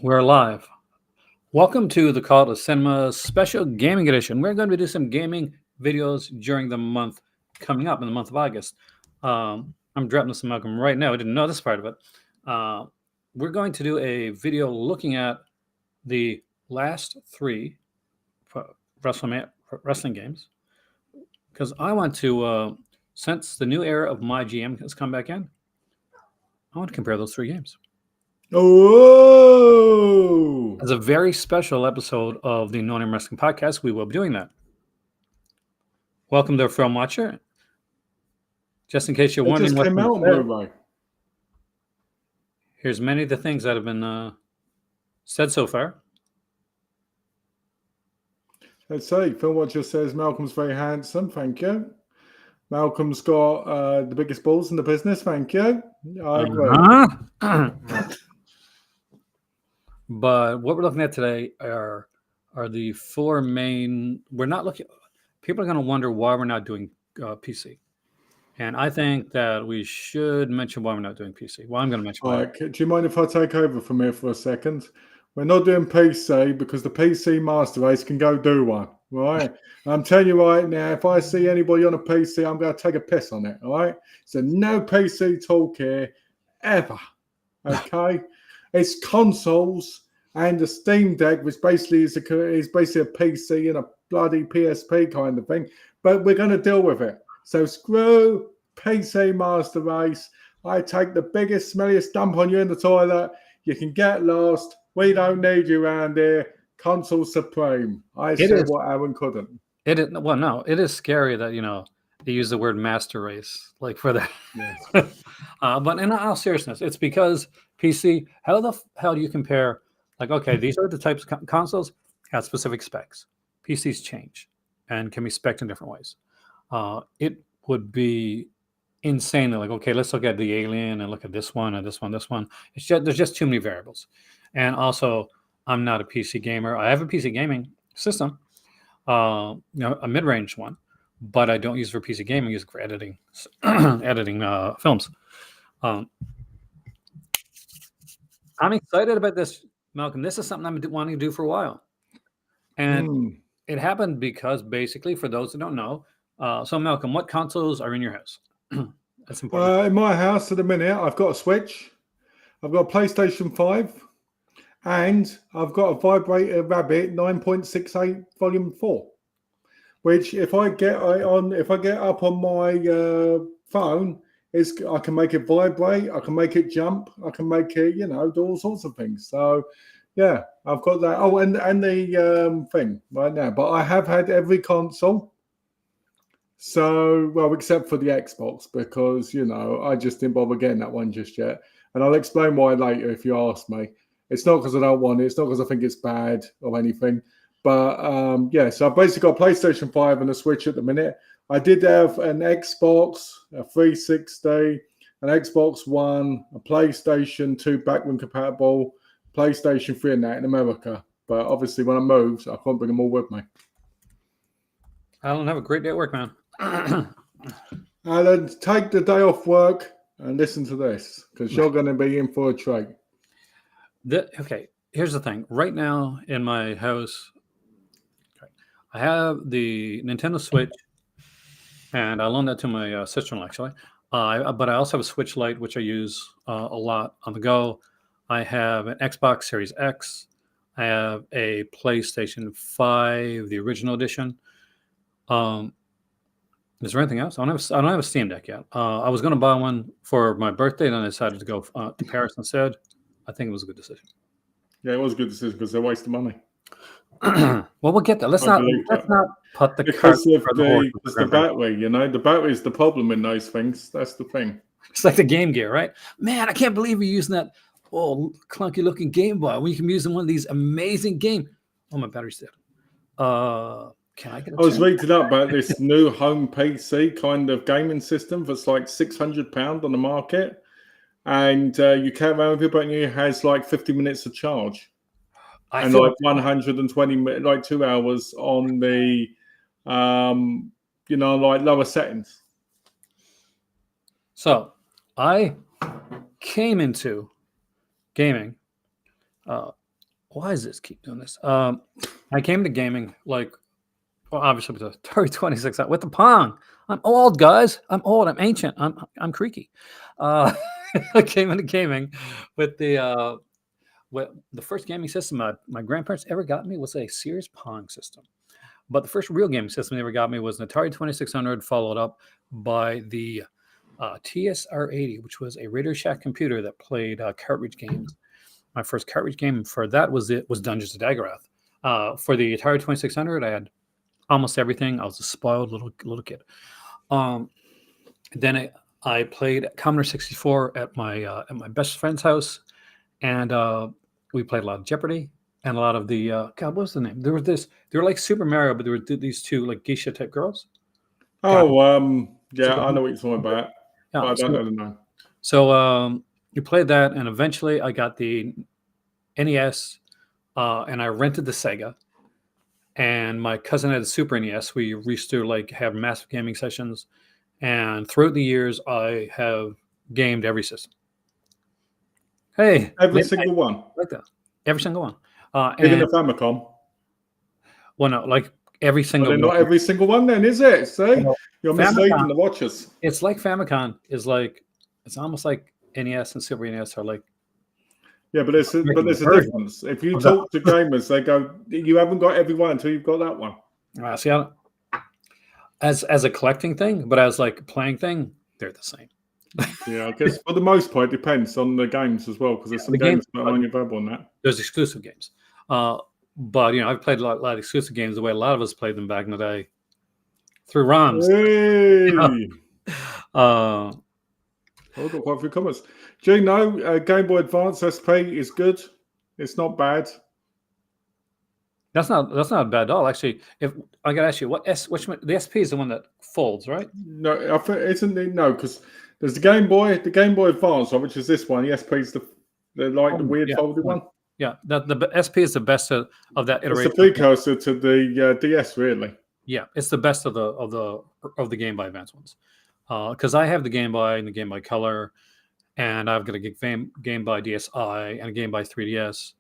We're live. Welcome to the Cult of Cinema Special Gaming Edition. We're going to do some gaming videos during the month coming up in the month of August. I'm dropping this to Malcolm right now. I didn't know this part of it. We're going to do a video looking at the last three wrestling games because I want to, since the new era of my GM has come back in, I want to compare those three games. Oh! As a very special episode of the No Name Wrestling Podcast, we will be doing that. Welcome to Film Watcher. Just in case you're wondering what came out on Blu-ray. Here's many of the things that have been said so far. Let's see. Film Watcher says Malcolm's very handsome. Thank you. Malcolm's got the biggest balls in the business. Thank you. I agree. But what we're looking at today are the four main. We're not looking. People are going to wonder why we're not doing PC, and I think that we should mention why we're not doing PC. Well, I'm going to mention. All right. Do you mind if I take over from here for a second? We're not doing PC because the PC Master Race can go do one. Right? I'm telling you right now, if I see anybody on a PC, I'm going to take a piss on it. All right? So no PC talk here ever. Okay. It's consoles and the Steamdeck, which basically is basically a PC and a bloody PSP kind of thing. But we're going to deal with it. So screw PC Master Race. I take the biggest, smelliest dump on you in the toilet. You can get lost. We don't need you around here. Console supreme. I said what Aaron couldn't. It is, well, no, it is scary that they use the word master race like for that. Yes. But in all seriousness, it's because PC. How the hell do you compare? Like, okay, these are the types of consoles have specific specs. PCs change and can be spec'd in different ways. It would be insane. Like, okay, let's look at the Alien and look at this one and this one, this one. It's just there's just too many variables. And also, I'm not a PC gamer. I have a PC gaming system, a mid-range one, but I don't use it for PC gaming. I use it for editing, films. I'm excited about this, Malcolm. This is something I've been wanting to do for a while, and it happened because basically, for those that don't know, so Malcolm, what consoles are in your house? That's important. In my house at the minute, I've got a Switch, I've got a PlayStation 5, and I've got a Vibrator Rabbit 9.68 Volume 4, which if I get up on my phone, I can make it vibrate, I can make it jump, I can make it, do all sorts of things. So, yeah, I've got that. Oh, and the thing right now. But I have had every console. So, well, except for the Xbox, because, I just didn't bother getting that one just yet. And I'll explain why later if you ask me. It's not because I don't want it. It's not because I think it's bad or anything. But, so I've basically got a PlayStation 5 and a Switch at the minute. I did have an Xbox, a 360, an Xbox One, a PlayStation 2 backward compatible, PlayStation 3 and that in America. But obviously when I moved, I can't bring them all with me. Alan, have a great day at work, man. Alan, take the day off work and listen to this because you're going to be in for a treat. Okay, here's the thing. Right now in my house, I have the Nintendo Switch, and I loaned that to my sister-in-law, actually. But I also have a Switch Lite, which I use a lot on the go. I have an Xbox Series X. I have a PlayStation 5, the original edition. Is there anything else? I don't have a Steam Deck yet. I was going to buy one for my birthday, and then I decided to go to Paris instead. I think it was a good decision. Yeah, it was a good decision because they're wasting money. Well, we'll get there. Let's not put the because of the battery. The battery is the problem in those things. That's the thing. It's like the Game Gear, right? Man, I can't believe you're using that clunky looking Game Boy when you can be using one of these amazing games. Oh, my battery's dead. Can I get? I was reading up about this new home PC kind of gaming system that's like £600 on the market, and you carry around with it, but it has like 50 minutes of charge. And like 120, like 2 hours on the, like lower settings. So I came into gaming why does this keep doing this? I came to gaming like, well, obviously with the Atari 26 with the Pong. I'm old, guys. I'm old. I'm ancient. I'm creaky. Uh, I came into gaming with the first gaming system my grandparents ever got me was a Sears Pong system. But the first real gaming system they ever got me was an Atari 2600, followed up by the TSR-80, which was a Radio Shack computer that played cartridge games. My first cartridge game for that was Dungeons of Daggerath. For the Atari 2600, I had almost everything. I was a spoiled little kid. Then I played Commodore 64 at my best friend's house, and we played a lot of Jeopardy and a lot of the God, what was the name? They were like Super Mario, but there were these two like geisha type girls. Oh, yeah, I know what you're talking about. Yeah, I don't know the name. So you played that, and eventually I got the NES, and I rented the Sega. And my cousin had a Super NES. We used to like have massive gaming sessions, and throughout the years, I have gamed every system. Hey, Every single one, like that. Every single one. even the Famicom. Well, no, like every single. Well, not every single one, then, is it? See, well, you're misleading the watchers. It's like Famicom is like it's almost like NES and Super NES are like. Yeah, but there's a difference. If you talk to gamers, they go, "You haven't got every one until you've got that one." See, as a collecting thing, but as like a playing thing, they're the same. Yeah, I guess for the most part, it depends on the games as well, because there's some games that are only available on that. There's exclusive games, but I've played a lot of exclusive games the way a lot of us played them back in the day through ROMs. Hey. I've got quite a few comments. Gino, Game Boy Advance SP is good. It's not bad. That's not bad at all. Actually, if I got to ask you, the SP is the one that folds, right? No, I think isn't it? No, because there's the Game Boy Advance one, which is this one. The SP is the weird folded one. Yeah, the SP is the best of that iteration. It's the precursor to the DS, really. Yeah, it's the best of the Game Boy Advance ones. Because I have the Game Boy and the Game Boy Color, and I've got a Game Boy DSi and a Game Boy 3DS.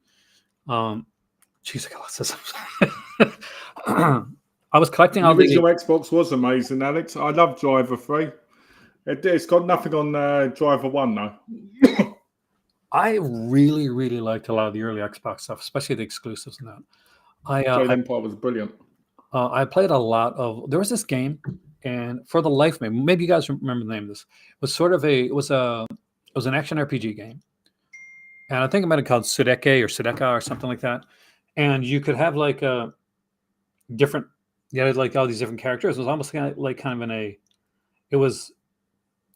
Jeez, I got lots of systems. I was collecting all these. The original Xbox was amazing, Alex. I love Driver 3. It's got nothing on Driver 1, though. I really, really liked a lot of the early Xbox stuff, especially the exclusives and that. Empire was brilliant. I played a lot of. There was this game, and for the life of me, maybe you guys remember the name of this. It was sort of it was an action RPG game, and I think it might have called Sudeke or Sudeka or something like that. And you could have like a different, like all these different characters. It was almost kind of in a. It was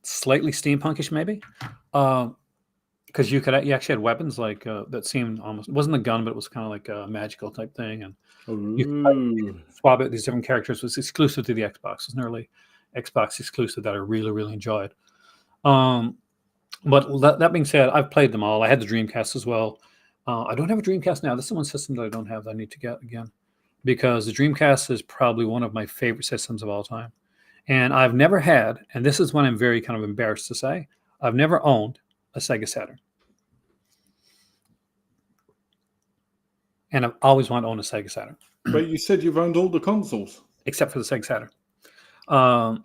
slightly steampunkish, maybe, because you actually had weapons like that seemed almost, it wasn't a gun, but it was kind of like a magical type thing, and you swap out these different characters. It was exclusive to the Xbox. It was an early Xbox exclusive that I really, really enjoyed. But that being said, I've played them all. I had the Dreamcast as well. I don't have a Dreamcast now. This is one system that I don't have that I need to get again, because the Dreamcast is probably one of my favorite systems of all time. And I've never had, and this is one I'm very kind of embarrassed to say, I've never owned a Sega Saturn. And I've always wanted to own a Sega Saturn. But you said you've owned all the consoles. Except for the Sega Saturn. And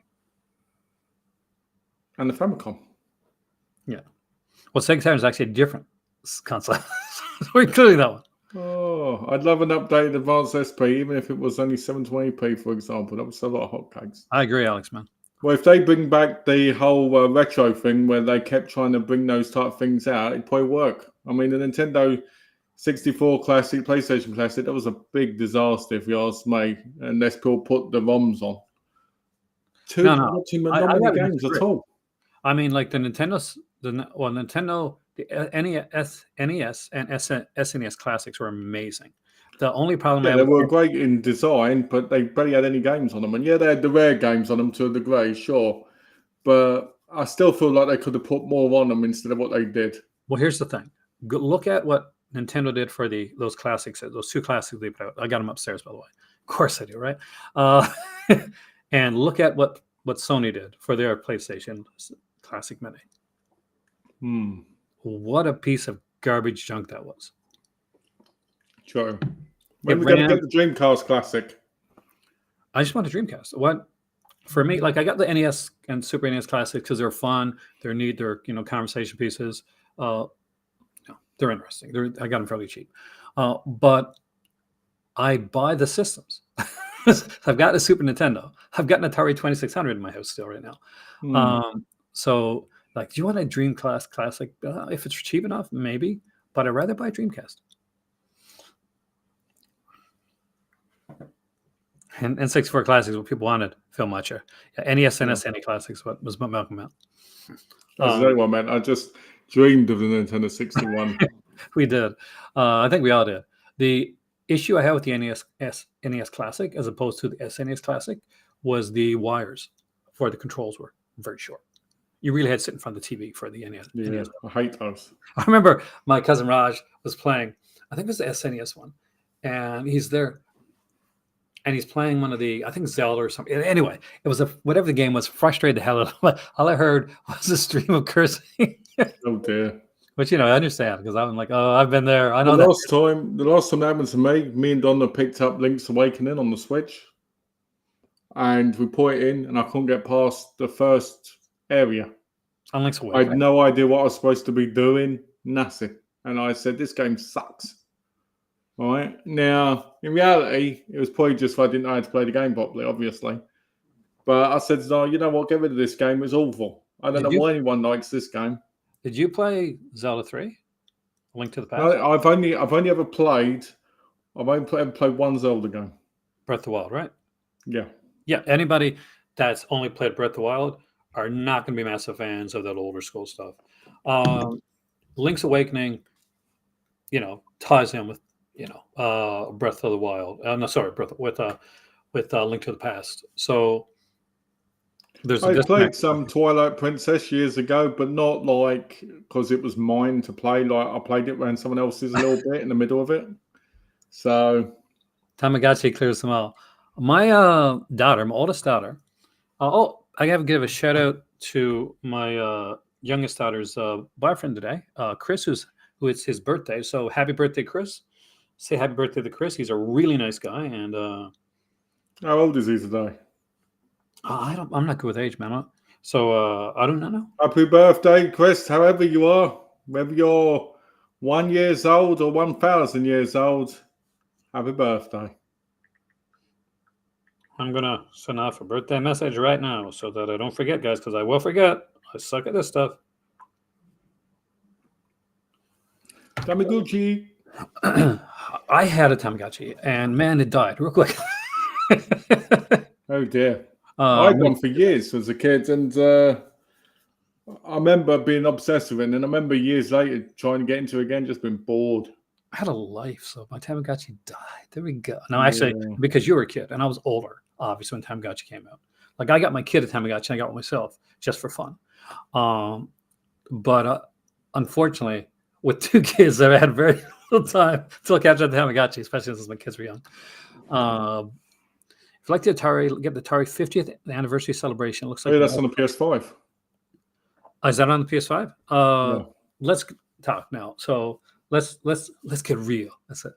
the Famicom. Yeah. Well, Sega Saturn is actually a different console. So including that one. Oh, I'd love an updated Advanced SP, even if it was only 720p, for example. That was a lot of hotcakes. I agree, Alex, man. Well, if they bring back the whole retro thing where they kept trying to bring those type of things out, it'd probably work. I mean, the Nintendo 64 Classic, PlayStation Classic, that was a big disaster, if you ask me, unless people put the ROMs on. Not many games at all. I mean, like the Nintendo, the NES and SNES Classics were amazing. The only problem they were great in design, but they barely had any games on them. And yeah, they had the rare games on them to a degree, sure. But I still feel like they could have put more on them instead of what they did. Well, here's the thing. Look at what Nintendo did for those classics, those two classics they put out. I got them upstairs, by the way. Of course I do, right? And look at what Sony did for their PlayStation Classic Mini. What a piece of garbage junk that was. True. When we going to get the Dreamcast Classic? I just want a Dreamcast. What for me? Like I got the NES and Super NES Classic because they're fun, they're neat, they're conversation pieces. They're interesting. I got them fairly cheap, but I buy the systems. I've got a Super Nintendo. I've got an Atari 2600 in my house still right now. So, like, do you want a Dreamcast Classic? If it's cheap enough, maybe. But I'd rather buy a Dreamcast. And N64 Classics, what people wanted, Phil Mutcher. Yeah, NES, NES Classics, what was Malcolm meant. That's exactly what I meant. I just dreamed of the Nintendo 61. We did. I think we all did. The issue I had with the NES Classic, as opposed to the SNES Classic, was the wires for the controls were very short. You really had to sit in front of the TV for the NES. Yeah, NES. I hate those. I remember my cousin Raj was playing, I think it was the SNES one, and he's there. And he's playing one of the, I think Zelda or something. Anyway, it was whatever the game was, frustrated the hell out of me. All I heard was a stream of cursing. Oh dear. But I understand because I'm like, oh, I've been there. I know the last time that happened to me and Donna picked up Link's Awakening on the Switch, and we put it in, and I couldn't get past the first area. On Link's Awakening, I had no idea what I was supposed to be doing. Nothing, and I said, "This game sucks." All right. Now, in reality, it was probably just I didn't know how to play the game properly, obviously. But I said, "No, you know what? Get rid of this game. It's awful. I don't know why anyone likes this game." Did you play Zelda 3? Link to the Past? No, I've only ever played. I've only ever played one Zelda game. Breath of the Wild, right? Yeah. Yeah. Anybody that's only played Breath of the Wild are not going to be massive fans of that older school stuff. Link's Awakening, ties in with Breath of the Wild. No, sorry, with Link to the Past. So I played some Twilight Princess years ago, but not like because it was mine to play. Like I played it when someone else's a little bit in the middle of it. So Tamagotchi clears them all. My daughter, my oldest daughter. I have to give a shout out to my youngest daughter's boyfriend today, Chris, who it's his birthday. So happy birthday, Chris! Say happy birthday to Chris. He's a really nice guy. And how old is he today? I'm not good with age, man. So I don't know. Happy birthday, Chris! However you are, whether you're 1 year old or 1,000 years old, happy birthday. I'm gonna send off a birthday message right now so that I don't forget, guys, because I will forget. I suck at this stuff. Tamagotchi. I had a Tamagotchi, and man, it died real quick. Oh dear. I had one for years as a kid, and I remember being obsessed with it. And then I remember years later trying to get into it again, just been bored. I had a life, so my Tamagotchi died. There we go. No, actually, because you were a kid, and I was older, obviously, when Tamagotchi came out. Like, I got my kid a Tamagotchi, and I got one myself, just for fun. But unfortunately, with two kids, I had very little time to catch up the Tamagotchi, especially since my kids were young. If you like the Atari, get the Atari 50th anniversary celebration. It looks like that's on the PS5. Is that on the PS5? Yeah. Let's talk now. So let's get real. That's it.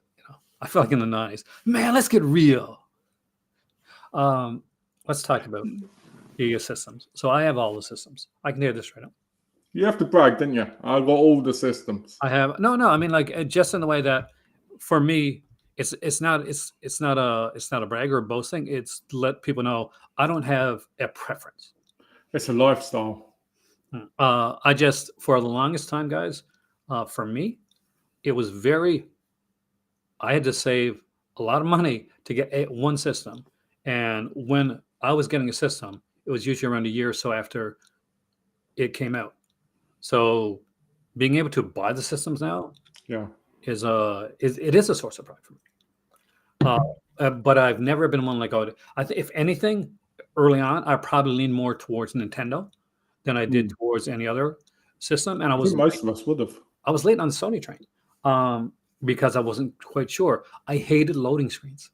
I feel like in the 90s. Man, let's get real. Let's talk about your systems. So I have all the systems. I can hear this right now. You have to brag, didn't you? I've got all the systems. I have no. I mean, like, just in the way that, for me, it's not a brag or a boasting. It's to let people know I don't have a preference. It's a lifestyle. I just, for the longest time, guys, for me, it was I had to save a lot of money to get one system. And when I was getting a system, it was usually around a year or so after it came out. So being able to buy the systems now is a source of pride for me. But I've never been one like, if anything, early on, I probably leaned more towards Nintendo than I did towards any other system. And most of us would have. I was late on the Sony train because I wasn't quite sure. I hated loading screens.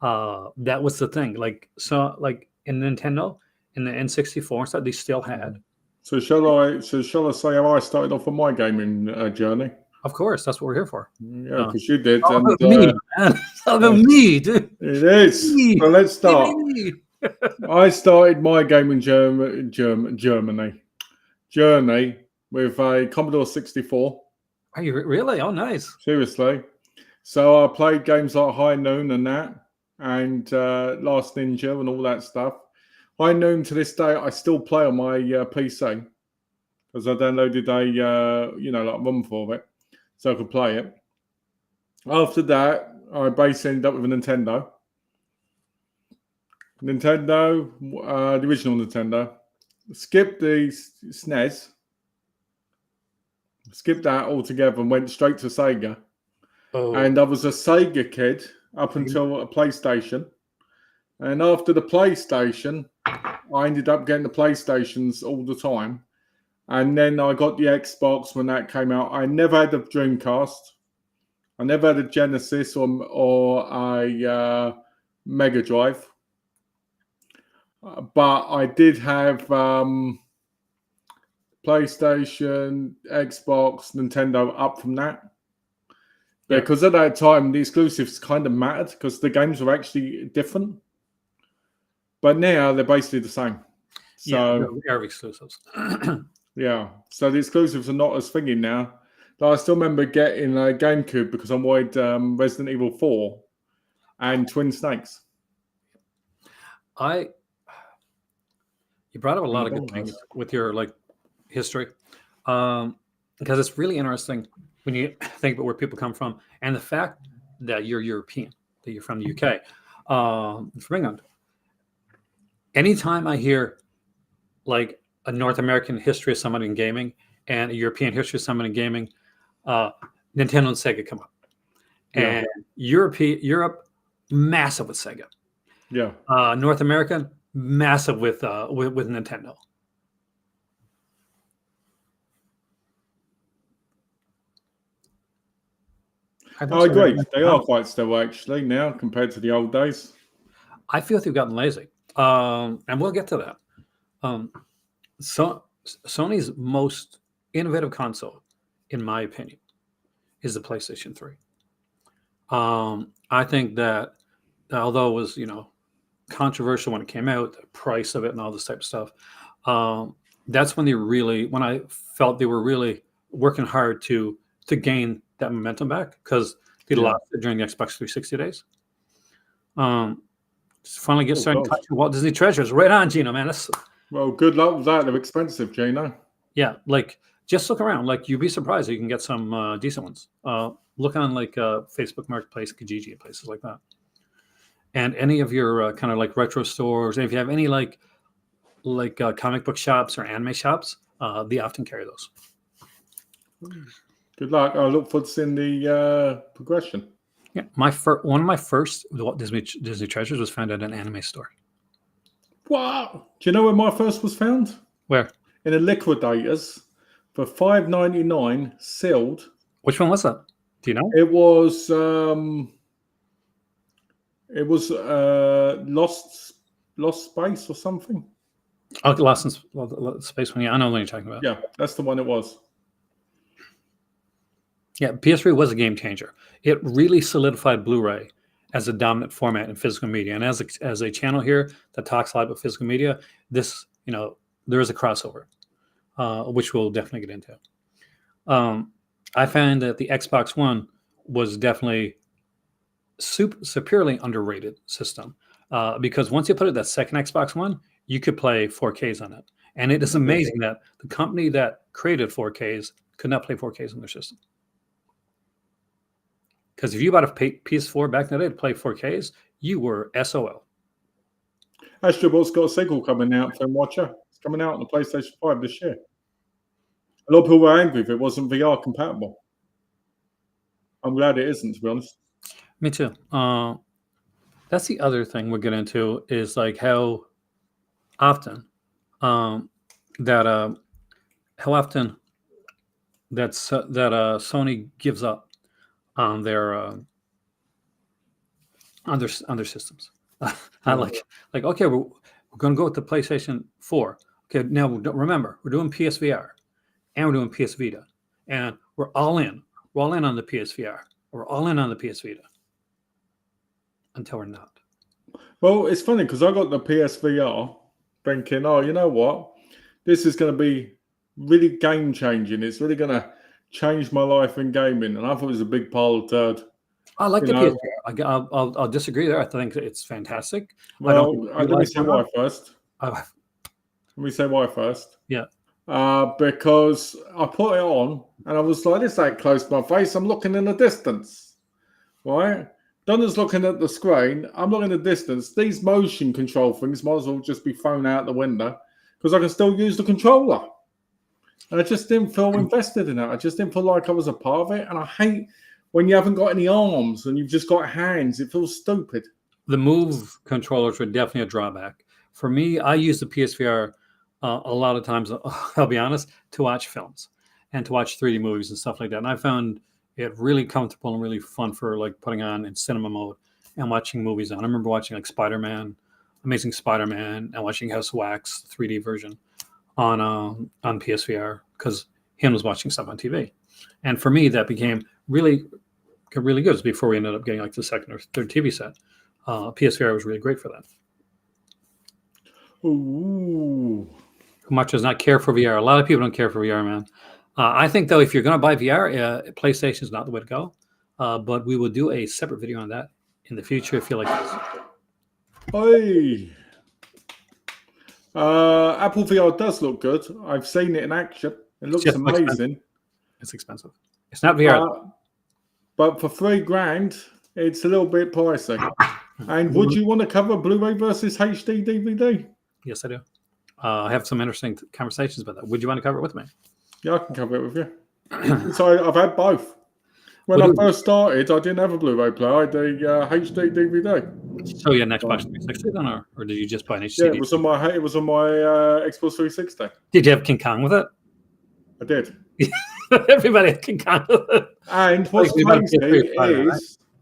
That was the thing. Like in Nintendo, in the N64 and stuff, they still had. So shall I say how I started off on my gaming journey? Of course, that's what we're here for. Yeah, because you did. It's all And, about me, man. It's all about me, dude. it is. Me. So let's start. Me. I started my gaming journey with a Commodore 64. Are you really? Oh, nice. Seriously. So I played games like High Noon and that, and Last Ninja and all that stuff. High Noon to this day, I still play on my PC because I downloaded a like ROM for it, so I could play it. After that, I basically ended up with a Nintendo. The original Nintendo. Skipped the SNES. Skipped that altogether and went straight to Sega. Oh. And I was a Sega kid up until a PlayStation. And after the PlayStation, I ended up getting the PlayStations all the time. And then I got the Xbox when that came out. I never had a Dreamcast. I never had a Genesis or a Mega Drive. But I did have PlayStation, Xbox, Nintendo up from that. Because at that time, the exclusives kind of mattered because the games were actually different. But now they're basically the same. So, yeah, they're exclusives. Yeah. So the exclusives are not as thingy now. But I still remember getting a GameCube because I wanted Resident Evil 4 and Twin Snakes. You brought up a lot of good things with your history, because it's really interesting when you think about where people come from and the fact that you're European, that you're from the UK, from England. Anytime I hear like a North American history of someone in gaming and a European history of someone in gaming, Nintendo and Sega come up. And Europe, massive with Sega. Yeah. North American, massive with Nintendo. I agree. They are quite still actually now compared to the old days. I feel they've gotten lazy, and we'll get to that. So Sony's most innovative console, in my opinion, is the PlayStation 3. I think that although it was controversial when it came out, the price of it and all this type of stuff, that's when I felt they were really working hard to gain that momentum back because they lost it during the Xbox 360 days. Just finally starting to touch Walt Disney Treasures. Right on, Gino, man. Well, good luck with that. They're expensive, Gino. Yeah, just look around. You'd be surprised you can get some decent ones. Look on Facebook Marketplace, Kijiji, and places like that. And any of your kind of retro stores, and if you have any comic book shops or anime shops, they often carry those. Good luck. I look forward to seeing the progression. Yeah, one of my first Walt Disney Treasures was found at an anime store. Wow! Do you know where my first was found? Where? In a Liquidators for $5.99 sealed. Which one was that? Do you know? It was Lost Space or something. Oh, Lost in Space one. Yeah, I know what you're talking about. Yeah, that's the one it was. Yeah, PS3 was a game changer. It really solidified Blu-ray as a dominant format in physical media. And as a channel here that talks a lot about physical media, this, there is a crossover, which we'll definitely get into. I found that the Xbox One was definitely superiorly underrated system because once you put it that second Xbox One, you could play 4Ks on it. And it is amazing that the company that created 4Ks could not play 4Ks on their system. Because if you bought a PS4 back in the day to play 4Ks, you were SOL. Astrobot's got a sequel coming out from Watcher. It's coming out on the PlayStation 5 this year. A lot of people were angry if it wasn't VR compatible. I'm glad it isn't, to be honest. Me too. That's the other thing we'll get into is how often that Sony gives up on their systems. I okay, we're going to go with the PlayStation 4. Okay, now remember we're doing PSVR and we're doing PS Vita, and we're all in. we're all in on the PSVR. We're all in on the PS Vita until we're not. Well, it's funny because I got the PSVR thinking, oh, you know what? This is going to be really game changing. It's really going to change my life in gaming. And I thought it was a big pile of turd. I like the PSVR. I'll disagree there. I think it's fantastic. Well, let me say why first. Let me say why first. Yeah. Because I put it on and I was like, this ain't close to my face. I'm looking in the distance. Right? Donna's looking at the screen. I'm looking at the distance. These motion control things might as well just be thrown out the window because I can still use the controller. And I just didn't feel invested in it. I just didn't feel like I was a part of it. And I hate when you haven't got any arms and you've just got hands. It feels stupid. The Move controllers were definitely a drawback. For me, I use the PSVR a lot of times, I'll be honest, to watch films and to watch 3D movies and stuff like that. And I found it really comfortable and really fun for like putting on in cinema mode and watching movies on. I remember watching like Spider-Man, Amazing Spider-Man, and watching House of Wax 3D version on PSVR because him was watching stuff on TV. And for me, that became really good. It was before we ended up getting like the second or third TV set. PSVR was really great for that. Ooh. Who much does not care for VR? A lot of people don't care for VR, man. I think, though, if you're going to buy VR, PlayStation is not the way to go. But we will do a separate video on that in the future if you like this. Hey. Apple VR does look good. I've seen it in action. It looks amazing. It's expensive. It's not VR. But for $3,000, it's a little bit pricey. And would you want to cover Blu-ray versus HD DVD? Yes, I do. I have some interesting conversations about that. Would you want to cover it with me? Yeah, I can cover it with you. So I've had both. When I first started, I didn't have a Blu-ray player. I had a HD DVD. So you had an Xbox 360 then, or did you just buy an HD? Yeah, it was on my Xbox 360. Did you have King Kong with it? I did. Everybody had King Kong with it. And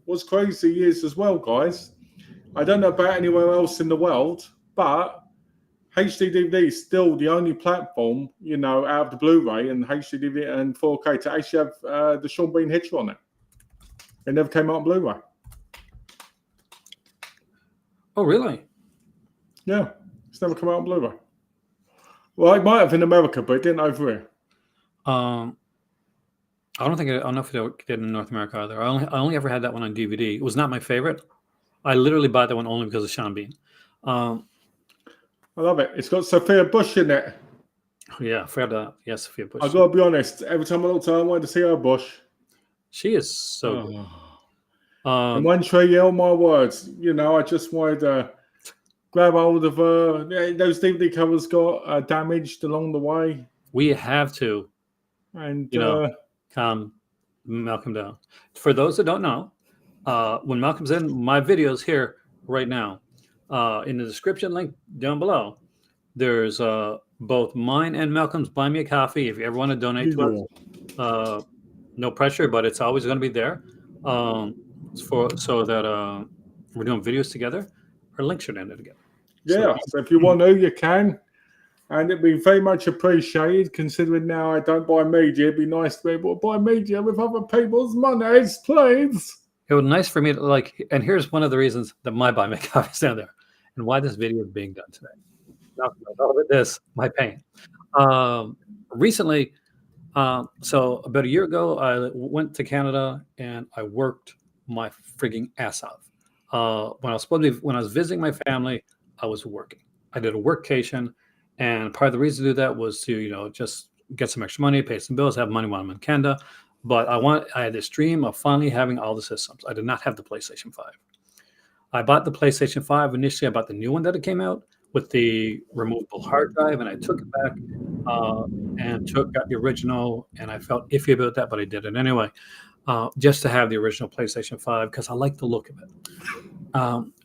what's crazy is as well, guys. I don't know about anywhere else in the world, but HD DVD is still the only platform, out of the Blu-ray and HD DVD and 4K to actually have the Sean Bean Hitcher on it. It never came out on Blu-ray. Oh, really? Yeah, it's never come out on Blu-ray. Well, it might have in America, but it didn't over here. I don't know if it did in North America either. I only ever had that one on DVD. It was not my favorite. I literally bought that one only because of Sean Bean. I love it. It's got Sophia Bush in it. Yeah, I forgot that. Yes, Sophia Bush. I've got to be honest. Every time I looked at her, I wanted to see her bush. She is so good. And one tree, all my words. I just wanted to grab hold of her. Those DVD covers got damaged along the way. We have to, and calm Malcolm down. For those that don't know, when Malcolm's in my videos here right now, in the description link down below, there's both mine and Malcolm's Buy Me a Coffee. If you ever want to donate to us, no pressure, but it's always going to be there. So that we're doing videos together. Our links should end it together. Yeah, so if you want to, you can. And it'd be very much appreciated, considering now I don't buy media. It'd be nice to be able to buy media with other people's monies, please. It was nice for me to and here's one of the reasons that my Buy Me a Coffee is down there and why this video is being done today. All of this, my pain. Recently, so about a year ago, I went to Canada and I worked my frigging ass off. When I was visiting my family, I was working. I did a workcation, and part of the reason to do that was to just get some extra money, pay some bills, have money while I'm in Canada. But I had this dream of finally having all the systems. I did not have the PlayStation 5. I bought the PlayStation 5 initially. I bought the new one that it came out with the removable hard drive, and I took it back and got the original. And I felt iffy about that, but I did it anyway, just to have the original PlayStation 5 because I like the look of it.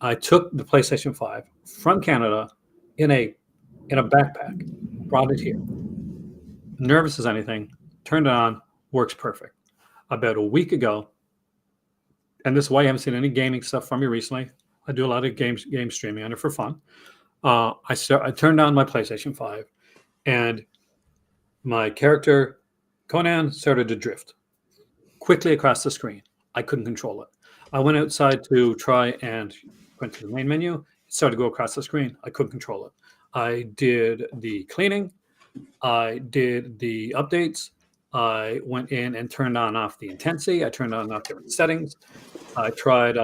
I took the PlayStation 5 from Canada in a backpack, brought it here. Nervous as anything, turned it on. Works perfect. About a week ago, and this is why I haven't seen any gaming stuff from me recently. I do a lot of game streaming on it for fun. I turned on my PlayStation 5, and my character Conan started to drift quickly across the screen. I couldn't control it. I went outside to try and went to the main menu. It started to go across the screen. I couldn't control it. I did the cleaning. I did the updates. I went in and turned on and off the intensity. I turned on and off different settings. I tried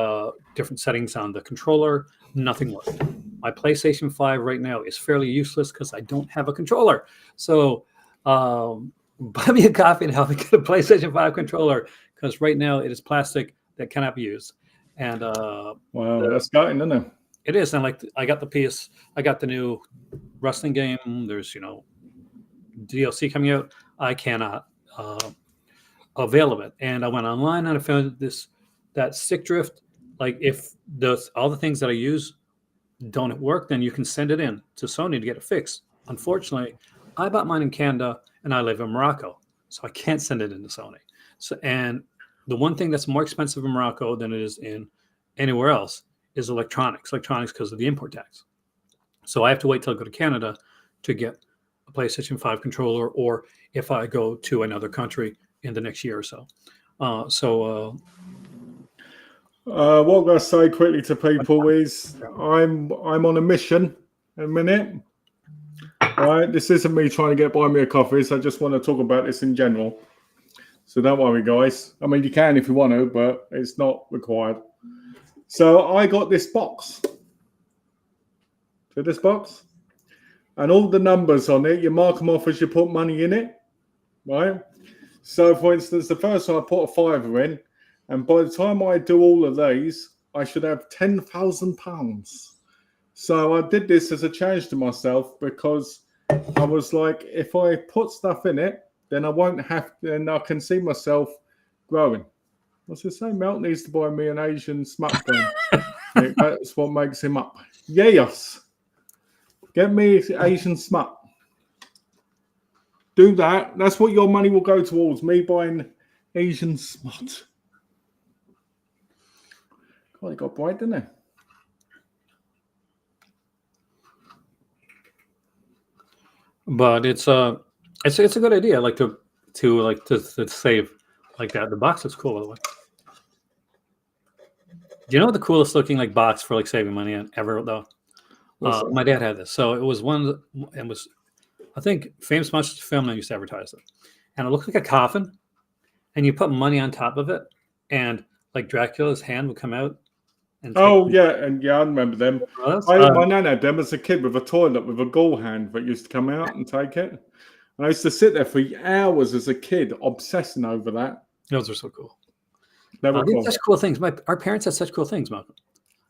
different settings on the controller. Nothing worked. My PlayStation 5 right now is fairly useless because I don't have a controller. So buy me a coffee and help me get a PlayStation 5 controller, because right now it is plastic that cannot be used. And wow, that's gutting, isn't it? it is. And like, I got the new wrestling game. There's, DLC coming out. I cannot avail of it. And I went online and I found that stick drift. Like, if all the things that I use don't work, then you can send it in to Sony to get it fixed. Unfortunately, I bought mine in Canada and I live in Morocco, so I can't send it into Sony. So, and the one thing that's more expensive in Morocco than it is in anywhere else is electronics because of the import tax. So I have to wait till I go to Canada to get a PlayStation 5 controller, or if I go to another country in the next year or so. What I'm going to say quickly to people is I'm on a mission in a minute. All right, this isn't me trying to get Buy Me a Coffee, so I just want to talk about this in general. So don't worry, guys. I mean, you can if you want to, but it's not required. So I got this box. So this box, and all the numbers on it, you mark them off as you put money in it, right? So, for instance, the first one I put a £5 in, and by the time I do all of these, I should have £10,000. So I did this as a challenge to myself, because I was like, if I put stuff in it, then I won't have to, and I can see myself growing. What's it say? Melt needs to buy me an Asian smut gun. That's what makes him up. Yes. Get me Asian smut. Do that. That's what your money will go towards, me buying Asian smut. God, it got bright, didn't it? But it's a good idea, like to save like that. The box is cool, by the way. Do you know what the coolest looking like box for like saving money ever though? My dad had this. So it was I think Famous Monsters Film used to advertise it, and it looked like a coffin, and you put money on top of it, and like Dracula's hand would come out. And I remember them. My nan had them as a kid with a toilet with a ghoul hand that used to come out and take it. And I used to sit there for hours as a kid, obsessing over that. Those are so cool. They were cool. Such cool things. Our parents had such cool things, Malcolm.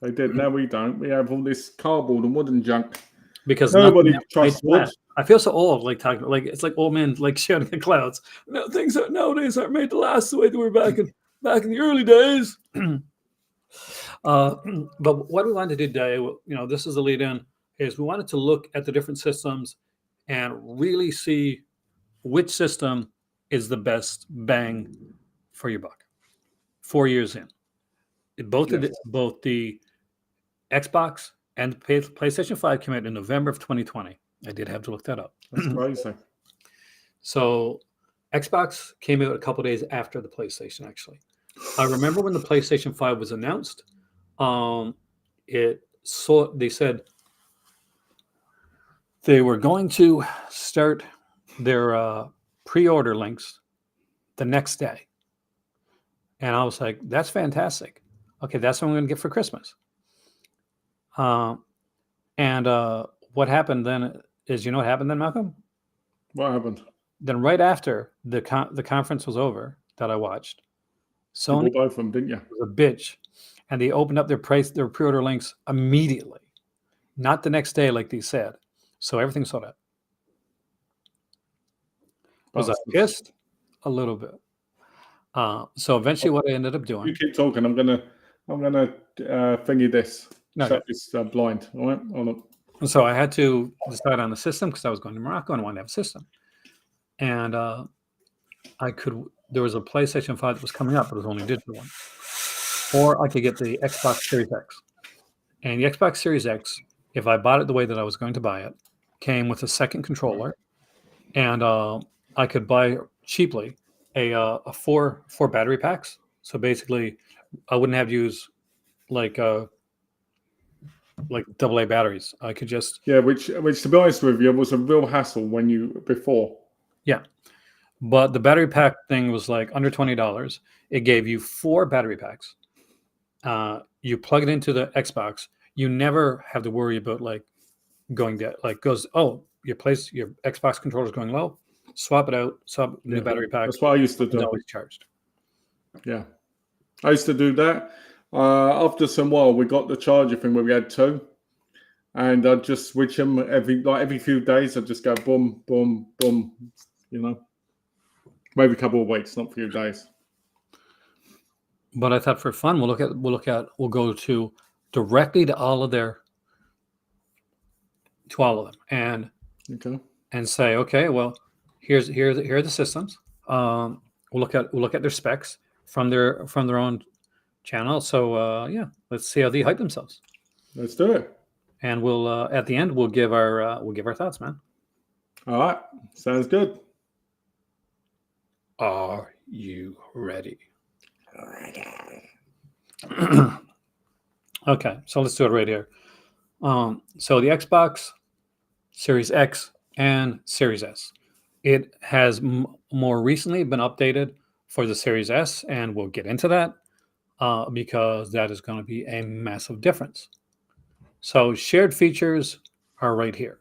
They did. Now we don't. We have all this cardboard and wooden junk. Because nobody trusts wood. I feel so old, like talking like it's like old men like shouting at clouds. No, things nowadays aren't made to last the way they were back in the early days. But what we wanted to do today, this is a lead in, is we wanted to look at the different systems and really see which system is the best bang for your buck. 4 years in, both the Xbox and the PlayStation 5 came out in November of 2020. I did have to look that up. That's crazy. So Xbox came out a couple days after the PlayStation, actually. I remember when the PlayStation 5 was announced, they said they were going to start their pre-order links the next day. And I was like, that's fantastic. Okay, that's what I'm going to get for Christmas. And what happened then is, you know what happened then, Malcolm? What happened? Then right after the conference was over that I watched, Sony, you bought both of them, didn't you? Was a bitch, and they opened up their pre-order links immediately, not the next day like they said. So everything sold out. Was I pissed? A little bit. So eventually, what I ended up doing. You keep talking. I'm gonna thingy this. Shut this blind. All right. Hold on. And so I had to decide on the system because I was going to Morocco and I wanted to have a system. And there was a PlayStation 5 that was coming up, but it was only a digital one. Or I could get the Xbox Series X. And the Xbox Series X, if I bought it the way that I was going to buy it, came with a second controller. And I could buy cheaply a four battery packs. So basically, I wouldn't have to use like AA batteries. I could just which to be honest with you was a real hassle when you before. yeah. But the battery pack thing was like under $20. It gave you 4 battery packs. You plug it into the Xbox. You never have to worry about like going down. Like goes, oh, your Xbox controller is going low. Swap it out. Swap new battery pack. That's what I used to do. It's always charged. Yeah, I used to do that. After some while, we got the charger thing where we had 2, and I'd just switch them every few days. I'd just go boom, boom, boom. Maybe a couple of weeks, not a few days. But I thought for fun, we'll go to directly to all of them, and say, okay, well, here are the systems. We'll look at their specs from their own channel. So let's see how they hype themselves. Let's do it. And we'll at the end we'll give our thoughts, man. All right, sounds good. Are you ready? Okay, so let's do it right here. So the Xbox Series X and Series S. It has more recently been updated for the Series S, and we'll get into that because that is going to be a massive difference. So shared features are right here.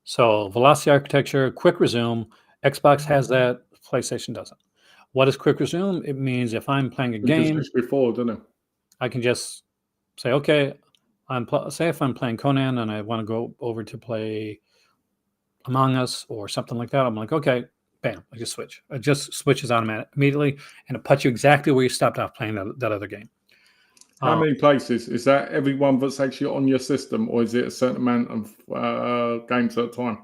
So velocity architecture, quick resume. Xbox has that. PlayStation doesn't. What is quick resume? It means if I'm playing a game, before, didn't it? I can just say, okay, say if I'm playing Conan and I want to go over to play Among Us or something like that, I'm like, okay, bam, I just switch. It just switches immediately, and it puts you exactly where you stopped off playing that other game. How many places? Is that every one that's actually on your system, or is it a certain amount of games at a time?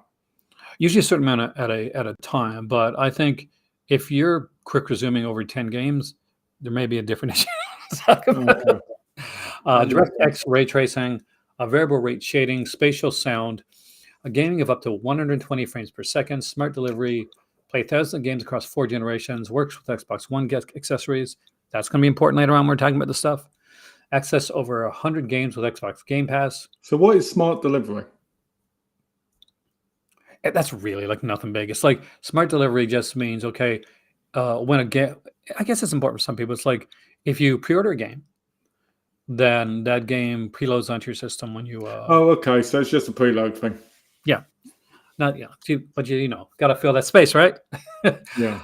Usually a certain amount at a time, but I think if you're quick resuming over 10 games, there may be a different issue. DirectX ray tracing, a variable rate shading, spatial sound, a gaming of up to 120 frames per second, smart delivery, play thousands of games across 4 generations, works with Xbox One accessories. That's going to be important later on when we're talking about this stuff. Access over 100 games with Xbox Game Pass. So what is smart delivery? That's really like nothing big. It's like smart delivery just means, okay, when a game, I guess it's important for some people. It's like if you pre-order a game, then that game preloads onto your system when you. Oh, okay. So it's just a preload thing. Yeah. Not but got to fill that space, right? Yeah.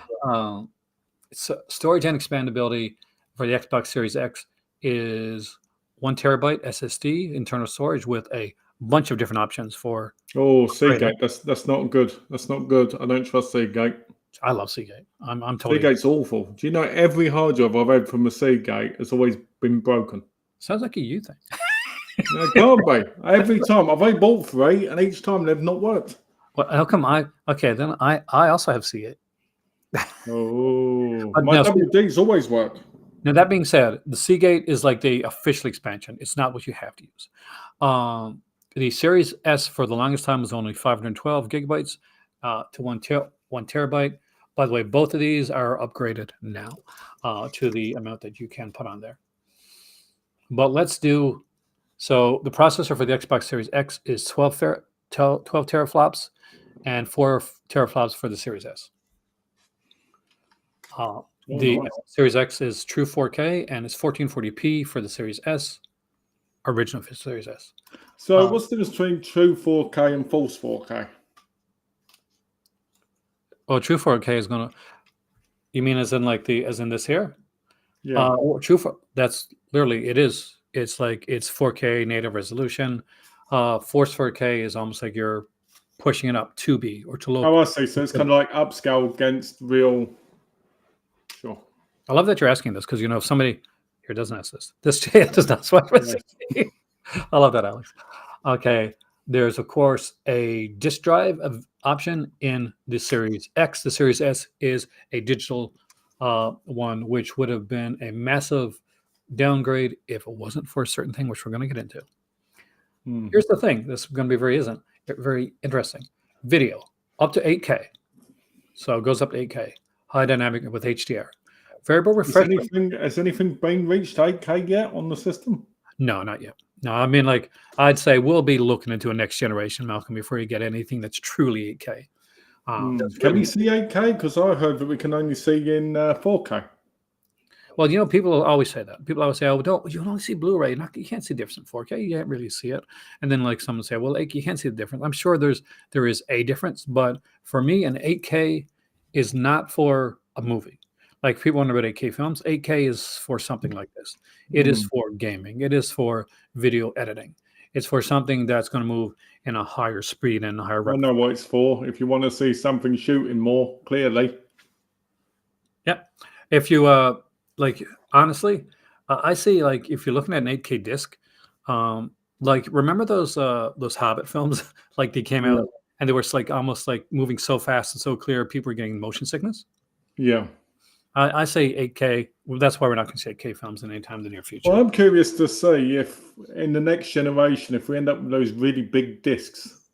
So storage and expandability for the Xbox Series X is 1 terabyte SSD internal storage with a bunch of different options for. Oh, Seagate. That's not good. That's not good. I don't trust Seagate. I love Seagate. I'm totally. Seagate's awful. Do you know every hard drive I've had from a Seagate has always been broken? Sounds like a you thing. No, it can't be. Every time I've only bought 3, and each time they've not worked. Well, how come then I also have Seagate. Oh, my WD's always worked. Now that being said, the Seagate is like the official expansion. It's not what you have to use. The Series S for the longest time was only 512 gigabytes to 1 terabyte. By the way, both of these are upgraded now to the amount that you can put on there. But let's do, so the processor for the Xbox Series X is 12 teraflops and 4 teraflops for the Series S. Series X is true 4K and it's 1440p for the Series S, original for Series S. So what's the difference between true 4K and false 4K? Oh, true 4K is gonna. You mean as in this here? Yeah. That's literally it is. It's like it's 4K native resolution. Forced 4K is almost like you're pushing it up to be or to low. Oh, I see. So it's kind of like upscale against real. Sure. I love that you're asking this because if somebody here doesn't ask this does not swipe. I love that, Alex. Okay. There's, of course, a disk drive option in the Series X. The Series S is a digital one, which would have been a massive downgrade if it wasn't for a certain thing, which we're going to get into. Here's the thing. This is going to be very interesting. Video, up to 8K. So it goes up to 8K. high dynamic with HDR. Variable Has refresh rate. anything been reached 8K yet on the system? No, not yet. No, I mean, like, I'd say we'll be looking into a next generation, Malcolm, before you get anything that's truly 8K. Can we see 8K? Because I heard that we can only see in 4K. Well, you know, people always say that. People always say, "Oh, don't you can only see Blu-ray? You can't see the difference in 4K. You can't really see it." And then, like, someone say, "Well, like, you can't see the difference." I'm sure there is a difference, but for me, an 8K is not for a movie. Like, people wonder about 8K films. 8K is for something like this. It is for gaming. It is for video editing. It's for something that's going to move in a higher speed and a higher. I know what it's for. If you want to see something shooting more clearly. Yeah. If you like, honestly, I see, like, if you're looking at an 8K disc, like, remember those Hobbit films? Like, they came out and they were like almost like moving so fast and so clear, people were getting motion sickness. Yeah. I say 8K. Well, that's why we're not going to see 8K films in any time in the near future. Well, I'm curious to see if in the next generation, if we end up with those really big discs,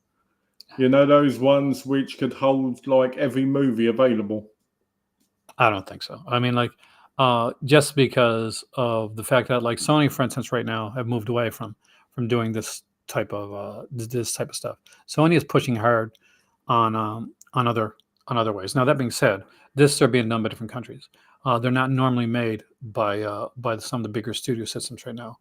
you know, those ones which could hold like every movie available. I don't think so. I mean, like, just because of the fact that, like, Sony, for instance, right now have moved away from doing this type of stuff. Sony is pushing hard on other ways. Now, that being said, discs are being done by different countries. They're not normally made by some of the bigger studio systems right now,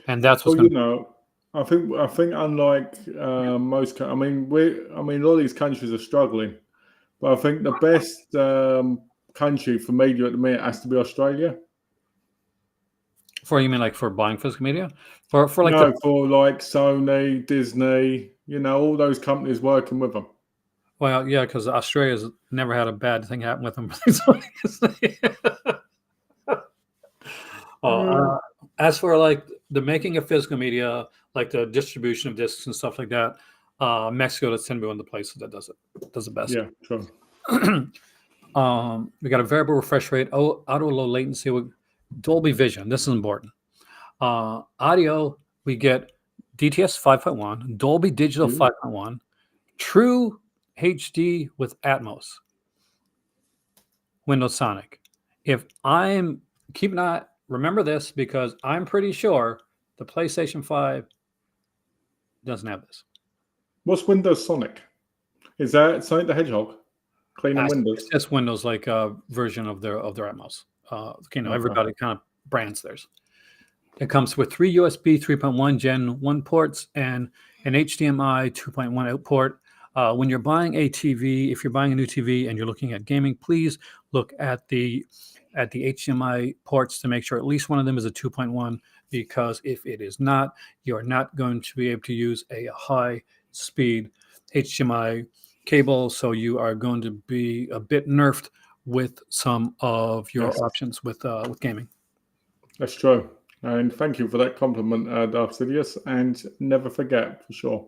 and that's what's going to. I think unlike most, I mean, a lot of these countries are struggling, but I think the best country for media at the minute has to be Australia. You mean like for buying physical media? For like for like Sony, Disney, you know, all those companies working with them. Well, yeah, because Australia's never had a bad thing happen with them. As for like the making of physical media, like the distribution of discs and stuff like that, Mexico tends to be one of the places that does it best. Yeah, sure. We got a variable refresh rate, auto low latency with Dolby Vision. This is important. Audio, we get DTS 5.1, Dolby Digital 5.1, True HD with Atmos, Windows Sonic. If I'm keep not remember this, because I'm pretty sure the PlayStation 5 doesn't have this. What's Windows Sonic? Is that Sonic the Hedgehog? Cleaning Windows? It's just Windows, like a version of their Atmos. Everybody kind of brands theirs. It comes with 3 USB 3.1 Gen 1 ports and an HDMI 2.1 out port. When you're buying a TV, if you're buying a new TV and you're looking at gaming, please look at the HDMI ports to make sure at least one of them is a 2.1, because if it is not, you're not going to be able to use a high speed HDMI cable. So you are going to be a bit nerfed with some of your options with gaming. That's true. And thank you for that compliment, Darth Sidious, and never forget, for sure.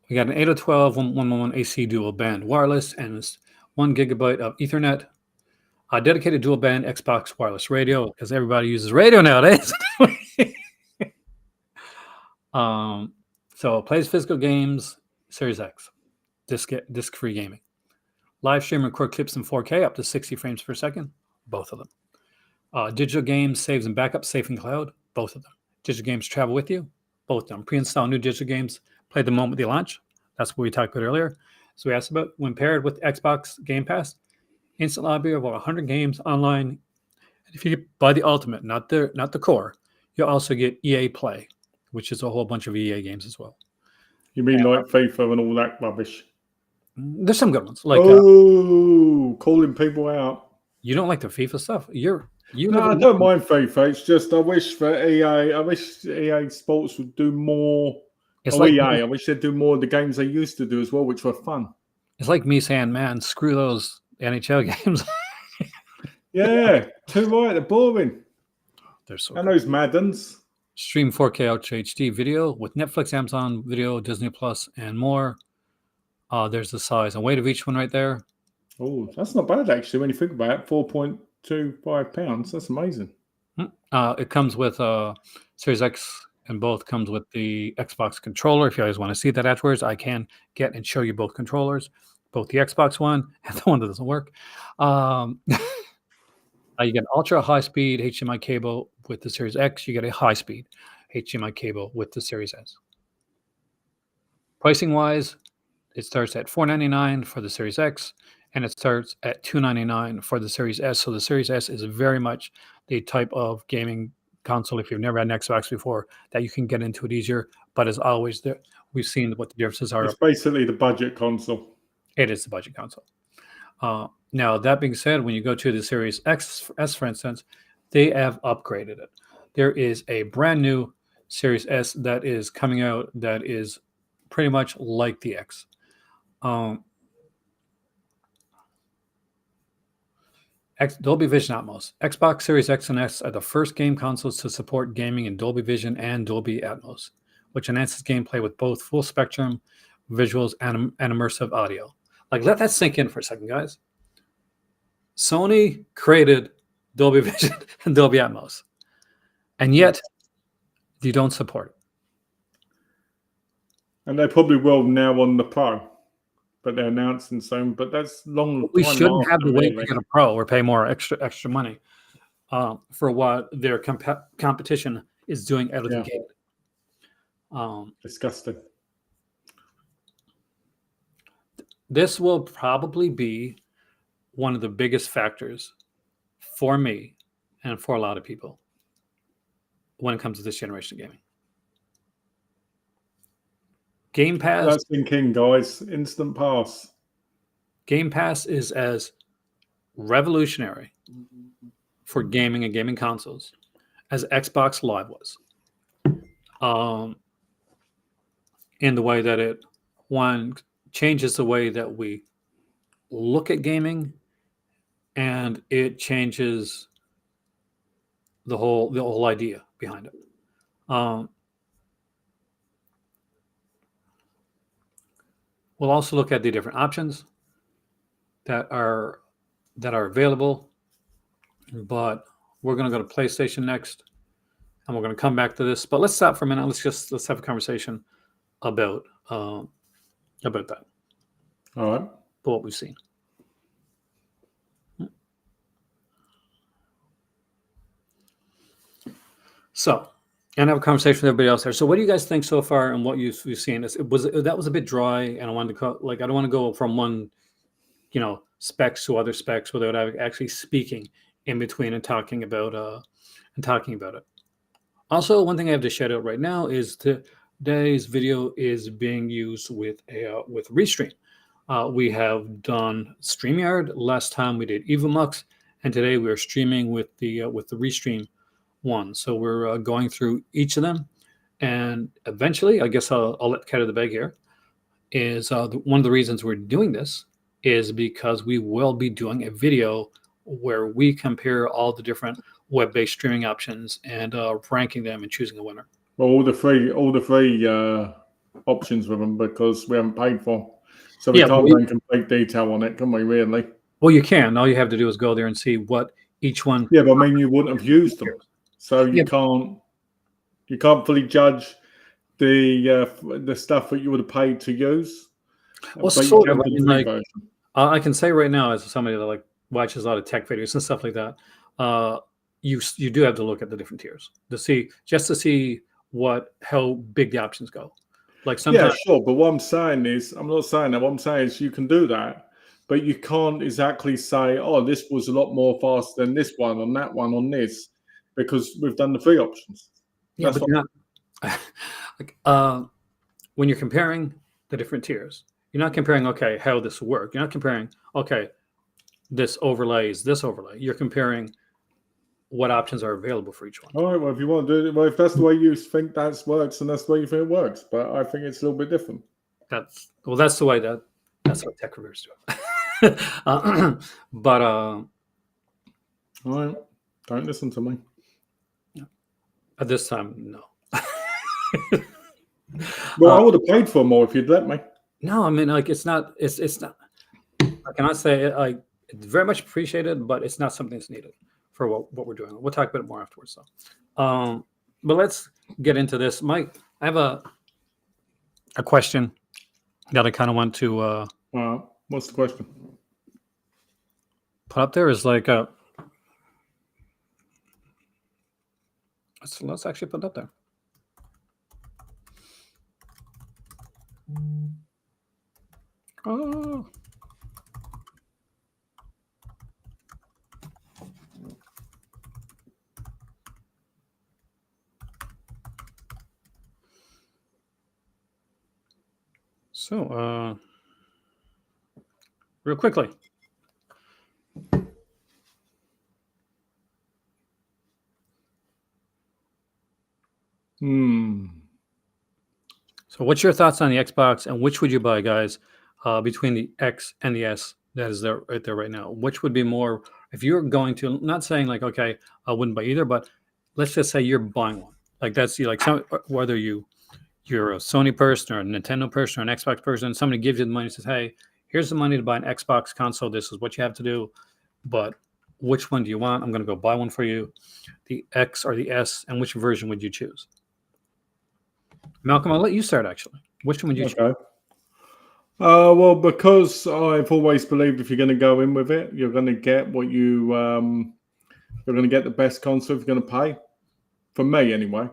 We got an 802.11 AC dual band wireless and 1 gigabyte of Ethernet. A dedicated dual band Xbox wireless radio, because everybody uses radio nowadays. So it plays physical games, Series X, disc-free gaming. Live stream and record clips in 4K up to 60 frames per second, both of them. Digital games, saves and backups, safe in cloud, both of them. Digital games travel with you, both of them. Pre-install new digital games, play the moment they launch. That's what we talked about earlier. So we asked about when paired with Xbox Game Pass, instant library of about 100 games online. And if you buy the Ultimate, not the core, you'll also get EA Play, which is a whole bunch of EA games as well. You mean like FIFA and all that rubbish? There's some good ones. Like calling people out. You don't like the FIFA stuff? No, I don't mind FIFA. It's just I wish for EA. I wish EA Sports would do more. I wish they'd do more of the games they used to do as well, which were fun. It's like me saying, "Man, screw those NHL games." Yeah, too right. They're boring. They're so. And those Maddens. Stream 4K Ultra HD video with Netflix, Amazon Video, Disney Plus, and more. There's the size and weight of each one right there. Oh, that's not bad actually when you think about it. 4.25 pounds. That's amazing. It comes with Series X and both comes with the Xbox controller. If you guys want to see that afterwards, I can get and show you both controllers, both the Xbox one and the one that doesn't work. You get an ultra high speed HDMI cable with the Series X. You get a high speed HDMI cable with the Series S. Pricing wise, it starts at $499 for the Series X, and it starts at $299 for the Series S. So the Series S is very much the type of gaming console, if you've never had an Xbox before, that you can get into it easier. But as always, we've seen what the differences are. It's basically the budget console. It is the budget console. Now, that being said, when you go to the Series S, for instance, they have upgraded it. There is a brand new Series S that is coming out that is pretty much like the X. Dolby Vision Atmos. Xbox Series X and S are the first game consoles to support gaming in Dolby Vision and Dolby Atmos, which enhances gameplay with both full spectrum visuals and immersive audio. Like, let that sink in for a second, guys. Sony created Dolby Vision and Dolby Atmos, and yet you don't support it. And they probably will now on the Pro, but they're announcing soon. But that's long. We shouldn't have to wait to get a Pro or pay more extra money for what their competition is doing out of the gate. Disgusting. This will probably be one of the biggest factors for me and for a lot of people when it comes to this generation of gaming. Game Pass. That's been king, guys. Instant Pass. Game Pass is as revolutionary for gaming and gaming consoles as Xbox Live was. In the way that it, one, changes the way that we look at gaming, and it changes the whole idea behind it. We'll also look at the different options that are available, but we're going to go to PlayStation next, and we're going to come back to this. But let's stop for a minute. Let's have a conversation about that. All right. For what we've seen. So, and have a conversation with everybody else there. So, what do you guys think so far, and what you've seen? That was a bit dry, and I wanted to I don't want to go from one, specs to other specs without actually speaking in between and talking about it. Also, one thing I have to shout out right now is today's video is being used with Restream. We have done StreamYard. Last time we did EvoMux, and today we are streaming with the Restream one. So we're going through each of them, and eventually, I guess I'll let the cat out of the bag here. Is one of the reasons we're doing this is because we will be doing a video where we compare all the different web-based streaming options and ranking them and choosing a winner. Well, all the free options with them, because we haven't paid for. So we can't go in complete detail on it, can we, really? Well, you can. All you have to do is go there and see what each one... Yeah, but I mean, you wouldn't have used them. So you can't fully judge the stuff that you would have paid to use. Well, sort of. I can say right now, as somebody that watches a lot of tech videos and stuff like that, you do have to look at the different tiers to see how big the options go. Like sometimes, yeah, sure. But what I'm saying is, I'm not saying that. What I'm saying is, you can do that, but you can't exactly say, "Oh, this was a lot more fast than this one on that one on this," because we've done the free options. Yeah, but you're not. When you're comparing the different tiers, you're not comparing, okay, how this worked. You're not comparing, okay, this overlay is this overlay. You're comparing what options are available for each one. All right, well, if you want to do it, well, if that's the way you think that works, and that's the way you think it works, but I think it's a little bit different. That's the way that's what tech reviewers do. But all right, don't listen to me. At this time, no. Well, I would have paid for more if you'd let me. No, I mean, it's not. I cannot say it. It's very much appreciated, but it's not something that's needed for what we're doing. We'll talk about it more afterwards, though. But let's get into this. Mike, I have a question that I kind of want to What's the question? put up there. Is like let's actually put it up there. Oh. So, real quickly. So what's your thoughts on the Xbox, and which would you buy, guys, between the X and the S that is there right there right now? Which would be more, if you're going to, not saying like, okay, I wouldn't buy either, but let's just say you're buying one. Like that's like whether you're a Sony person or a Nintendo person or an Xbox person, somebody gives you the money and says, hey, here's the money to buy an Xbox console. This is what you have to do. But which one do you want? I'm going to go buy one for you, the X or the S, and which version would you choose? Malcolm, I'll let you start, actually. Which one would you choose? Well, because I've always believed if you're going to go in with it, you're going to get what you're going to get the best console if you're going to pay. For me, anyway,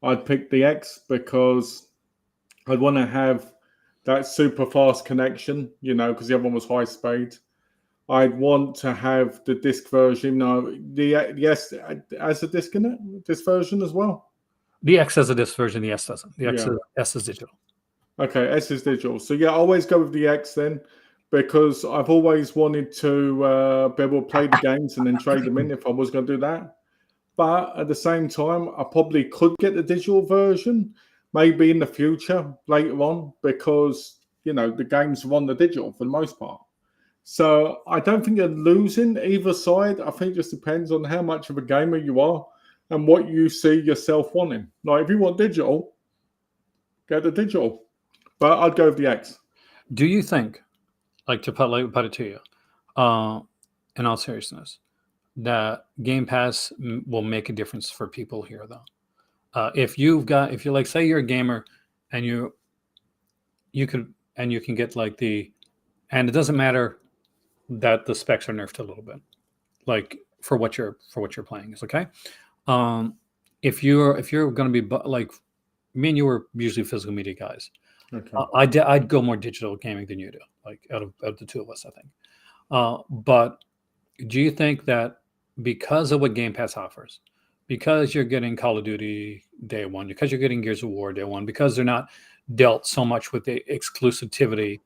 I'd pick the X because I'd want to have that super fast connection, because the other one was high speed. I'd want to have the disc version. No, the S has a disc in it, this version as well. The X has a disc version, the S doesn't. The S is digital. Okay, S is digital. So yeah, I always go with the X then, because I've always wanted to be able to play the games and then trade them in if I was going to do that. But at the same time, I probably could get the digital version maybe in the future later on, because the games are on the digital for the most part. So I don't think you're losing either side. I think it just depends on how much of a gamer you are and what you see yourself wanting. Like if you want digital, get the digital. But I'd go with the X. Do you think, like to put it to you, in all seriousness, that Game Pass will make a difference for people here, though? If you're like, say you're a gamer and you can get like and it doesn't matter that the specs are nerfed a little bit, like for what you're playing is okay. If you're going to be like me and you were usually physical media guys. Okay. I'd go more digital gaming than you do, like out of the two of us, I think. But do you think that because of what Game Pass offers, because you're getting Call of Duty day one, because you're getting Gears of War day one, because they're not dealt so much with the exclusivity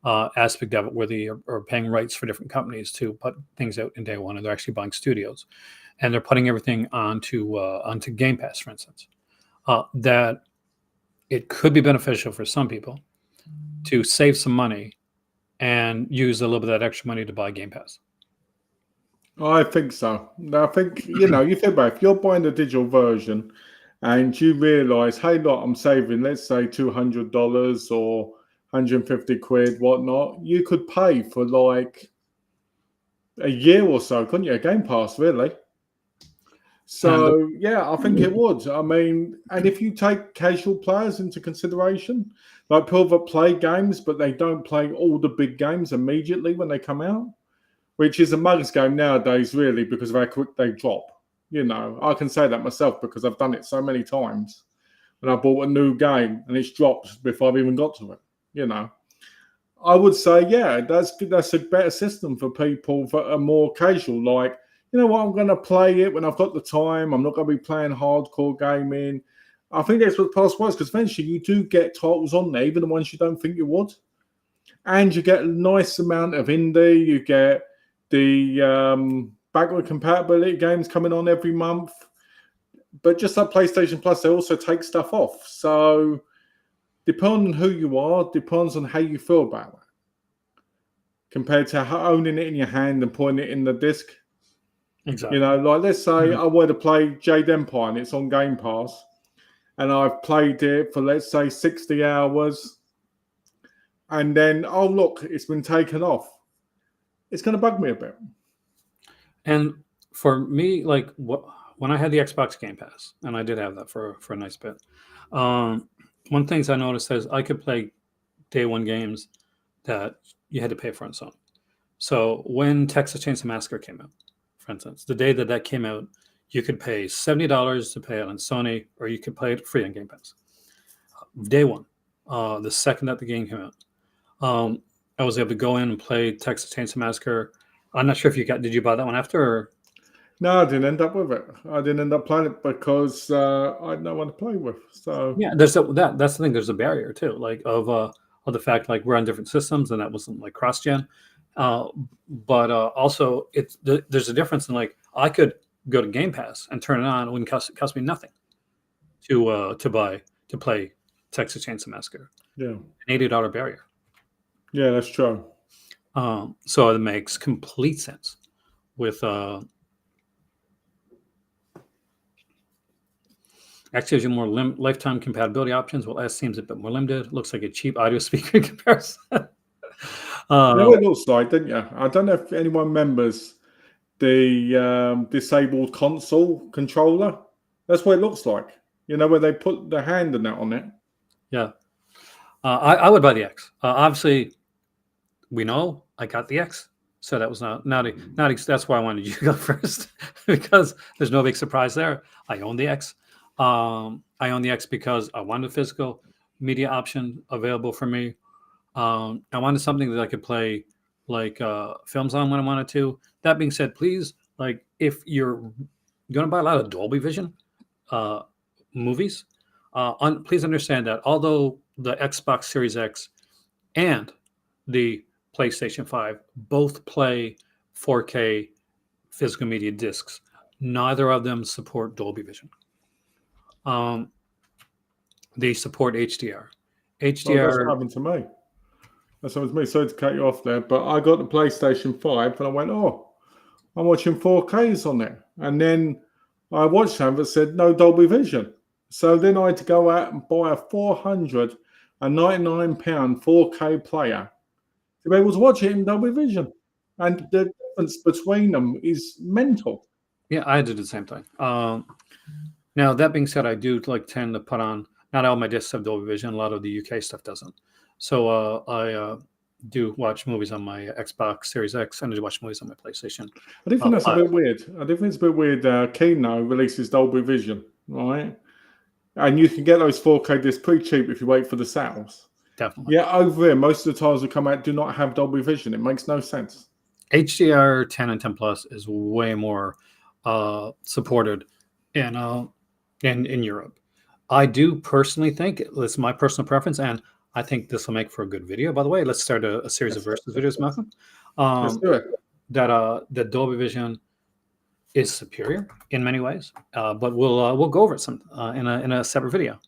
aspect of it, where they are paying rights for different companies to put things out in day one, and they're actually buying studios, and they're putting everything onto Game Pass, for instance, that it could be beneficial for some people to save some money and use a little bit of that extra money to buy Game Pass. I think so. I think, you think about it, if you're buying the digital version and you realize, hey, look, I'm saving, let's say $200 or 150 quid, whatnot, you could pay for like a year or so, couldn't you? A Game Pass, really. So, yeah, I think it would. I mean, and if you take casual players into consideration, like people that play games, but they don't play all the big games immediately when they come out, which is a mug's game nowadays, really, because of how quick they drop. I can say that myself because I've done it so many times. When I bought a new game and it's dropped before I've even got to it, I would say, yeah, that's a better system for people that are more casual, like, you know what, I'm going to play it when I've got the time. I'm not going to be playing hardcore gaming. I think that's what Pass was, because eventually you do get titles on there, even the ones you don't think you would. And you get a nice amount of indie. You get the backward compatibility games coming on every month. But just like PlayStation Plus, they also take stuff off. So depending on who you are, depends on how you feel about it. Compared to owning it in your hand and putting it in the disc. Exactly. Like let's say I want to play Jade Empire and it's on Game Pass, and I've played it for, let's say, 60 hours, and then, oh look, it's been taken off. It's going to bug me a bit. And for me, like when I had the Xbox Game Pass, and I did have that for a nice bit. One things I noticed is I could play day one games that you had to pay for on Sony. So when Texas Chainsaw Massacre came out, for instance, the day that came out, you could pay $70 to pay it on Sony, or you could play it free on Game Pass. Day one, the second that the game came out, I was able to go in and play Texas Chainsaw Massacre. I'm not sure if did you buy that one after? Or? No, I didn't end up with it. I didn't end up playing it because I had no one to play with. So yeah, that's the thing. There's a barrier too, like of the fact like we're on different systems and that wasn't like cross-gen. But also there's a difference in like I could go to Game Pass and turn it on. It wouldn't cost me nothing to play Texas Chainsaw Massacre. Yeah, an $80 barrier. Yeah, that's true. So it makes complete sense with actually gives you more lifetime compatibility options. Well, S seems a bit more limited. Looks like a cheap audio speaker in comparison. You know what it looks like, didn't you? I don't know if anyone remembers the disabled console controller. That's what it looks like. You know, where they put the hand and that on it. Yeah. I would buy the X. Obviously, we know I got the X. So that was not that's why I wanted you to go first, because there's no big surprise there. I own the X. I own the X because I wanted a physical media option available for me. I wanted something that I could play like films on when I wanted to. That being said, please, like if you're going to buy a lot of Dolby Vision movies, please understand that although the Xbox Series X and the PlayStation 5 both play 4K physical media discs, neither of them support Dolby Vision. They support HDR. HDR. Well, that's what happened to me. That's what happened to me. Sorry to cut you off there, but I got the PlayStation 5 and I went, oh, I'm watching 4Ks on it. And then I watched something that said no Dolby Vision. So then I had to go out and buy a £499 4K player to be able to watch it in Dolby Vision. And the difference between them is mental. Yeah, I had to do the same thing. Now, that being said, I do tend to put on, not all my discs have Dolby Vision. A lot of the UK stuff doesn't. So I do watch movies on my Xbox Series X, and I do watch movies on my PlayStation. I do think that's a bit weird. I do think it's a bit weird. Kino releases Dolby Vision, right? And you can get those 4K discs pretty cheap if you wait for the sales. Definitely. Yeah, over here, most of the titles that come out do not have Dolby Vision. It makes no sense. HDR 10 and 10 Plus is way more supported in Europe. I do personally think, this is my personal preference, and I think this will make for a good video. By the way, let's start a series of versus videos, Malcolm. Let's do it. That Dolby Vision is superior in many ways, but we'll go over it some in a separate video.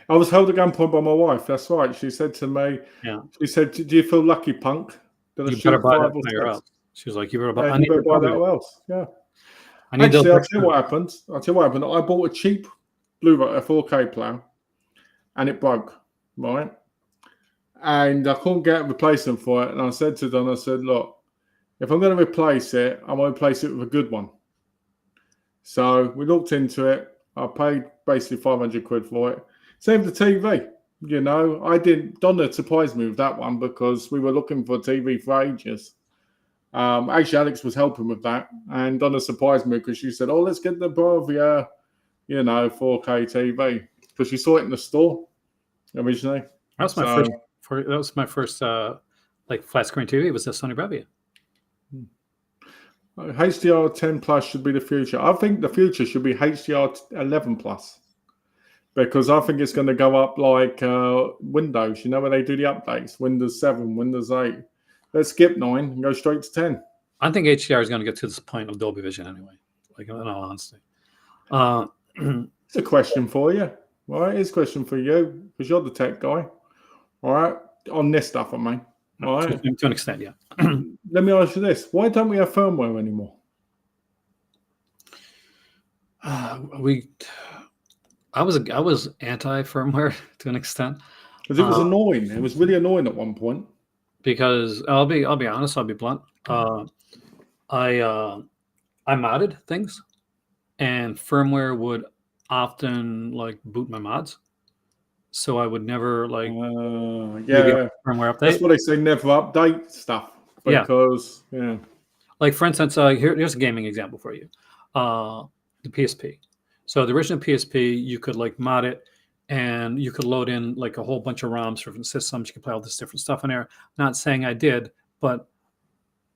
I was held at gunpoint by my wife. That's right. She said to me, Yeah. She said, "Do you feel lucky, punk? That You better buy that player else." She was like, "You better buy. Yeah, I you need better to buy that else." Yeah. I need Actually, those I'll tell you what happened. I bought a cheap Blu-ray, a 4K player, and it broke, right? And I couldn't get a replacement for it. And I said to Don, I said, look, if I'm going to replace it, I'm going to replace it with a good one. So we looked into it. I paid basically 500 quid for it. Same with the TV. You know, Donna surprised me with that one because we were looking for a TV for ages. Actually, Alex was helping with that, and Donna surprised me because she said, "Oh, let's get the Bravia, 4K TV," because she saw it in the store originally. That was my first flat screen TV. It was a Sony Bravia. HDR 10 Plus should be the future. I think the future should be HDR 11 Plus, because I think it's going to go up like Windows. You know where they do the updates, Windows 7, Windows 8. Let's skip 9 and go straight to 10. I think HDR is going to get to this point of Dolby Vision anyway, like in all honesty. It's a question for you. All right, it's a question for you because you're the tech guy. All right, on this stuff, I mean. All right. To an extent, yeah. Let me ask you this. Why don't we have firmware anymore? I was anti-firmware to an extent. Because it was annoying. It was really annoying at one point. Because I'll be honest, I'll be blunt. I I modded things, and firmware would often like boot my mods, so I would never like maybe yeah, firmware update. that's what they say. Never update stuff Yeah. because yeah. Like for instance, here's a gaming example for you, the PSP. So the original PSP, you could like mod it, and you could load in like a whole bunch of ROMs for different systems. You could play all this different stuff in there. Not saying I did, but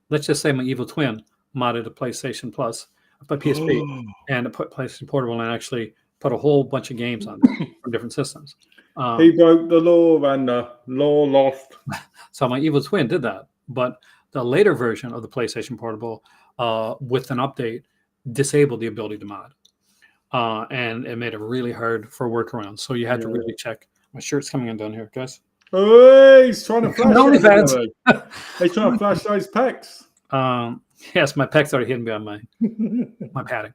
let's just say my evil twin modded a PlayStation Plus, a PSP, and put PlayStation Portable, and actually put a whole bunch of games on there from different systems. He broke the law, and the law lost. So my evil twin did that, but the later version of the PlayStation Portable, with an update, disabled the ability to mod, and it made it really hard for workarounds. So you had to really check. My shirt's coming undone here, guys. Oh, he's trying to flash. OnlyFans. He's trying to flash those pecs. Yes, my pecs are hidden behind my padding.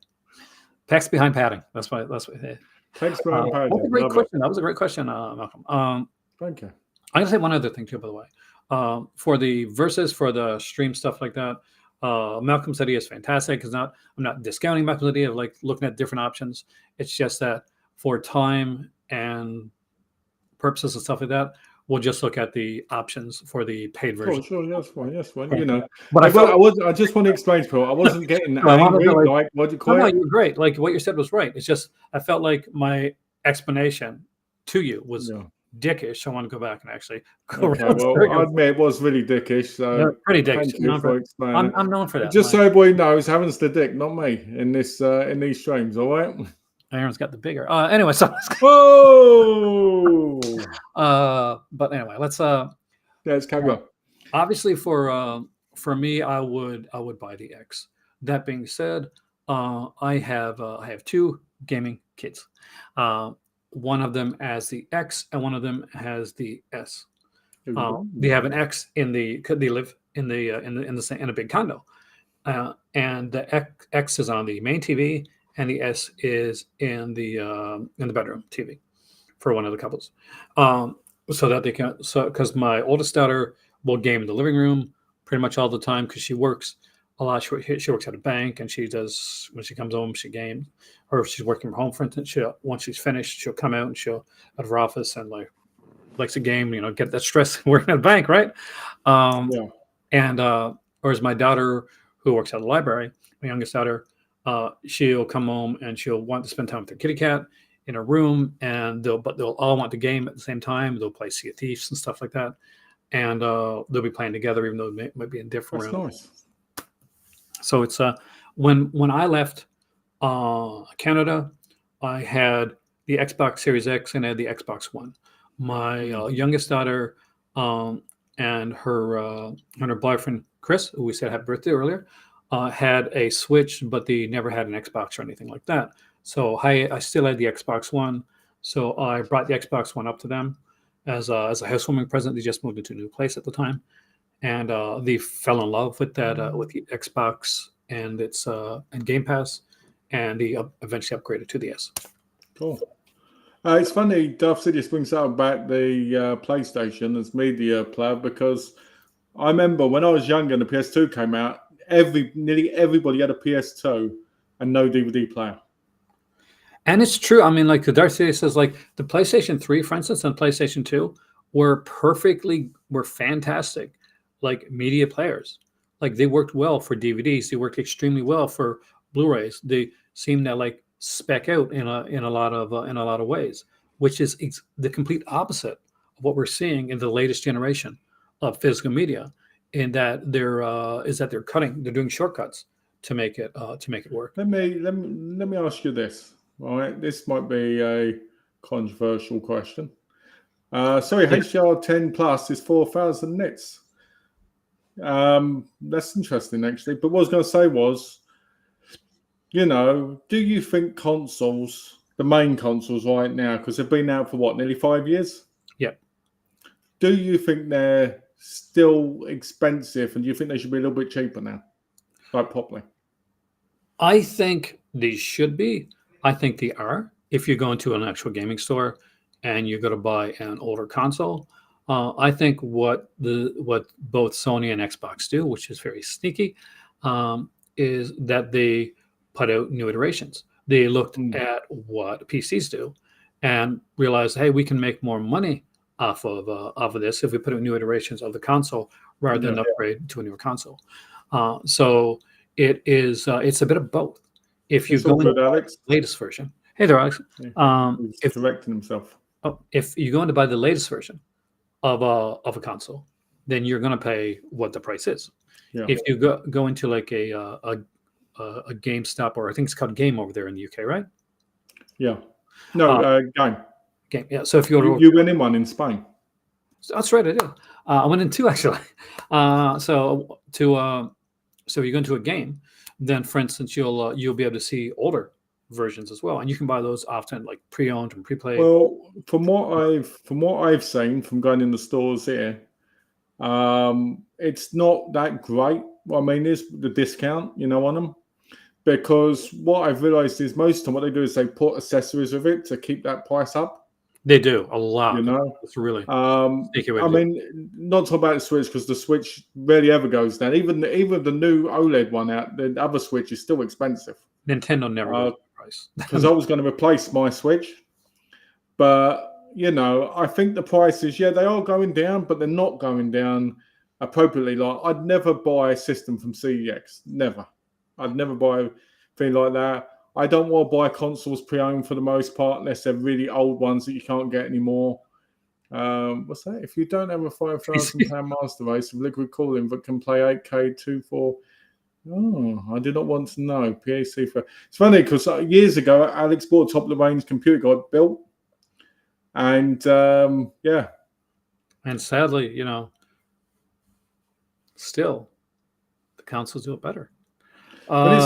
Pecs behind padding. That's why. Pecs behind padding. That was a great question. That was a great question, Malcolm. Thank you. I'm gonna say one other thing too, by the way. For the versus for the stream stuff like that, Malcolm's idea is fantastic. I'm not discounting Malcolm's idea of like looking at different options. It's just that for time and purposes and stuff like that, we'll just look at the options for the paid version. Oh, sure, that's fine. That's fine. You know, but I just want to explain to people. I wasn't getting angry. Like, what do you call it? No, you're great. Like what you said was right. It's just I felt like my explanation to you was dickish. I want to go back and actually go around. Well, I admit it was really dickish. So pretty dickish. I'm known for that. Just so everybody knows, Heaven's the dick, not me, in these streams. All right. Aaron's got the bigger. Anyway, so whoa. But anyway, let's carry on. Obviously, for me, I would buy the X. That being said, I have two gaming kids. One of them has the X, and one of them has the S. They have an X they live in a big condo, and the X is on the main TV, and the S is in the bedroom TV for one of the couples, so that they can. So because my oldest daughter will game in the living room pretty much all the time because she works a lot. She works at a bank, and she does when she comes home she games, or if she's working from home, for instance, once she's finished, she'll come out and she'll out of her office and likes a game, get that stress working at a bank, right? And whereas my daughter, who works at a library, my youngest daughter, she'll come home and she'll want to spend time with her kitty cat in a room, and they'll all want to game at the same time. They'll play Sea of Thieves and stuff like that, and they'll be playing together, even though they might be in different rooms. Nice. So it's when I left Canada, I had the Xbox Series X and I had the Xbox One. My youngest daughter and her boyfriend Chris, who we said happy birthday earlier, had a Switch, but they never had an Xbox or anything like that. So I still had the Xbox One. So I brought the Xbox One up to them as a housewarming present. They just moved into a new place at the time, and they fell in love with that with the Xbox and its and Game Pass, and they eventually upgraded to the S. Cool. It's funny, Darth Sidious brings up about the PlayStation as media player, because I remember when I was younger and the PS2 came out, nearly everybody had a PS2 and no DVD player. And it's true. I mean, like the Darth Sidious says, like the PlayStation 3, for instance, and PlayStation 2 were fantastic, like media players. Like they worked well for DVDs. They worked extremely well for Blu-rays. They seemed to like spec out in a lot of ways, which is the complete opposite of what we're seeing in the latest generation of physical media. In that they're doing shortcuts to make it work. Let me ask you this. All right, this might be a controversial question. HDR10 Plus is 4,000 nits. That's interesting, actually. But what I was going to say was, do you think consoles, the main consoles right now, because they've been out for what, nearly 5 years? Yeah. Do you think they're still expensive, and do you think they should be a little bit cheaper now, like properly? I think they should be. I think they are. If you go into an actual gaming store and you're going to buy an older console, I think what both Sony and Xbox do, which is very sneaky, is that they put out new iterations. They looked at what PCs do and realized, hey, we can make more money off of this if we put out new iterations of the console rather than upgrade to a newer console. So it's a bit of both. If you go into the latest version, hey there, Alex. He's correcting himself. If you go in to buy the latest version of a console, then you're going to pay what the price is. Yeah. If you go into like a GameStop, or I think it's called Game over there in the UK, right? Yeah. No, Game. Game. Yeah. So if you went in one in Spain. That's right, I did. I went in two actually. So you go into a Game, then for instance you'll be able to see older versions as well, and you can buy those often like pre-owned and pre-played. Well, from what I've seen from going in the stores here, it's not that great. I mean, there's the discount, on them, because what I've realized is most of the time what they do is they put accessories with it to keep that price up. They do a lot. It's really. I mean, not talk about the Switch, because the Switch rarely ever goes down. Even the new OLED one out, the other Switch is still expensive. Nintendo never goes the price. Because I was going to replace my Switch, but I think the prices, they are going down, but they're not going down appropriately. Like, I'd never buy a system from CEX. Never. I'd never buy a thing like that. I don't want to buy consoles pre-owned for the most part, unless they're really old ones that you can't get anymore. What's that? If you don't have a £5,000 master race with liquid cooling that can play 8K 2.4, I do not want to know. PAC for it's funny because years ago, Alex bought a top-of-the-range computer, got built, and and sadly, still the consoles do it better. When it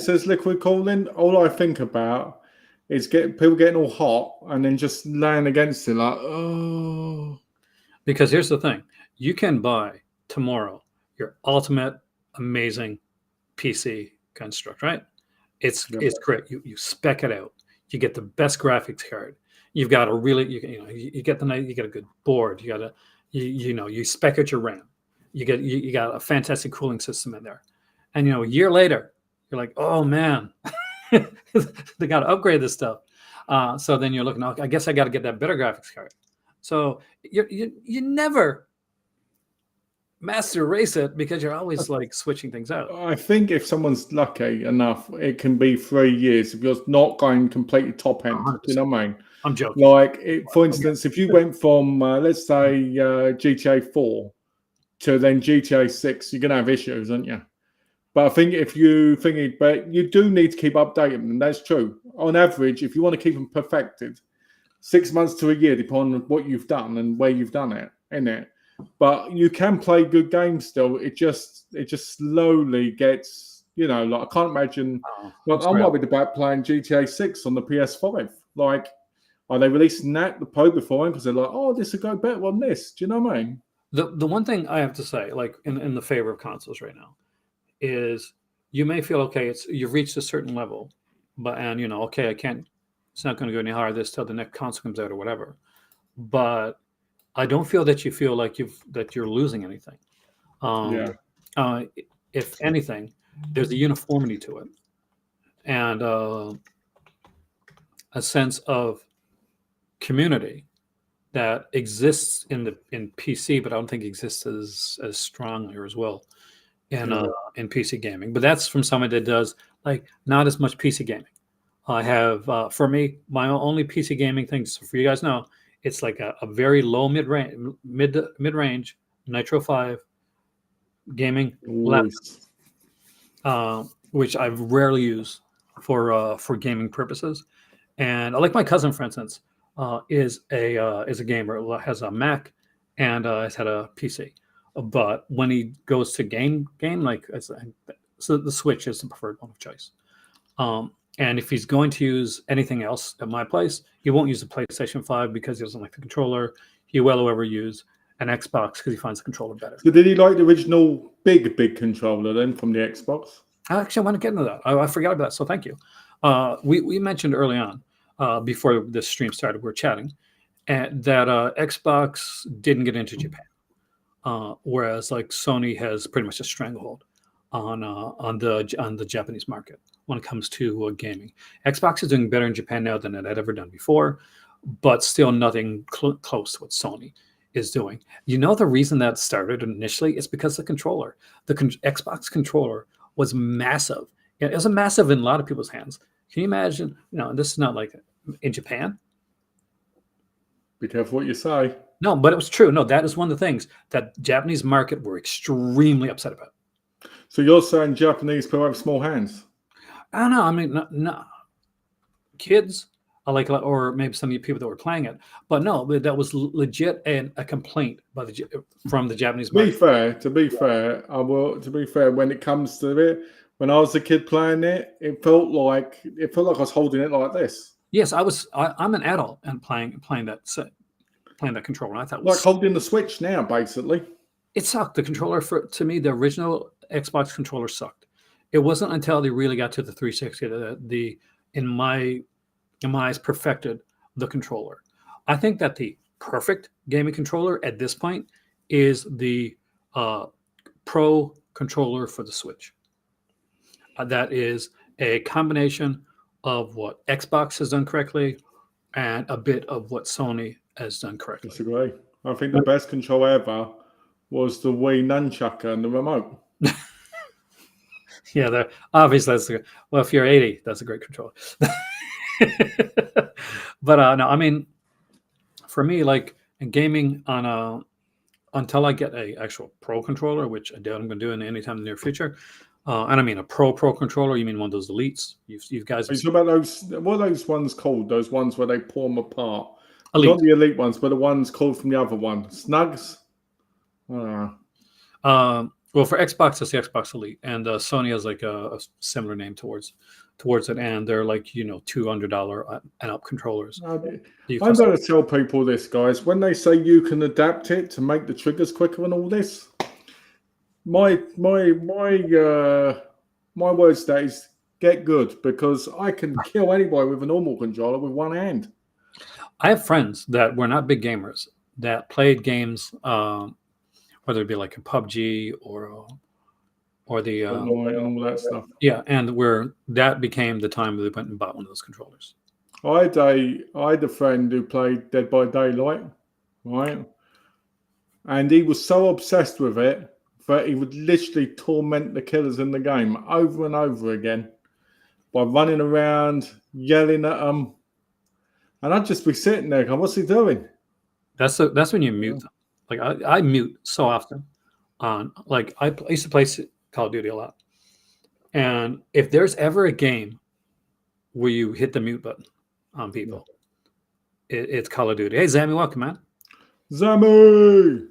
says liquid cooling, all I think about is people getting all hot and then just laying against it like, oh. Because here's the thing: you can buy tomorrow your ultimate amazing PC construct, right? It's great. You spec it out. You get the best graphics card. You've got a really you get a good board. You spec out your RAM. You got a fantastic cooling system in there. And a year later, you're like, oh man, they got to upgrade this stuff. So then you're looking, I guess I got to get that better graphics card. So you never master race it, because you're always like switching things out. I think if someone's lucky enough, it can be 3 years if you're not going completely top end. 100%. You know what I mean? I'm joking. Like, for instance, if you went from let's say GTA 4 to then GTA 6, you're gonna have issues, aren't you? But I think if you but you do need to keep updating them. That's true. On average, if you want to keep them perfected, 6 months to a year, depending on what you've done and where you've done it, innit? But you can play good games still. It just slowly gets, like, I can't imagine. I'm worried about playing GTA 6 on the PS5. Like, are they releasing that the Pro before? Because they're like, oh, this will go better on this. Do you know what I mean? The one thing I have to say, like in the favor of consoles right now, is you may feel you've reached a certain level, but I can't. It's not going to go any higher till the next console comes out or whatever. But I don't feel that you feel like you're losing anything. If anything, there's a uniformity to it, and a sense of community that exists in PC, but I don't think exists as strongly or as well in PC gaming. But that's from somebody that does like not as much PC gaming. I have for me, my only PC gaming things, so for you guys know, it's like a very low mid-range Nitro 5 gaming laptop, which I rarely use for gaming purposes. And like my cousin, for instance, is a gamer, has a Mac, and has had a PC. But when he goes to game, like so the Switch is the preferred one of choice. And if he's going to use anything else at my place, he won't use the PlayStation 5 because he doesn't like the controller. He will, however, use an Xbox because he finds the controller better. So did he like the original big controller then from the Xbox? Actually, I want to get into that. I forgot about that, so thank you. We mentioned early on, before this stream started, we were chatting, and that Xbox didn't get into Japan, whereas like Sony has pretty much a stranglehold on the Japanese market when it comes to gaming. Xbox is doing better in Japan now than it had ever done before, but still nothing close to what Sony is doing. You know, the reason that started initially is because the controller, the Xbox controller was massive. It was massive in a lot of people's hands. Can you imagine? You know, this is not like in Japan. Be careful what you say. No, but it was true. No, that is one of the things that Japanese market were extremely upset about. So you're saying Japanese people have small hands? I don't know. I mean, no, kids, or maybe some of the people that were playing it, but no, that was legit a complaint from the Japanese market. To be fair, when it comes to it, when I was a kid playing it, it felt like I was holding it like this. Yes, I'm an adult and playing that controller. And I thought it like was, holding the Switch now, basically. it sucked. The controller, to me, the original Xbox controller sucked. It wasn't until they really got to the 360 that in my eyes, perfected the controller. I think that the perfect gaming controller at this point is the Pro controller for the Switch. That is a combination of what Xbox has done correctly and a bit of what Sony has done correctly. Disagree. I think the best controller ever was the Wii Nunchucker and the remote. Yeah, obviously that's well, if you're 80, that's a great controller. But no, I mean, for me, like in gaming until I get a actual Pro controller, which I doubt I'm going to do in anytime in the near future. And I mean a Pro controller. You mean one of those elites? You guys. Are you talking about those? What are those ones called? Those ones where they pull them apart. Elite. Not the elite ones, but the ones called from the other one. Snugs. Well, for Xbox, it's the Xbox Elite, and Sony has like a similar name towards it, and they're like $200 and up controllers. I'm going to tell people this, guys. When they say you can adapt it to make the triggers quicker and all this, my words to that is get good, because I can kill anybody with a normal controller with one hand. I have friends that were not big gamers that played games, whether it be like a PUBG or the and all that stuff. Yeah, and where that became the time they went and bought one of those controllers. I had a friend who played Dead by Daylight, right? And he was so obsessed with it that he would literally torment the killers in the game over and over again by running around, yelling at them. And I'd just be sitting there going, what's he doing? That's when you mute them. Like I mute so often. Like I used to play Call of Duty a lot. And if there's ever a game where you hit the mute button on people, it's Call of Duty. Hey, Zammy, welcome, man. Zammy!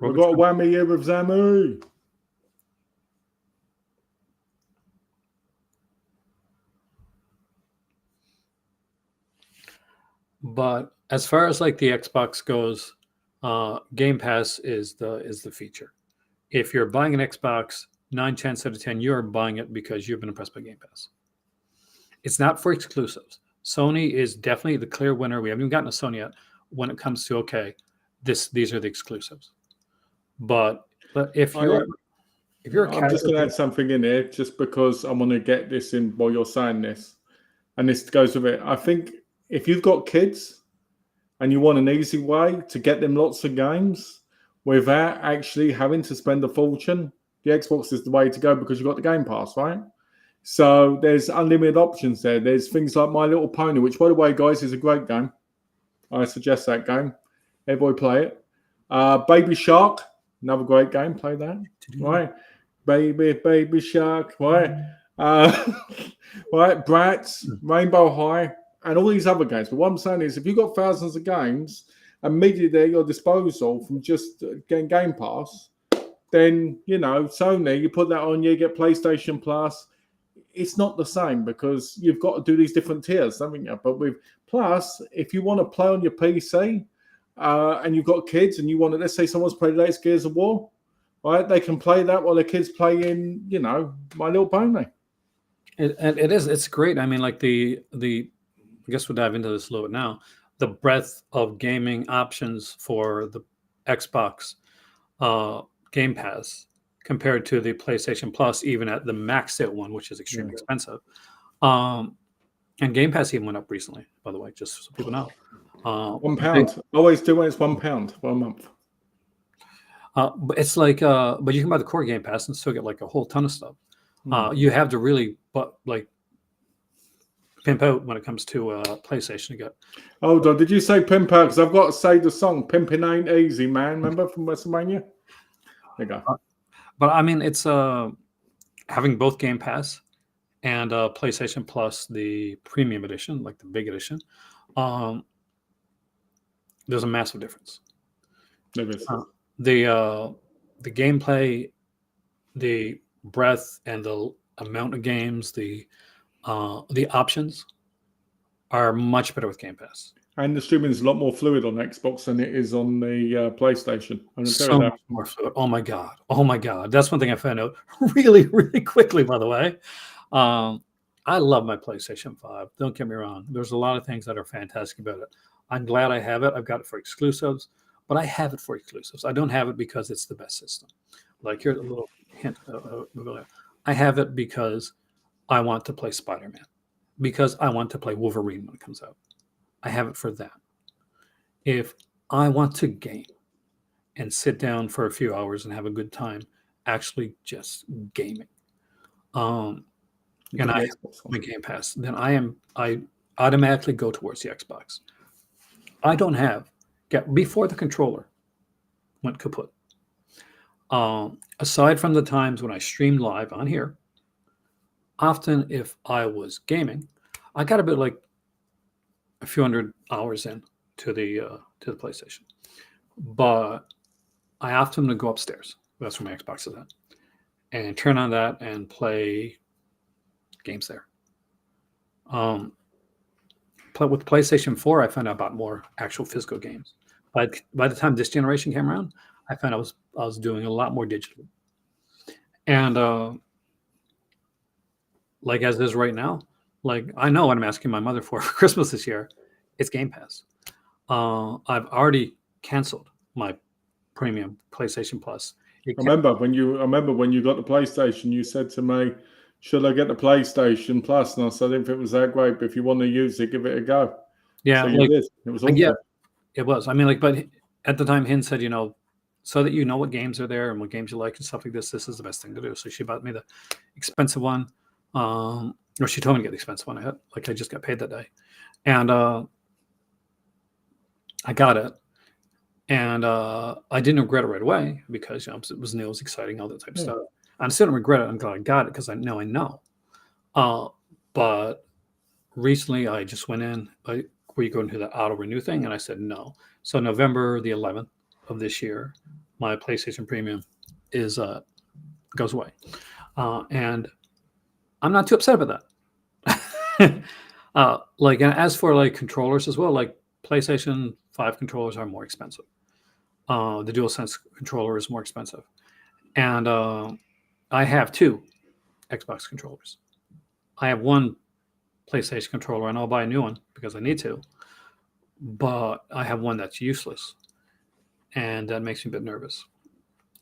We've got a whammy here with Zammy. But as far as like the Xbox goes, Game Pass is the feature. If you're buying an Xbox, 9 chances out of 10, you're buying it because you've been impressed by Game Pass. It's not for exclusives. Sony is definitely the clear winner. We haven't even gotten to Sony yet when it comes to these are the exclusives. But if you're I'm just going to add something in here just because I want to get this in while you're saying this, and this goes with it. I think if you've got kids and you want an easy way to get them lots of games without actually having to spend a fortune, the Xbox is the way to go because you've got the Game Pass, right? So there's unlimited options there. There's things like My Little Pony, which, by the way, guys, is a great game. I suggest that game. Everybody play it. Baby Shark, another great game. Play that, right? Baby Shark, right? Right, Bratz, Rainbow High, and all these other games. But what I'm saying is, if you've got thousands of games immediately at your disposal from just getting Game Pass, then, Sony, you put that on, you get PlayStation Plus. It's not the same because you've got to do these different tiers, haven't you? But with Plus, if you want to play on your PC and you've got kids and you want to, let's say someone's played the latest Gears of War, right? They can play that while their kids play in, My Little Pony. It's great. I mean, like the I guess we'll dive into this a little bit now. The breadth of gaming options for the Xbox Game Pass compared to the PlayStation Plus, even at the maxed out one, which is extremely Yeah. expensive. And Game Pass even went up recently, by the way, just so people know. £1. Always do when it's £1 for a month. But it's like, but you can buy the core Game Pass and still get like a whole ton of stuff. You have to really, pimp out when it comes to PlayStation to get. Hold on, did you say pimp out? Because I've got to say the song "Pimpin' Ain't Easy," man. Remember from WrestleMania? There you go. But I mean, it's having both Game Pass and PlayStation Plus, the premium edition, like the big edition. There's a massive difference. There is. The gameplay, the breadth, and the amount of games, the options are much better with Game Pass. And the streaming is a lot more fluid on Xbox than it is on the PlayStation. I'm gonna tell So you that. much more fluid. Oh my god! Oh my god! That's one thing I found out really, really quickly. By the way, I love my PlayStation 5. Don't get me wrong. There's a lot of things that are fantastic about it. I'm glad I have it. I've got it for exclusives, but I have it for exclusives. I don't have it because it's the best system. Like, here's a little hint. I have it because I want to play Spider-Man, because I want to play Wolverine when it comes out. I have it for that. If I want to game and sit down for a few hours and have a good time, actually just gaming, and I have my Game Pass, then I automatically go towards the Xbox. I don't have before the controller went kaput. Aside from the times when I streamed live on here, often if I was gaming, I got about like a few hundred hours in to the PlayStation, but I often would go upstairs. That's where my Xbox is at, and turn on that and play games there. With PlayStation 4, I found out about more actual physical games. By the time this generation came around, I found I was doing a lot more digital. And like as is right now, like I know what I'm asking my mother for Christmas this year. It's Game Pass. I've already canceled my premium PlayStation Plus. I remember when you got the PlayStation, you said to me, "Should I get the PlayStation Plus?" And I said, "I didn't think it was that great, but if you want to use it, give it a go." Yeah, so you did. It was awful. Yeah, it was. I mean, like, but at the time, Hin said, so that you know what games are there and what games you like and stuff like this is the best thing to do. So she bought me the expensive one, or she told me to get the expensive one. I just got paid that day, and I got it, and I didn't regret it right away because it was new, it was exciting, all that type of stuff. I still don't regret it. I'm glad I got it because I know. But recently, I just went in. Were you going to the auto renew thing? And I said no. So November the 11th of this year, my PlayStation Premium goes away, and I'm not too upset about that. And as for like controllers as well, like PlayStation 5 controllers are more expensive. The DualSense controller is more expensive, and I have two Xbox controllers. I have one PlayStation controller, and I'll buy a new one because I need to. But I have one that's useless, and that makes me a bit nervous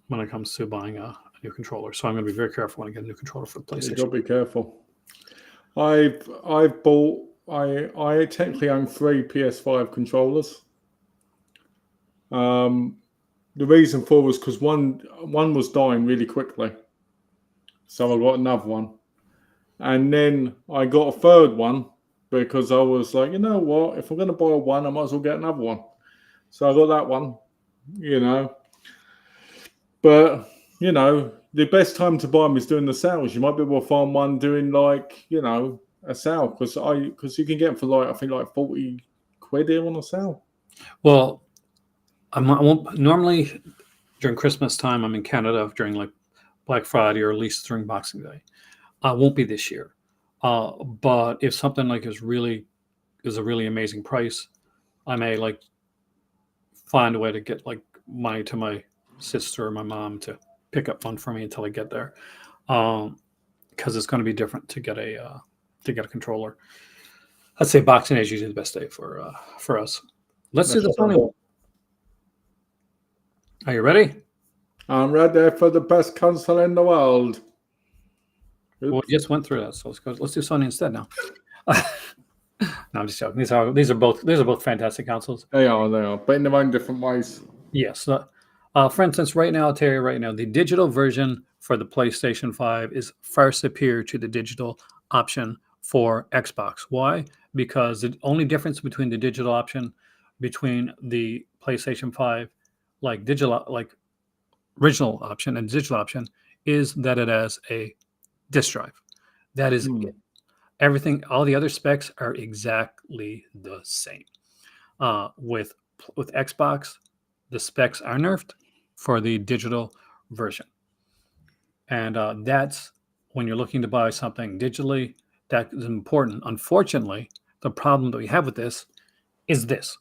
when it comes to buying a new controller. So I'm going to be very careful when I get a new controller for the PlayStation. You've got to be careful. I technically own 3 PS5 controllers. The reason for was because one was dying really quickly, so I got another one, and then I got a third one because I was like, you know what, if I'm going to buy one, I might as well get another one. So I got that one, But the best time to buy them is during the sales. You might be able to find one doing a sale because you can get them for I think 40 quid here on a sale. Well, I won't normally during Christmas time. I'm in Canada during like Black Friday or at least during Boxing Day. I won't be this year. But if something like is a really amazing price, I may like find a way to get like money to my sister or my mom to pick up one for me until I get there, because it's going to be different to get a controller. I'd say Boxing Day is usually the best day for us. Let's do the funny one. Are you ready? I'm ready for the best console in the world. We Oops. just went through that, so let's do Sony instead now. No, I'm just joking. These are both fantastic consoles. They are, but in their own different ways. Yes. For instance, right now, I'll tell you right now, the digital version for the PlayStation 5 is far superior to the digital option for Xbox. Why? Because the only difference between the digital option between the PlayStation 5, like original option and digital option, is that it has a disk drive. That is it. Everything, all the other specs are exactly the same. With Xbox, the specs are nerfed for the digital version, and that's when you're looking to buy something digitally. That is important. Unfortunately, the problem that we have with this is this: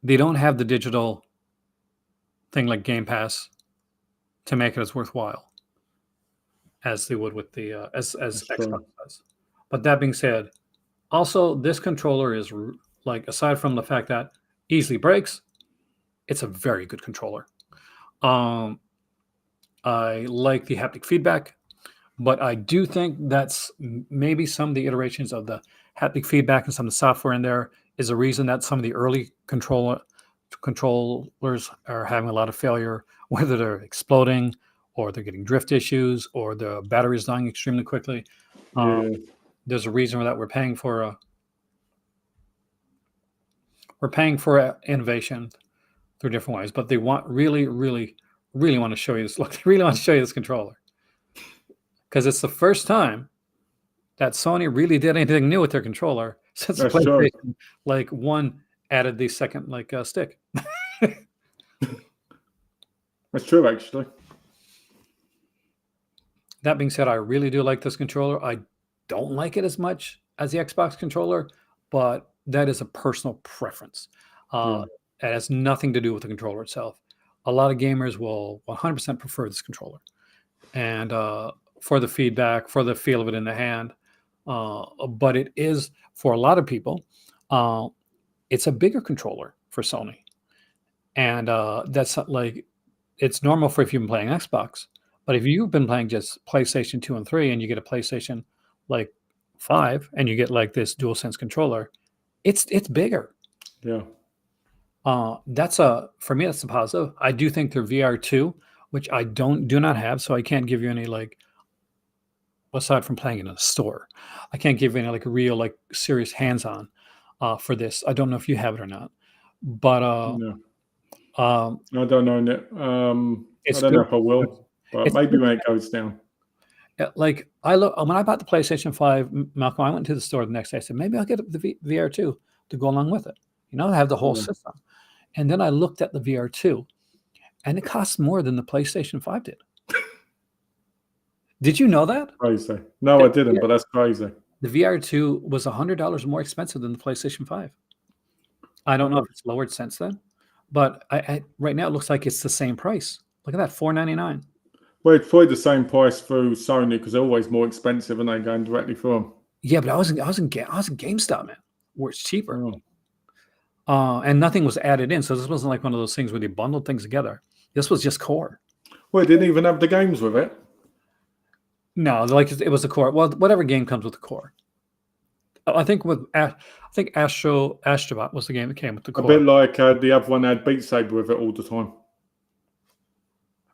they don't have the digital thing like Game Pass to make it as worthwhile as they would with the as Xbox does. But that being said, also this controller is like, aside from the fact that easily breaks, it's a very good controller. I like the haptic feedback, but I do think that's maybe some of the iterations of the haptic feedback and some of the software in there is a reason that some of the early controllers are having a lot of failure, whether they're exploding or they're getting drift issues or the battery is dying extremely quickly. There's a reason for that. We're paying for innovation through different ways, but they really want to show you this. Look, they really want to show you this controller because it's the first time that Sony really did anything new with their controller since the PlayStation 1 added the second stick. That's true, actually. That being said, I really do like this controller. I don't like it as much as the Xbox controller, but that is a personal preference. It has nothing to do with the controller itself. A lot of gamers will 100% prefer this controller. And for the feedback, for the feel of it in the hand. But it is, for a lot of people, it's a bigger controller for Sony. And that's like, it's normal for if you've been playing Xbox. But if you've been playing just PlayStation 2 and 3 and you get a PlayStation 5 and you get like this DualSense controller, it's bigger. Yeah. For me, that's a positive. I do think their VR2, which I do not have, so I can't give you any aside from playing it in a store, I can't give you any real serious hands-on for this. I don't know if you have it or not, but no. I don't know. I don't know if I will, but maybe when it goes down. When I bought the PlayStation 5, Malcolm, I went to the store the next day. I said, maybe I'll get the VR2 to go along with it. I have the whole system. And then I looked at the VR2, and it costs more than the PlayStation 5 did. Did you know that? Crazy. No, I didn't, but that's crazy. The VR2 was $100 more expensive than the PlayStation 5. I don't know if it's lowered since then, but right now it looks like it's the same price. Look at that, $499. Well, it's probably the same price through Sony because they're always more expensive and they're going directly through them. Yeah, but I was in GameStop, man, where it's cheaper. And nothing was added in, so this wasn't like one of those things where they bundled things together. This was just core. Well, it didn't even have the games with it. No, it was the core. Well, whatever game comes with the core. I think Astrobot was the game that came with the core. A bit like the other one had Beat Saber with it all the time.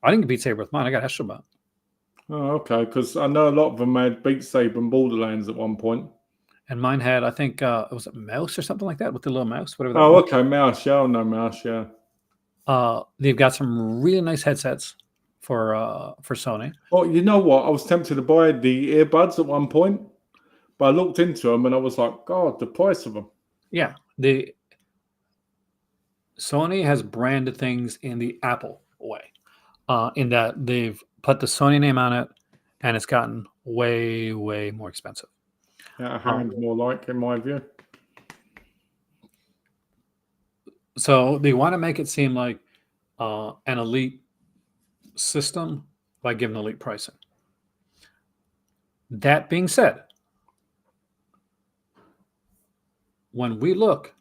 I didn't get Beat Saber with mine. I got Astrobot. Oh, okay. Because I know a lot of them had Beat Saber and Borderlands at one point. And mine had, I think, was it Mouse or something like that with the little mouse? Whatever. Oh, okay, Mouse. Yeah, no Mouse. Yeah. They've got some really nice headsets for Sony. Oh, you know what? I was tempted to buy the earbuds at one point, but I looked into them and I was like, God, the price of them. Yeah, Sony has branded things in the Apple way, in that they've put the Sony name on it, and it's gotten way more expensive. Yeah, a hand more like, in my view. So they want to make it seem like an elite system by giving elite pricing. That being said, when we look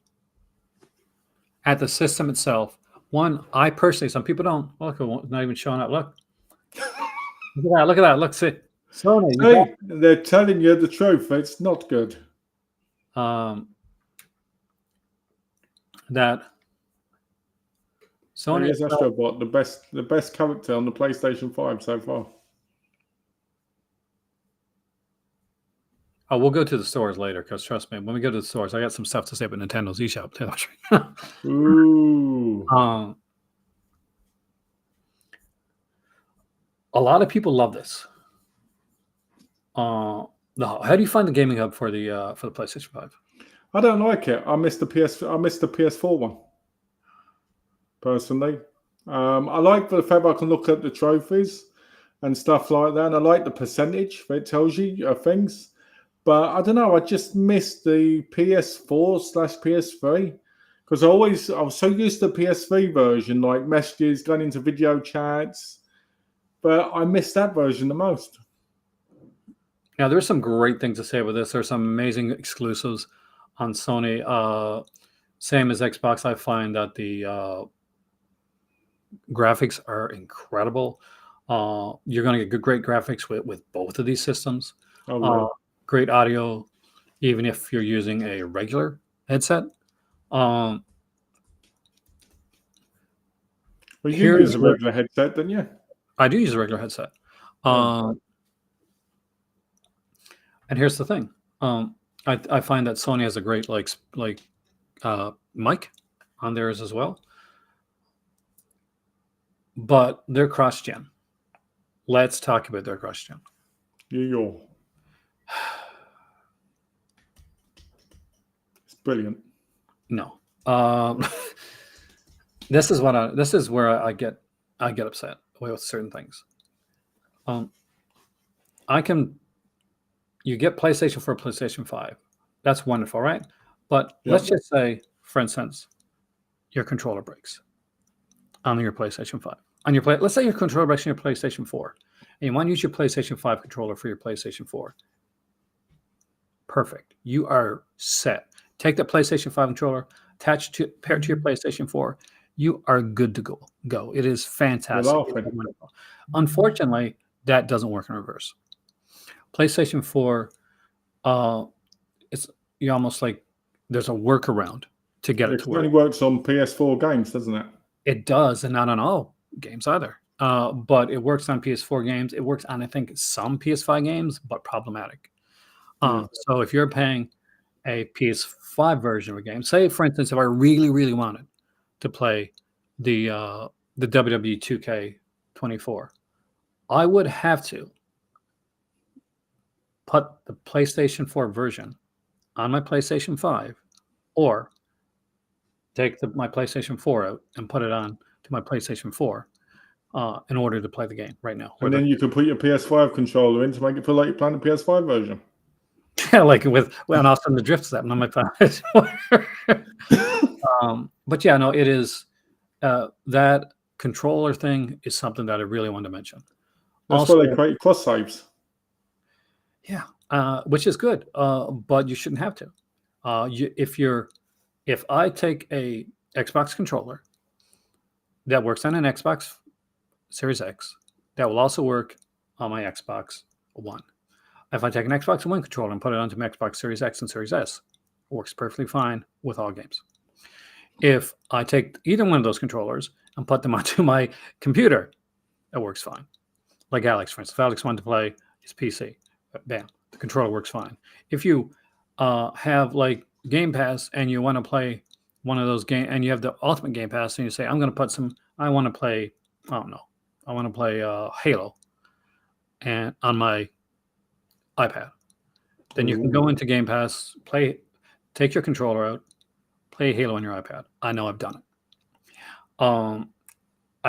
at the system itself, One, I personally, some people don't. Look, it's not even showing up. Look. Look at that. Look at that. Look, see. Sony, you Hey, they're telling you the truth. It's not good. got that Sony. Here's Astrobot, the best character on the PlayStation 5 so far. Oh, we'll go to the stores later because trust me, when we go to the stores, I got some stuff to say about Nintendo's eShop too. Ooh. A lot of people love this. No, how do you find the gaming hub for the PlayStation 5? I don't like it. I missed the PS4 one. Personally, I like the fact I can look at the trophies and stuff like that, and I like the percentage that it tells you of things. But I don't know. I just missed the PS4/PS3 because I was so used to the PS3 version, like messages going into video chats. But I missed that version the most. Now, there's some great things to say about this. There's some amazing exclusives on Sony. Same as Xbox, I find that the graphics are incredible. You're going to get great graphics with both of these systems. Oh, really? Great audio, even if you're using a regular headset. Well, you use a regular headset, don't you? I do use a regular headset. And here's the thing. I find that Sony has a great mic on theirs as well. But they're cross-gen. Let's talk about their cross-gen. Yeah. It's brilliant. No. This is where I get upset with certain things. You get PlayStation 4, PlayStation 5. That's wonderful, right? But let's just say, for instance, your controller breaks on your PlayStation 5. Let's say your controller breaks on your PlayStation 4, and you want to use your PlayStation 5 controller for your PlayStation 4. Perfect. You are set. Take that PlayStation 5 controller, pair it to your PlayStation 4. You are good to go. It is fantastic. Wonderful. Unfortunately, that doesn't work in reverse. PlayStation 4, you almost like there's a workaround to get it to work. It only works on PS4 games, doesn't it? It does, and not on all games either. But it works on PS4 games. It works on, I think, some PS5 games, but problematic. So if you're paying a PS5 version of a game, say, for instance, if I really, really wanted to play the WWE 2K24, I would have to put the PlayStation 4 version on my PlayStation 5, or take my PlayStation 4 out and put it on to my PlayStation 4 in order to play the game right now. And then you can put your PS5 controller in to make it feel like you're playing the PS5 version. Yeah, like when Austin the Drift set on my PS4. But yeah, no, it is that controller thing is something that I really want to mention. That's also, why they create cross saves. Yeah, which is good, but you shouldn't have to. If I take a Xbox controller that works on an Xbox Series X, that will also work on my Xbox One. If I take an Xbox One controller and put it onto my Xbox Series X and Series S, it works perfectly fine with all games. If I take either one of those controllers and put them onto my computer, it works fine. Like Alex, for instance, if Alex wanted to play his PC, bam, the controller works fine. If you have like Game Pass and you want to play one of those games, and you have the Ultimate Game Pass, and you say, I want to play Halo and on my iPad. Then you can go into Game Pass, take your controller out, play Halo on your iPad. I know I've done it. I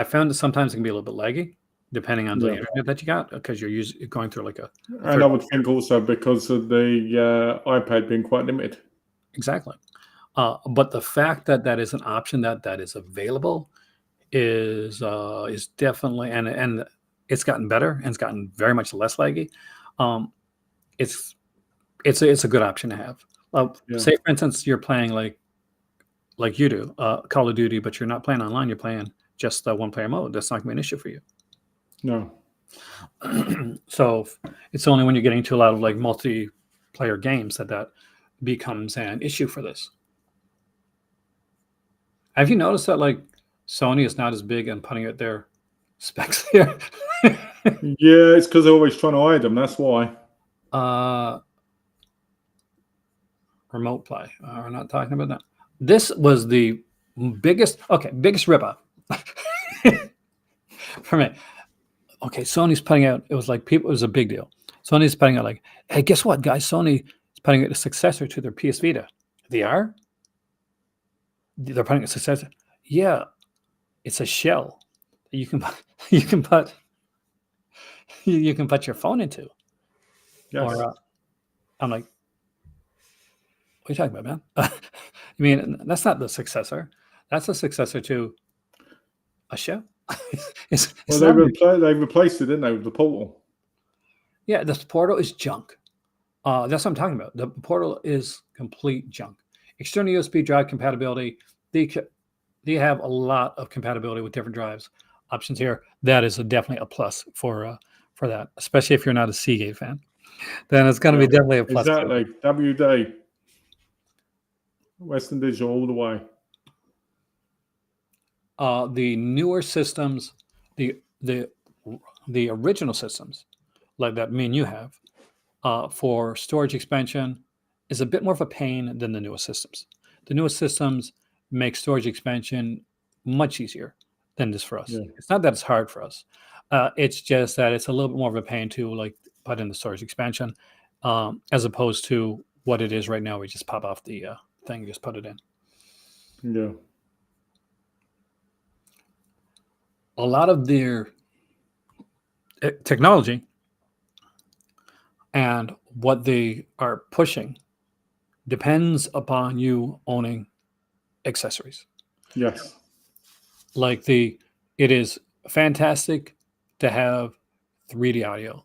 found that sometimes it can be a little bit laggy, depending on the internet that you got, because you're going through like a. And I would think also because of the iPad being quite limited. Exactly. But the fact that that is an option that is available is definitely, and it's gotten better and it's gotten very much less laggy. It's a good option to have. Say, for instance, you're playing like like you do, Call of Duty, but you're not playing online, you're playing just the one-player mode, that's not going to be an issue for you. No. So it's only when you're getting to a lot of like multiplayer games that becomes an issue for this. Have you noticed that like Sony is not as big on putting out their specs here? Yeah, it's because they're always trying to hide them. That's why. Remote play. We're not talking about that. This was the biggest ripoff for me. Okay, Sony's putting out, it was a big deal. Sony's putting out like, hey, guess what, guys? Sony is putting out a successor to their PS Vita. They are? They're putting a successor? Yeah, it's a shell that you can put your phone into. Yes. Or I'm like, what are you talking about, man? You mean that's not the successor? That's a successor to a shell. Well, they replaced it, didn't they, with the Portal? Yeah, this Portal is junk. That's what I'm talking about. The Portal is complete junk. External USB drive compatibility. They have a lot of compatibility with different drives options here. That is definitely a plus for that, especially if you're not a Seagate fan. Then it's going to be definitely a plus. Exactly. WD. Western Digital all the way. The newer systems, the original systems, like that me and you have, for storage expansion, is a bit more of a pain than the newest systems. The newest systems make storage expansion much easier than this for us. Yeah. It's not that it's hard for us. It's just that it's a little bit more of a pain to like put in the storage expansion, as opposed to what it is right now. We just pop off the thing, just put it in. Yeah. A lot of their technology and what they are pushing depends upon you owning accessories. Yes. Like it is fantastic to have 3D audio,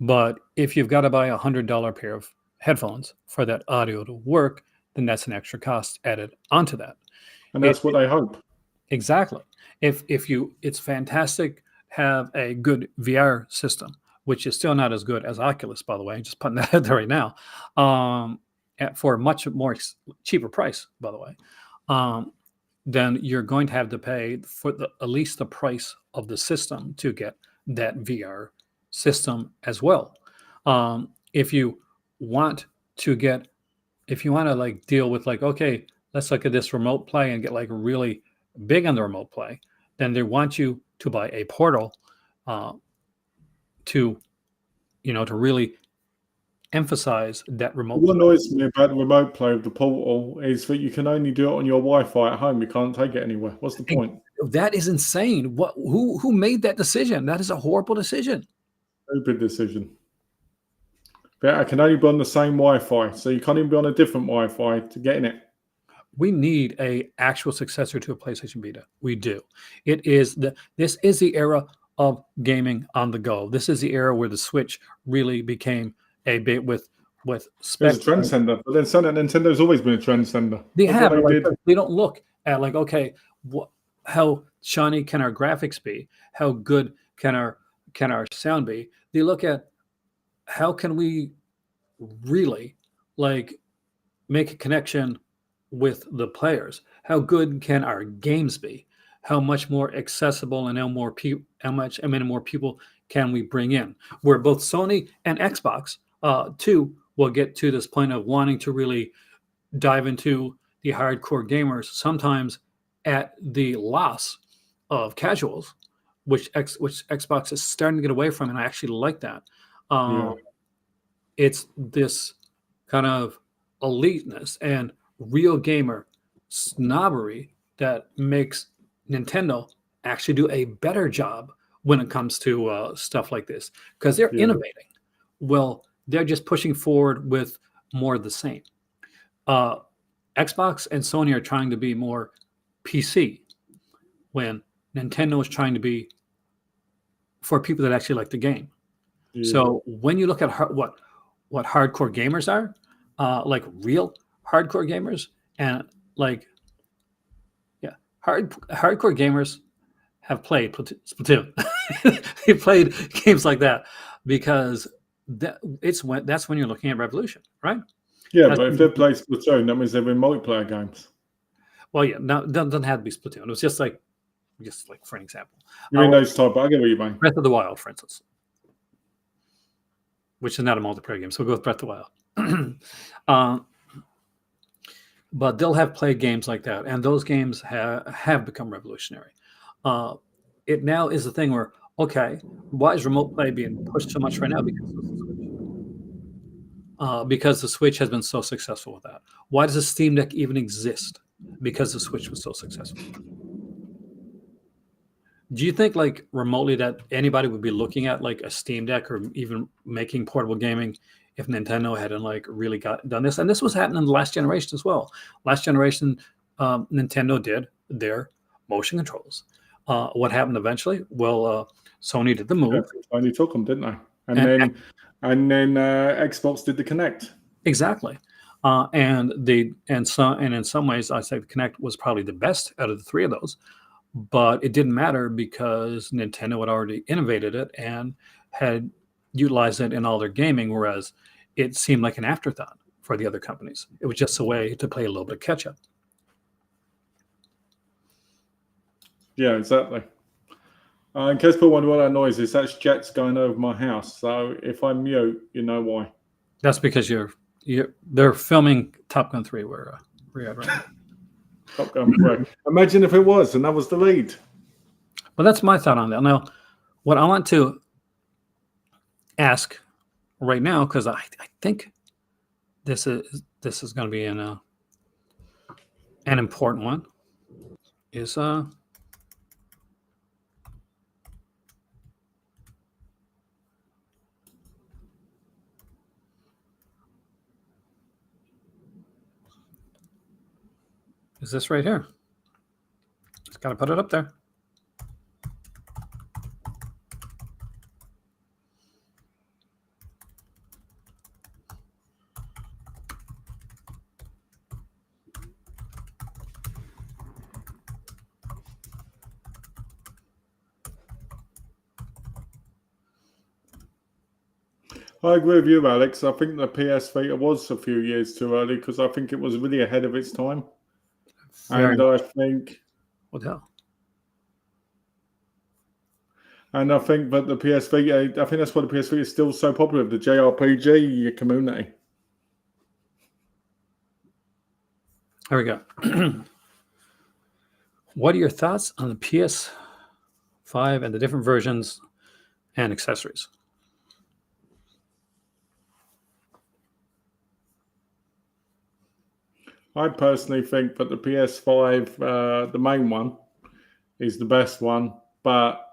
but if you've got to buy $100 pair of headphones for that audio to work, then that's an extra cost added onto that. And that's what I hope. Exactly. It's fantastic have a good VR system, which is still not as good as Oculus, by the way. Just putting that out there right now, for a much more cheaper price, by the way. Then you're going to have to pay for at least the price of the system to get that VR system as well. If you want to like deal with like, okay, let's look at this remote play and get like really big on the remote play, then they want you to buy a Portal to really emphasize that remote. What annoys me about the remote play of the Portal is that you can only do it on your Wi-Fi at home. You can't take it anywhere. What's the point? That is insane. Who made that decision? That is a horrible decision. Stupid decision. But I can only be on the same Wi-Fi, so you can't even be on a different Wi-Fi to get in it. We need a actual successor to a PlayStation Vita. We do. This is the era of gaming on the go. This is the era where the Switch really became a bit with specs. It's a trendsetter, but then Nintendo's always been a trendsetter. They have. They don't look at like, okay, how shiny can our graphics be? How good can our sound be? They look at how can we really like make a connection with the players? How good can our games be? How much more accessible and how many more people can we bring in? Where both Sony and Xbox too will get to this point of wanting to really dive into the hardcore gamers, sometimes at the loss of casuals, which Xbox is starting to get away from, and I actually like that. It's this kind of eliteness and real gamer snobbery that makes Nintendo actually do a better job when it comes to stuff like this, because they're innovating. Well, they're just pushing forward with more of the same. Xbox and Sony are trying to be more PC, when Nintendo is trying to be for people that actually like the game. So when you look at what hardcore gamers are, like real hardcore gamers, and like, yeah, hardcore gamers have played Splatoon. They played games like that because that's when you're looking at Revolution, right? Yeah, That's but if they play Splatoon, that means they're in multiplayer games. well, yeah, no, it doesn't have to be Splatoon. It was just like for an example, You mean those type? I get what you mean. Breath of the Wild, for instance, which is not a multiplayer game, so we'll go with Breath of the Wild. But they'll have played games like that, and those games have become revolutionary. It now is the thing where, okay, why is remote play being pushed so much right now? Because the Switch has been so successful with that. Why does the Steam Deck even exist? Because the Switch was so successful. Do you think like remotely that anybody would be looking at like a Steam Deck or even making portable gaming if Nintendo hadn't like really done this? And this was happening in the last generation as well. Last generation, Nintendo did their motion controls. What happened eventually? Well, Sony did the move. Yeah, Sony took them, didn't they? And then Xbox did the Kinect. Exactly. And in some ways, I say the Kinect was probably the best out of the three of those. But it didn't matter because Nintendo had already innovated it and had utilized it in all their gaming, whereas it seemed like an afterthought for the other companies. It was just a way to play a little bit of catch up. Yeah, exactly. In case people wonder what that noise is, that's jets going over my house. So if I mute, you know why. That's because they're filming Top Gun 3 where we're at right now. Top Gun 3. Imagine if it was, and that was the lead. Well, that's my thought on that. Now, what I want to ask right now, because I think this is going to be an important one, is this right here. Just got to put it up there. I agree with you, Alex. I think the PS Vita was a few years too early because I think it was really ahead of its time. I think that the PS Vita, I think that's why the PS Vita is still so popular, the JRPG community. There we go. What are your thoughts on the PS5 and the different versions and accessories? I personally think that the PS5, the main one, is the best one, but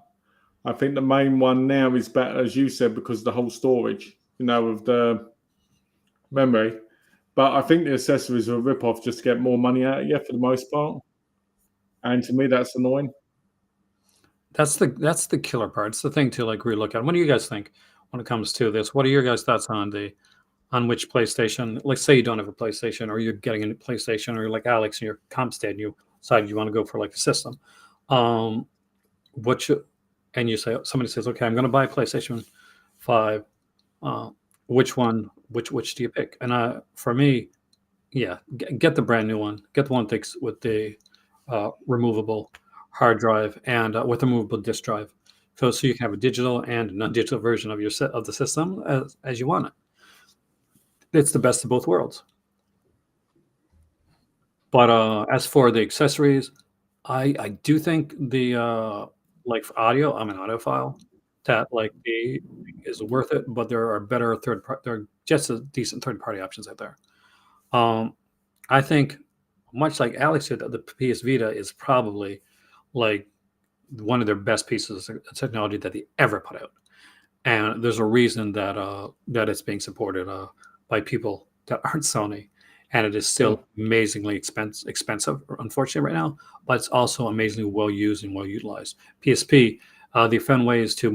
I think the main one now is better, as you said, because of the whole storage, of the memory. But I think the accessories are a rip-off just to get more money out of you for the most part. And to me, that's annoying. That's the killer part. It's the thing to like really look at. What do you guys think when it comes to this? What are your guys' thoughts on which PlayStation? Like, say you don't have a PlayStation, or you're getting a PlayStation, or you're like Alex and you're Comstead, and you decide you want to go for like a system. And you say, somebody says, okay, I'm going to buy a PlayStation 5. Which do you pick? And for me, yeah, get the brand new one. Get the one with the removable hard drive and with a removable disk drive, so you can have a digital and a non-digital version of the system as you want it. It's the best of both worlds. But as for the accessories, I do think the like for audio, I'm an audiophile, that like is worth it. But there are better there are just as decent third-party options out there. I think, much like Alex said, that the PS Vita is probably like one of their best pieces of technology that they ever put out, and there's a reason that it's being supported by people that aren't Sony, and it is still amazingly expensive, unfortunately, right now. But it's also amazingly well used and well utilized. PSP, they found ways to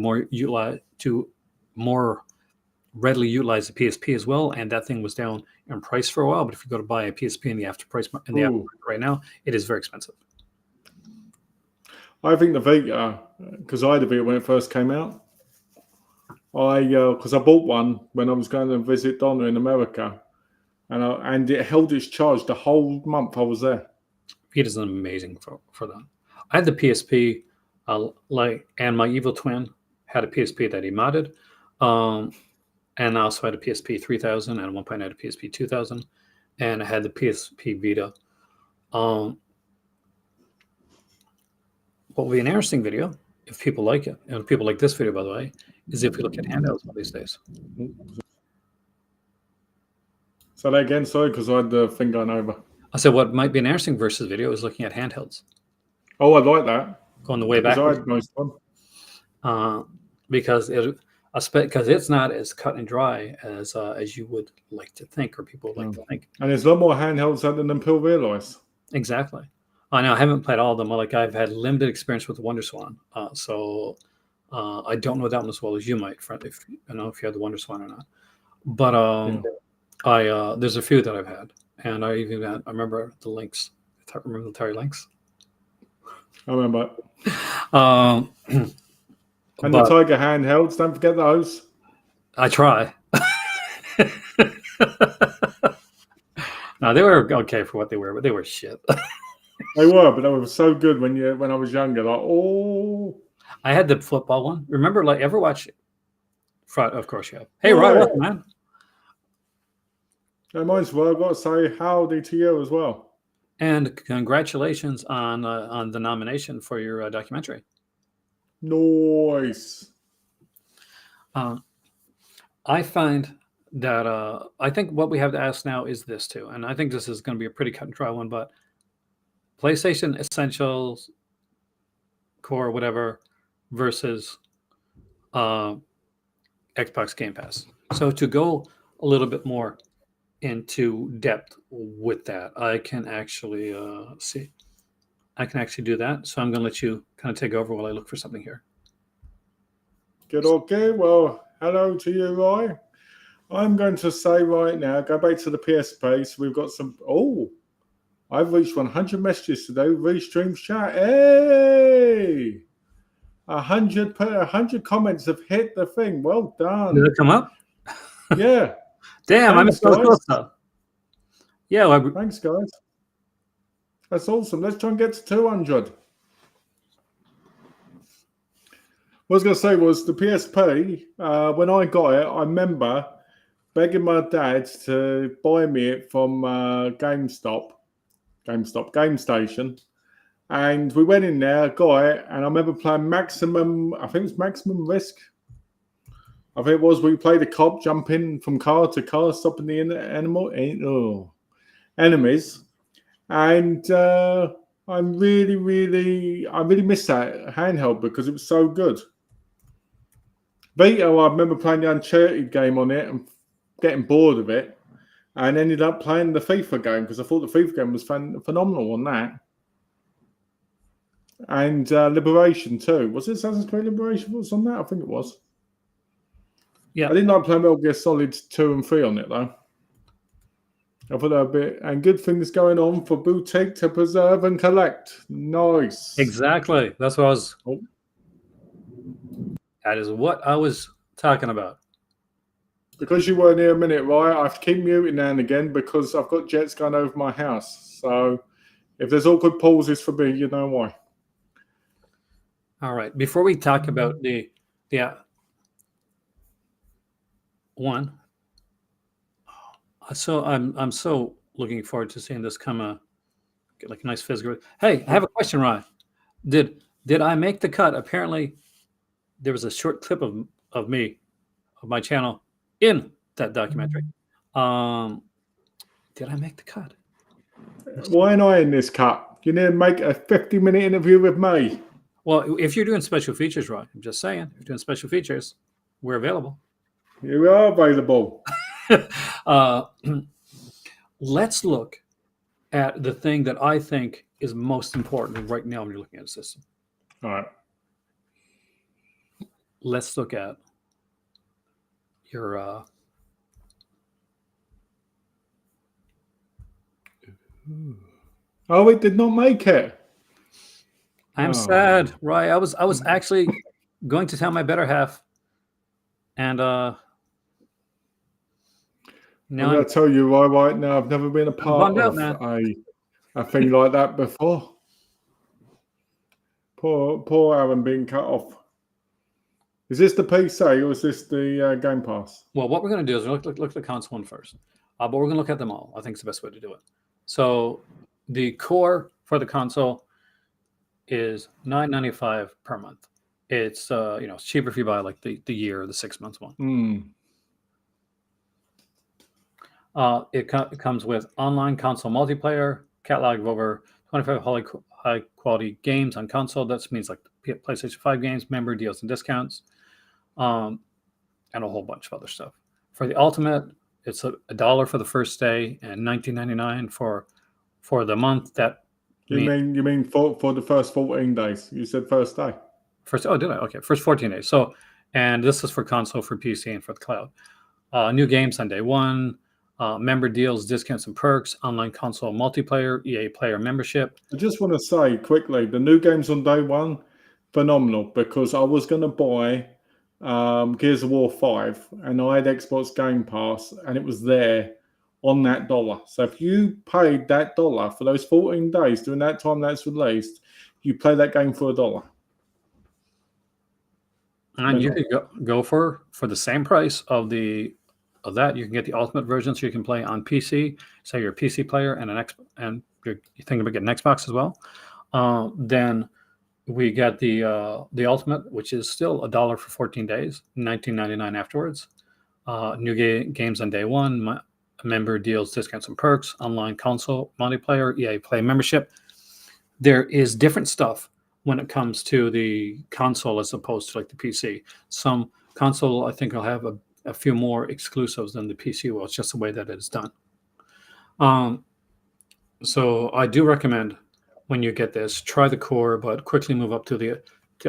more readily utilize the PSP as well, and that thing was down in price for a while. But if you go to buy a PSP in the aftermarket right now, it is very expensive. I think the Vita, because I had a Vita when it first came out. Because I bought one when I was going to visit Donna in America, and it held its charge the whole month I was there. It is amazing for that. I had the PSP, and my evil twin had a PSP that he modded, and I also had a PSP 3000, and at one point I had a PSP 2000, and I had the PSP Vita. What will be an interesting video, if people like it, and people like this video, by the way, is if we look at handhelds all these days. So that again, sorry, because I had the thing going over. I said what might be an interesting versus video is looking at handhelds. Oh, I like that. Going the way back. I had most of them. Because it's not as cut and dry as you would like to think, or people would like to think. And there's a lot more handhelds out than people realize. Exactly. I know I haven't played all of them. Like I've had limited experience with the WonderSwan, so I don't know that one as well as you might, if you had the WonderSwan or not. But there's a few that I've had, and I remember the links. Remember the Atari links? I remember. And the Tiger handhelds, don't forget those. I try. No, they were okay for what they were, but they were shit. They were, but they were so good when I was younger. Like, oh, I had the football one. Remember, ever watch? Of course you have. Hey, Rod, welcome, man. Mine's well. I've got to say howdy to you as well. And congratulations on the nomination for your documentary. Nice. I find that I think what we have to ask now is this too, and I think this is going to be a pretty cut and dry one, but PlayStation Essentials, Core, whatever, versus Xbox Game Pass. So to go a little bit more into depth with that, I can actually do that. So I'm going to let you kind of take over while I look for something here. Good. Okay. Well, hello to you, Roy. I'm going to say right now, go back to the PSP. So we've got some. Oh, I've reached 100 messages today. Restream chat. Hey, 100 comments have hit the thing. Well done. Did it come up? Yeah. Damn, I'm so close though. Yeah. Thanks, guys. That's awesome. Let's try and get to 200. What I was going to say was the PSP, when I got it, I remember begging my dad to buy me it from Game Station. And we went in there, got it, and I remember playing Maximum Risk. I think it was, we played a cop jumping from car to car, stopping the enemies. And I really miss that handheld because it was so good. Vita, I remember playing the Uncharted game on it and getting bored of it, and ended up playing the FIFA game because I thought the FIFA game was phenomenal on that. And Liberation too. Was it Assassin's Creed Liberation was on that? I think it was. Yeah. I didn't like playing Metal Gear Solid 2 and 3 on it though. I thought that a bit, and good things going on for Boutique to preserve and collect. Nice. Exactly. That's what I was. Oh. That is what I was talking about. Because you weren't here a minute, right? I have to keep muting now and again because I've got jets going over my house. So if there's awkward pauses for me, you know why. All right. Before we talk about the one. So I'm so looking forward to seeing this come get like a nice physical. Hey, I have a question, Ryan. Did I make the cut? Apparently, there was a short clip of my channel in that documentary. Did I make the cut? Why am I in this cut? You need to make a 50-minute interview with May. Well, if you're doing special features, Ryan, I'm just saying, if you're doing special features, we're available. You are available. Let's look at the thing that I think is most important right now when you're looking at a system. All right. Let's look at your Oh, it did not make it. I'm Oh. sad, right? I was actually going to tell my better half, and I'm now going to tell you right now, I've never been a part bummed out, of man. a thing like that before. Poor Aaron being cut off. Is this the PC or is this the Game Pass? Well, what we're going to do is look at the console one first, but we're going to look at them all. I think it's the best way to do it. So the core for the console is $9.95 per month. It's it's cheaper if you buy like the year or the 6 months one. It comes with online console multiplayer, catalog of over 25 high quality games on console. That means like PlayStation 5 games, member deals and discounts, and a whole bunch of other stuff. For the Ultimate, it's $1 for the first day and $19.99 for the month. That you mean for the first 14 days? You said first day. Did I? Okay, first 14 days. So, and this is for console, for PC, and for the cloud. New games on day one. Member deals, discounts, and perks, online console multiplayer, EA player membership. I just want to say quickly, the new games on day one, phenomenal, because I was going to buy Gears of War 5 and I had Xbox Game Pass and it was there on that dollar. So if you paid that dollar for those 14 days during that time that's released, you play that game for $1. And you could go for the same price of that. You can get the Ultimate version, so you can play on PC. Say you're a PC player and and you're thinking about getting an Xbox as well. Then we get the Ultimate, which is still $1 for 14 days, $19.99 afterwards. New games on day one, member deals, discounts, and perks, online console multiplayer, EA Play membership. There is different stuff when it comes to the console as opposed to like the PC. Some console, I think, will have a few more exclusives than the PC will. It's just the way that it is done. So I do recommend when you get this, try the core, but quickly move up to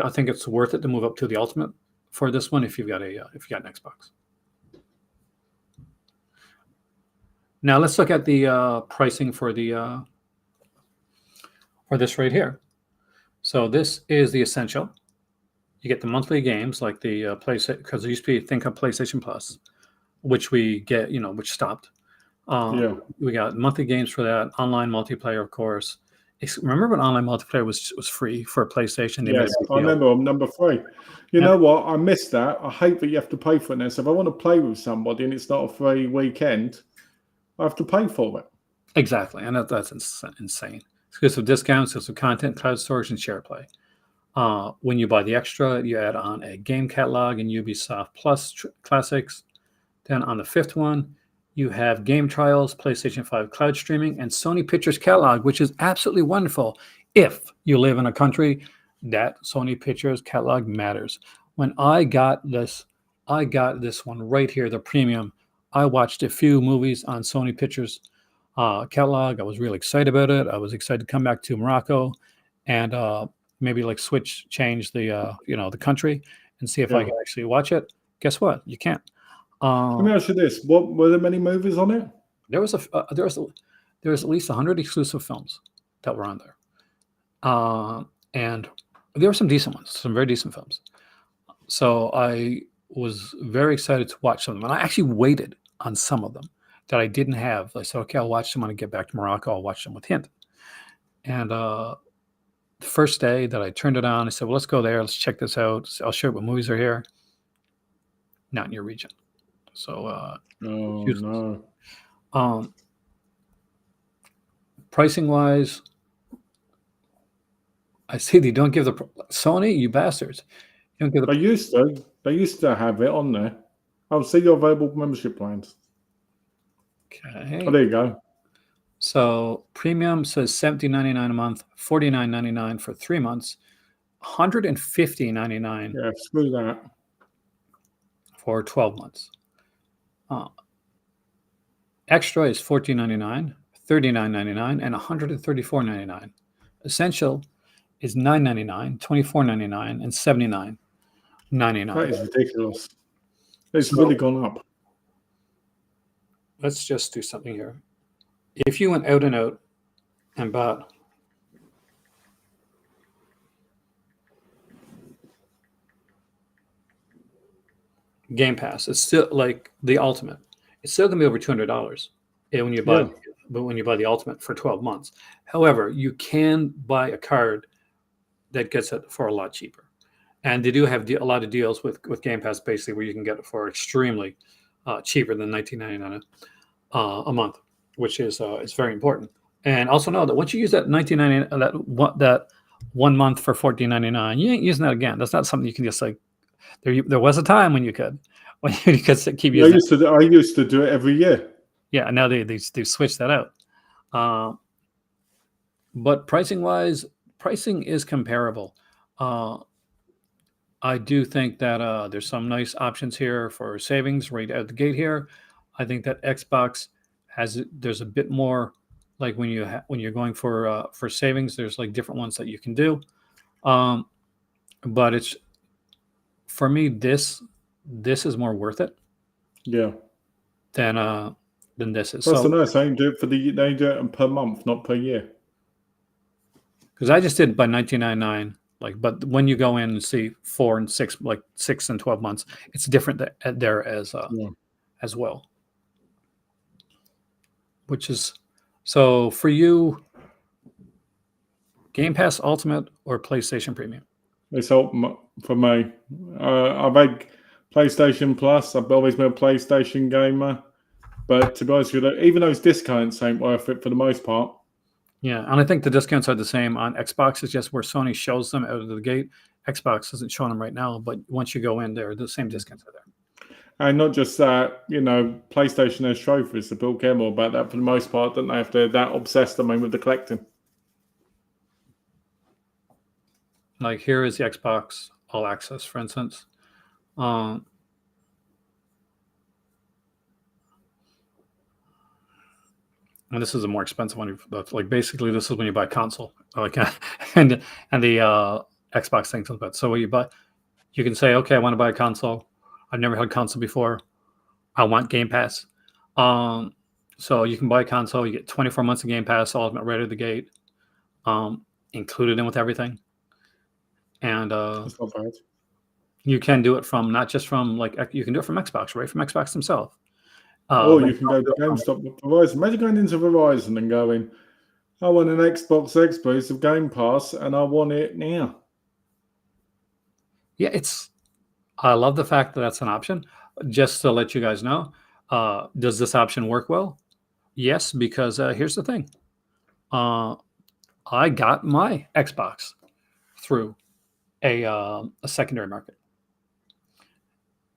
I think it's worth it to move up to the Ultimate for this one if you've got an Xbox. Now let's look at the pricing for this right here. So this is the Essential. You get the monthly games like the PlayStation, because there used to be a thing called PlayStation Plus, which we get, which stopped. We got monthly games for that, online multiplayer, of course. Remember when online multiplayer was free for a PlayStation? Yes, I remember. I'm number 3. You know what? I missed that. I hate that you have to pay for it now. So if I want to play with somebody and it's not a free weekend, I have to pay for it. Exactly, and that's insane. Exclusive discounts, exclusive content, cloud storage, and share play. When you buy the extra, you add on a game catalog and Ubisoft Plus classics. Then on the 5th one, you have game trials, PlayStation 5 cloud streaming, and Sony Pictures catalog, which is absolutely wonderful. If you live in a country that Sony Pictures catalog matters. When I got this one right here, the premium. I watched a few movies on Sony Pictures catalog. I was really excited about it. I was excited to come back to Morocco and maybe like change the the country and see if I can actually watch it. Guess what? You can't. Let me ask you this: what were there many movies on it? There was at least 100 exclusive films that were on there, and there were some decent ones, some very decent films. So I was very excited to watch some of them, and I actually waited on some of them that I didn't have. I said, okay, I'll watch them when I get back to Morocco. I'll watch them with Hint. And the first day that I turned it on, I said, well, let's go there. Let's check this out. I'll show you what movies are here. Not in your region. So, no. Pricing wise, I see they don't give the Sony, you bastards. You don't give the. They used to have it on there. I'll see your available membership plans. Okay. Oh, there you go. So premium says $17.99 a month, $49.99 for 3 months, $150.99. Yeah, screw that. For 12 months. Extra is $14.99, $39.99, and $134.99. Essential is $9.99, $24.99, and $79.99. That is ridiculous. It's really gone up. Let's just do something here. If you went out and out and bought Game Pass, it's still like the Ultimate. It's still gonna be over $200 when you buy, but when you buy the Ultimate for 12 months. However, you can buy a card that gets it for a lot cheaper, and they do have a lot of deals with Game Pass, basically, where you can get it for extremely cheaper than $19.99 a month, which is it's very important. And also know that once you use that $19.99, that 1 month for $14.99, you ain't using that again. That's not something you can just like. There was a time when you could keep using. I used to do it every year. Yeah, now they switched that out. But pricing is comparable. I do think that there's some nice options here for savings right out the gate here. I think that Xbox there's a bit more like when you're going for savings. There's like different ones that you can do. But it's for me this is more worth it. Yeah. Than this is. That's so nice. They do it per month, not per year. Because I just did it by $19.99. But when you go in and see 4 and 6, like 6 and 12 months, it's different there as well. Which is so for you, Game Pass Ultimate or PlayStation Premium? It's Ultimate for me. I've had PlayStation Plus. I've always been a PlayStation gamer, but to be honest with you, even those discounts ain't worth it for the most part. Yeah, and I think the discounts are the same on Xbox. It's just where Sony shows them out of the gate. Xbox isn't showing them right now, but once you go in there, the same discounts are there. And not just that, PlayStation has trophies, so people care more about that for the most part, don't they? If they're that obsessed, with the collecting. Like here is the Xbox All Access, for instance. And this is a more expensive one. Like basically, this is when you buy a console, and the Xbox thing comes about. So when you buy, you can say, okay, I want to buy a console. I've never had a console before. I want Game Pass. So you can buy a console. You get 24 months of Game Pass, Ultimate right out of the gate, included in with everything. And that's not bad. You can do it from not just from you can do it from Xbox, right? From Xbox themselves. You can go to GameStop with Verizon. Imagine going into Verizon and going, I want an Xbox exclusive Game Pass and I want it now. Yeah, I love the fact that that's an option. Just to let you guys know, does this option work well? Yes, because here's the thing. I got my Xbox through a secondary market.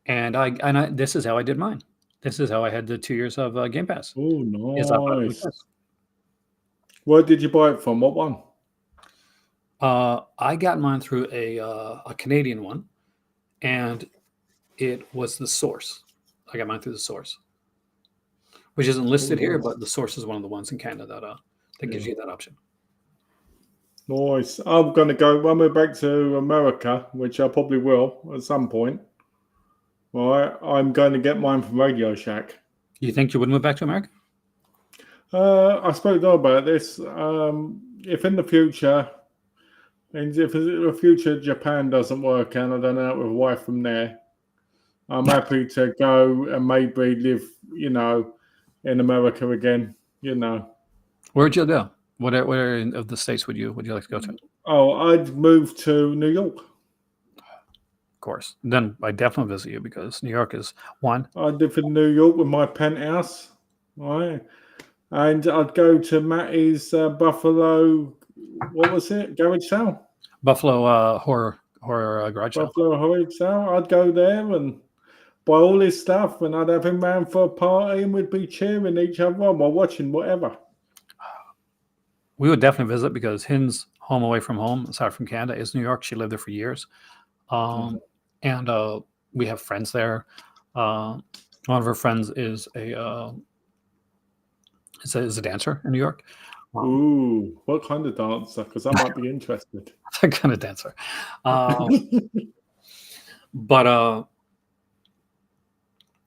And this is how I did mine. This is how I had the 2 years of Game Pass. Oh, nice. Where did you buy it from? What one? I got mine through a Canadian one, and it was the Source. I got mine through the Source, which isn't listed here, but the Source is one of the ones in Canada that gives you that option. Nice. I'm going to go when we're back to America, which I probably will at some point. All right, I'm going to get mine from Radio Shack. You think you would move back to America? I spoke about this. If in the future, if in the future Japan doesn't work and I don't know with a wife from there, I'm happy to go and maybe live, in America again. Where'd you go? What area of the states would you like to go to? Oh, I'd move to New York. Of course. Then I definitely visit you because New York is one. I'd live in New York with my penthouse, right? And I'd go to Matty's Buffalo. What was it? Garage sale. Buffalo horror garage sale. Buffalo horror sale. I'd go there and buy all his stuff, and I'd have him round for a party, and we'd be cheering each other on while watching whatever. We would definitely visit because Hin's home away from home, aside from Canada, is New York. She lived there for years. And we have friends there. One of her friends is a dancer in New York. Ooh, what kind of dancer? Because I might be interested. That kind of dancer. But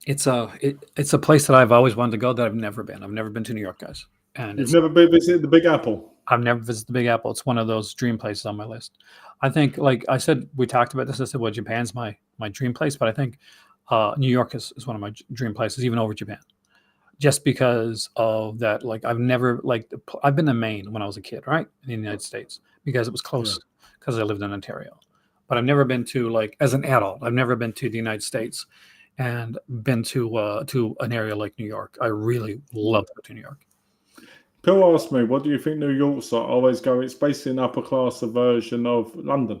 it's a place that I've always wanted to go that I've never been. I've never been to New York, guys, and You've never been visited the Big Apple? I've never visited the Big Apple. It's one of those dream places on my list. I think, like I said, we talked about this. I said, well, Japan's my dream place, but I think New York is one of my dream places, even over Japan, just because of that. Like I've never I've been to Maine when I was a kid, right, in the United States, because it was close, because I lived in Ontario. But I've never been to, like, as an adult, I've never been to the United States and been to an area like New York. I really love to go to New York. People ask me, what do you think New York's like? I always go, it's basically an upper class version of London.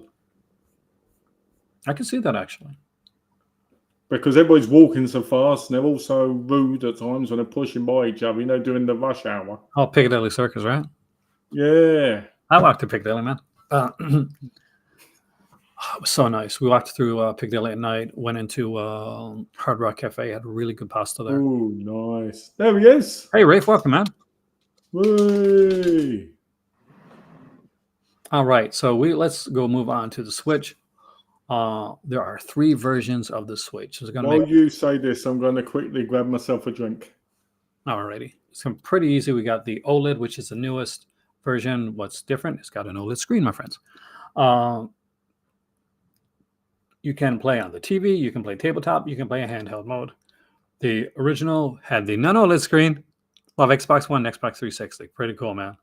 I can see that, actually. Because everybody's walking so fast, and they're also rude at times when they're pushing by each other, during the rush hour. Oh, Piccadilly Circus, right? Yeah. I walked to Piccadilly, man. It was so nice. We walked through Piccadilly at night, went into Hard Rock Cafe, had really good pasta there. Oh, nice. There he is. Hey, Rafe, welcome, man. Whee. All right, so let's go move on to the Switch. There are 3 versions of the Switch. While you say this, I'm going to quickly grab myself a drink. Alrighty, it's pretty easy. We got the OLED, which is the newest version. What's different? It's got an OLED screen, my friends. You can play on the TV, you can play tabletop, you can play a handheld mode. The original had the non-OLED screen. Love Xbox One, Xbox 360. Pretty cool, man.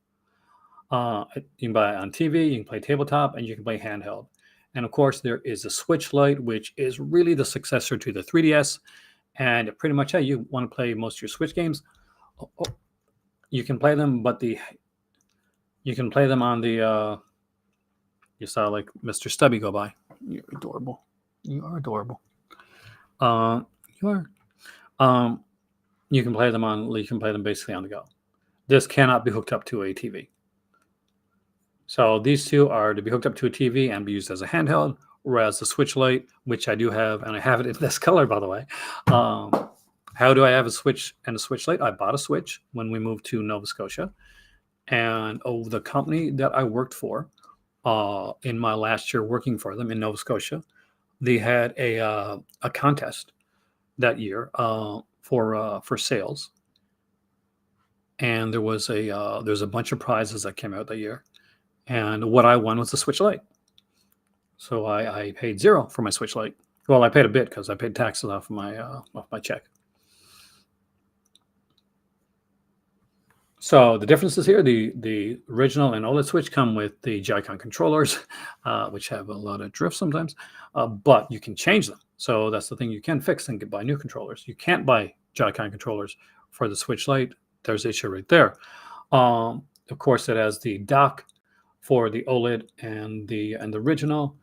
You can buy it on TV, you can play tabletop, and you can play handheld. And of course, there is a Switch Lite, which is really the successor to the 3DS. And pretty much, hey, you want to play most of your Switch games, you can play them, but you can play them on the. You saw like Mr. Stubby go by. You're adorable. You are adorable. You are. You can play them on. You can play them basically on the go. This cannot be hooked up to a TV. So these two are to be hooked up to a TV and be used as a handheld, whereas the Switch Lite, which I do have, and I have it in this color, by the way. How do I have a Switch and a Switch Lite? I bought a Switch when we moved to Nova Scotia, and the company that I worked for in my last year working for them in Nova Scotia, they had a contest that year for sales, and there's a bunch of prizes that came out that year. And what I won was the Switch Lite. So I paid $0 for my Switch Lite. Well, I paid a bit because I paid taxes off my check. So the differences here, the original and OLED Switch come with the Joy-Con controllers, which have a lot of drift sometimes, but you can change them. So that's the thing, you can fix and buy new controllers. You can't buy Joy-Con controllers for the Switch Lite. There's the issue right there. Of course, it has the dock for the OLED and the original.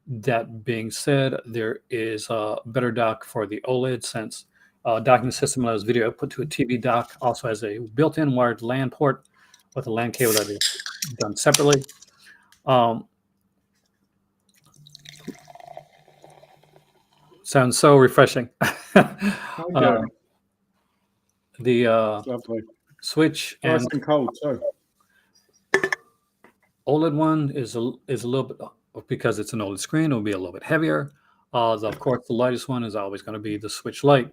That being said, there is a better dock for the OLED since docking system allows video output to a TV dock. Also has a built-in wired LAN port with a LAN cable that is done separately. Sounds so refreshing. The Switch and nice and cold too. OLED one is a little bit, because it's an OLED screen, it will be a little bit heavier. Of course, the lightest one is always going to be the Switch Lite.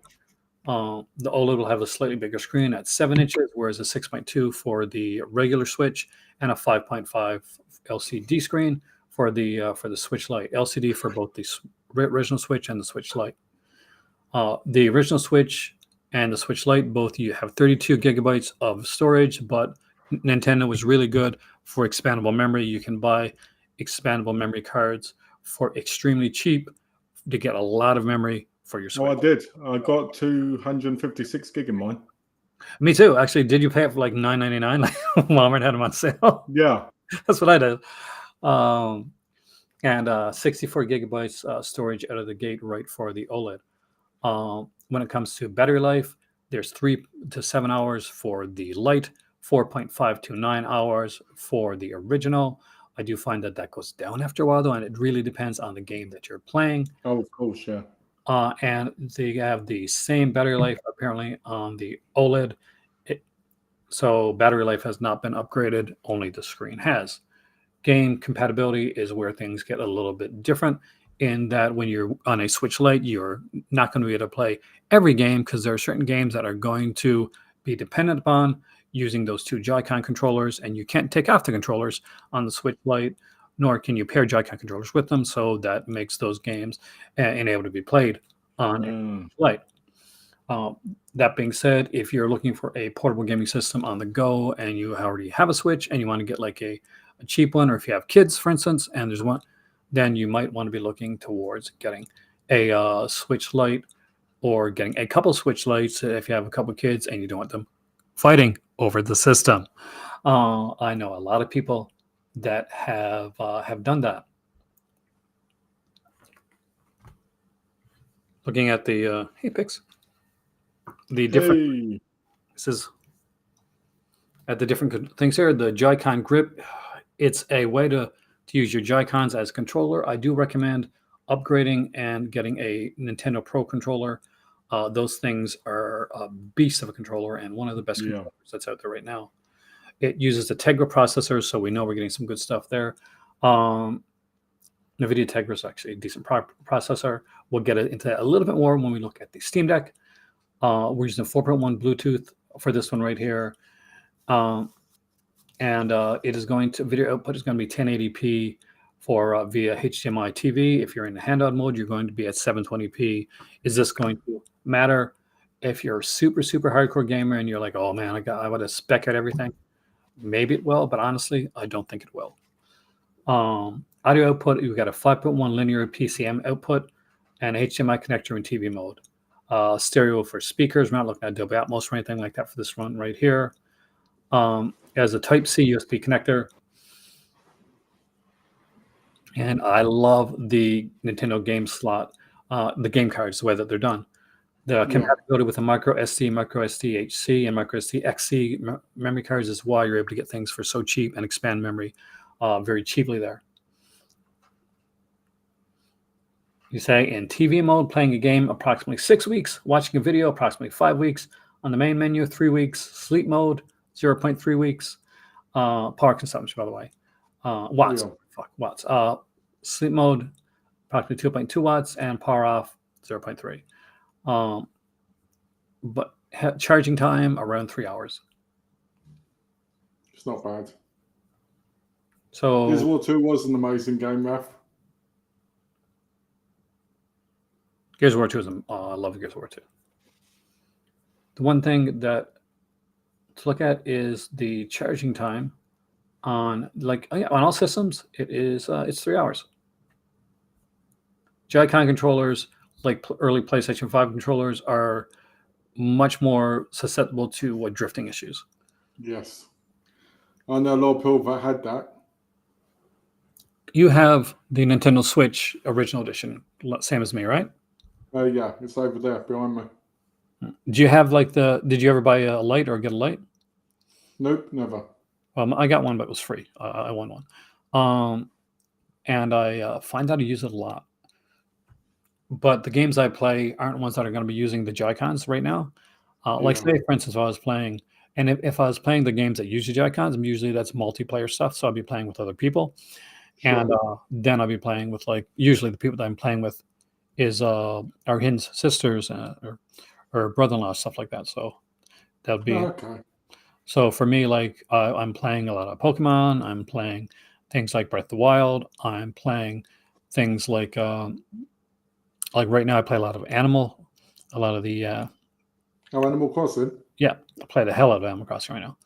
The OLED will have a slightly bigger screen at 7 inches, whereas a 6.2 for the regular Switch, and a 5.5 LCD screen for the Switch Lite. LCD for both the original Switch and the Switch Lite. The original Switch and the Switch Lite, both you have 32 gigabytes of storage, but Nintendo was really good for expandable memory. You can buy expandable memory cards for extremely cheap to get a lot of memory for your Switch. Oh, I did. I got 256 gig in mine. Me too. Actually, did you pay it for like $9.99? Like Walmart had them on sale. Yeah, that's what I did. And 64 gigabytes storage out of the gate, right, for the OLED. When it comes to battery life, there's 3 to 7 hours for the Lite, 4.5 to 9 hours for the original. I do find that goes down after a while, though, and it really depends on the game that you're playing. Oh, of course, yeah. And they have the same battery life apparently on the OLED. So battery life has not been upgraded, only the screen has. Game compatibility is where things get a little bit different. in that when you're on a Switch Lite, you're not going to be able to play every game because there are certain games that are going to be dependent upon using those two Joy-Con controllers, and you can't take off the controllers on the Switch Lite, nor can you pair Joy-Con controllers with them. So that makes those games unable to be played on a Switch Lite. That being said, if you're looking for a portable gaming system on the go and you already have a Switch and you want to get like a cheap one, or if you have kids, for instance, and there's one, then you might want to be looking towards getting a Switch Lite or getting a couple Switch Lites if you have a couple kids and you don't want them fighting over the system. I know a lot of people that have done that. Looking at the hey Pix, the different this is at the different things here. The Joy-Con grip, it's a way to use your Joy-Cons as controller. I do recommend upgrading and getting a Nintendo Pro controller. Those things are a beast of a controller and one of the best controllers that's out there right now. It uses a Tegra processor, so we know we're getting some good stuff there. NVIDIA Tegra is actually a decent processor. We'll get into that a little bit more when we look at the Steamdeck. We're using 4.1 Bluetooth for this one right here. And it is going to, video output is going to be 1080p for via HDMI TV. If you're in the handout mode, you're going to be at 720p. Is this going to matter? If you're a super hardcore gamer and you're like, oh man, I want to spec out everything, maybe it will, but honestly, I don't think it will. Audio output, you've got a 5.1 linear PCM output and HDMI connector in TV mode. Stereo for speakers. We're not looking at Dolby Atmos or anything like that for this one right here. As a Type-C USB connector. And I love the Nintendo game slot, the game cards, the way that they're done. The compatibility with a micro SD, micro SD HC, and micro SD XC memory cards is why you're able to get things for so cheap and expand memory very cheaply there. You say in TV mode, playing a game approximately 6 weeks, watching a video approximately 5 weeks, on the main menu 3 weeks, sleep mode 0.3 weeks, power consumption, by the way, watts, watts. Sleep mode approximately 2.2 watts, and power off 0.3. But charging time around 3 hours. It's not bad. So Gears of War 2 was an amazing game, Raf. Gears of War 2 is I love Gears of War 2. The one thing that to look at is the charging time on on all systems. It's 3 hours. Joy-Con controllers, like early PlayStation 5 controllers, are much more susceptible to drifting issues. Yes. I know a lot of people that had that. You have the Nintendo Switch Original Edition, same as me, right? Yeah, it's over there behind me. Do you have did you ever buy a Lite or get a Lite? Nope, never. I got one, but it was free. I won one. And I find out I use it a lot. But the games I play aren't ones that are going to be using the Joy-Cons right now. Say, for instance, if I was playing, and if I was playing the games that use the Joy-Cons, usually that's multiplayer stuff, so I'll be playing with other people. Sure. And then I'll be playing with, usually the people that I'm playing with is our hidden sisters or brother-in-law, stuff like that. So that would be... Okay. So for me, I'm playing a lot of Pokemon. I'm playing things like Breath of the Wild. I'm playing things like right now I play a lot of Animal Crossing? Yeah, I play the hell out of Animal Crossing right now.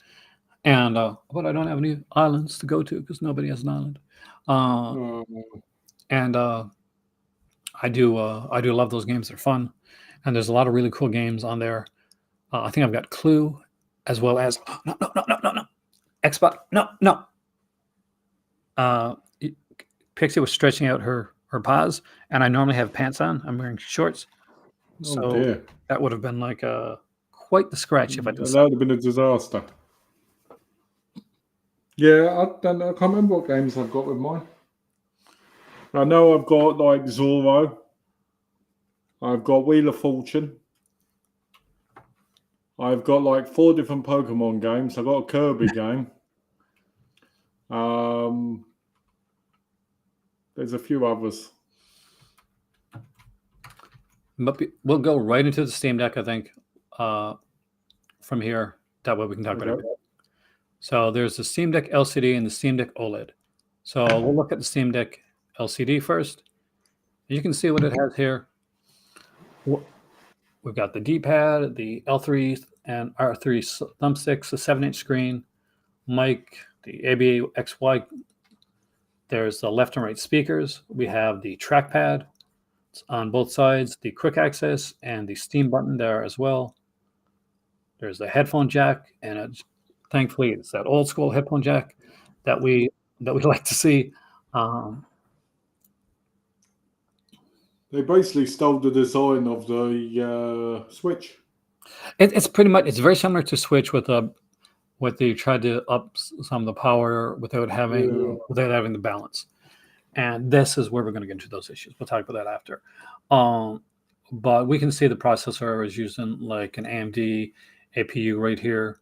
And but I don't have any islands to go to because nobody has an island. And I do love those games. They're fun. And there's a lot of really cool games on there. I think I've got Clue, as well as no. Xbox, no. Pixie was stretching out her paws, and I normally have pants on. I'm wearing shorts, so that would have been quite the scratch if I did. That would have been a disaster. Yeah, I can't remember what games I've got with mine. I know I've got Zorro. I've got Wheel of Fortune. I've got 4 different Pokemon games. I've got a Kirby game. There's a few others. But we'll go right into the Steam Deck, I think, from here. That way we can talk about everything. So there's the Steam Deck LCD and the Steam Deck OLED. So we'll look at the Steam Deck LCD first. You can see what it has here. We've got the D-pad, the L3 and R3 thumbsticks, a 7-inch screen, mic, the ABXY. There's the left and right speakers. We have the trackpad on both sides, the quick access, and the Steam button there as well. There's the headphone jack, and thankfully it's that old school headphone jack that we like to see. They basically stole the design of the Switch. It's pretty much, it's very similar to Switch with they tried to up some of the power without having the balance. And this is where we're going to get into those issues. We'll talk about that after. But we can see the processor is using like an AMD APU right here.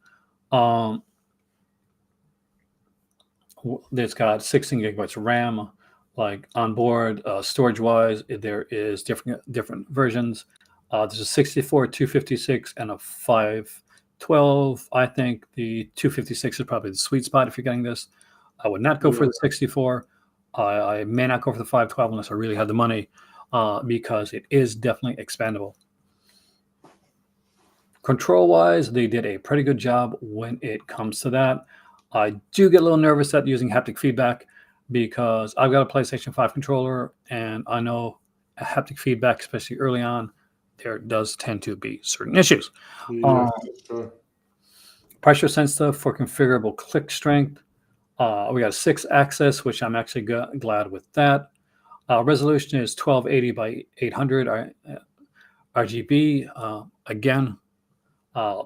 It's got 16 gigabytes of RAM, like on board. Storage wise, there is different versions. There's a 64, 256, and a 512. I think the 256 is probably the sweet spot if you're getting this. I would not go for the 64. I may not go for the 512 unless I really have the money, because it is definitely expandable. Control-wise, they did a pretty good job when it comes to that. I do get a little nervous at using haptic feedback because I've got a PlayStation 5 controller, and I know haptic feedback, especially early on, there does tend to be certain issues. Yeah, pressure sensitive for configurable click strength. We got a 6-axis, which I'm actually glad with that. Resolution is 1280 by 800 RGB. Again,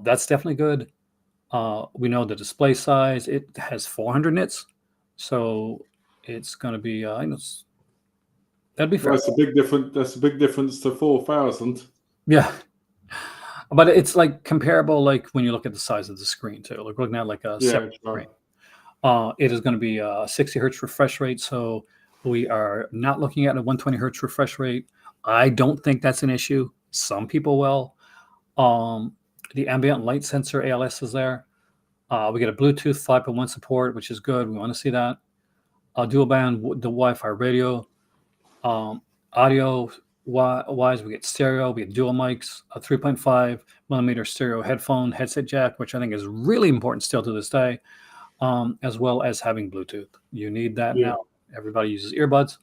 that's definitely good. We know the display size. It has 400 nits, so it's going to be that'd be fair. That's a big difference. That's a big difference to 4,000. Yeah, but it's like comparable. Like when you look at the size of the screen too. Like looking at like a 7 screen. It is going to be a 60 hertz refresh rate, so we are not looking at a 120 hertz refresh rate. I don't think that's an issue. Some people will. The ambient light sensor ALS is there. We get a Bluetooth 5.1 support, which is good. We want to see that. Dual band, the Wi-Fi radio. Audio wise, we get stereo. We get dual mics, a 3.5 millimeter stereo headphone headset jack, which I think is really important still to this day, as well as having Bluetooth. You need that now. Everybody uses earbuds.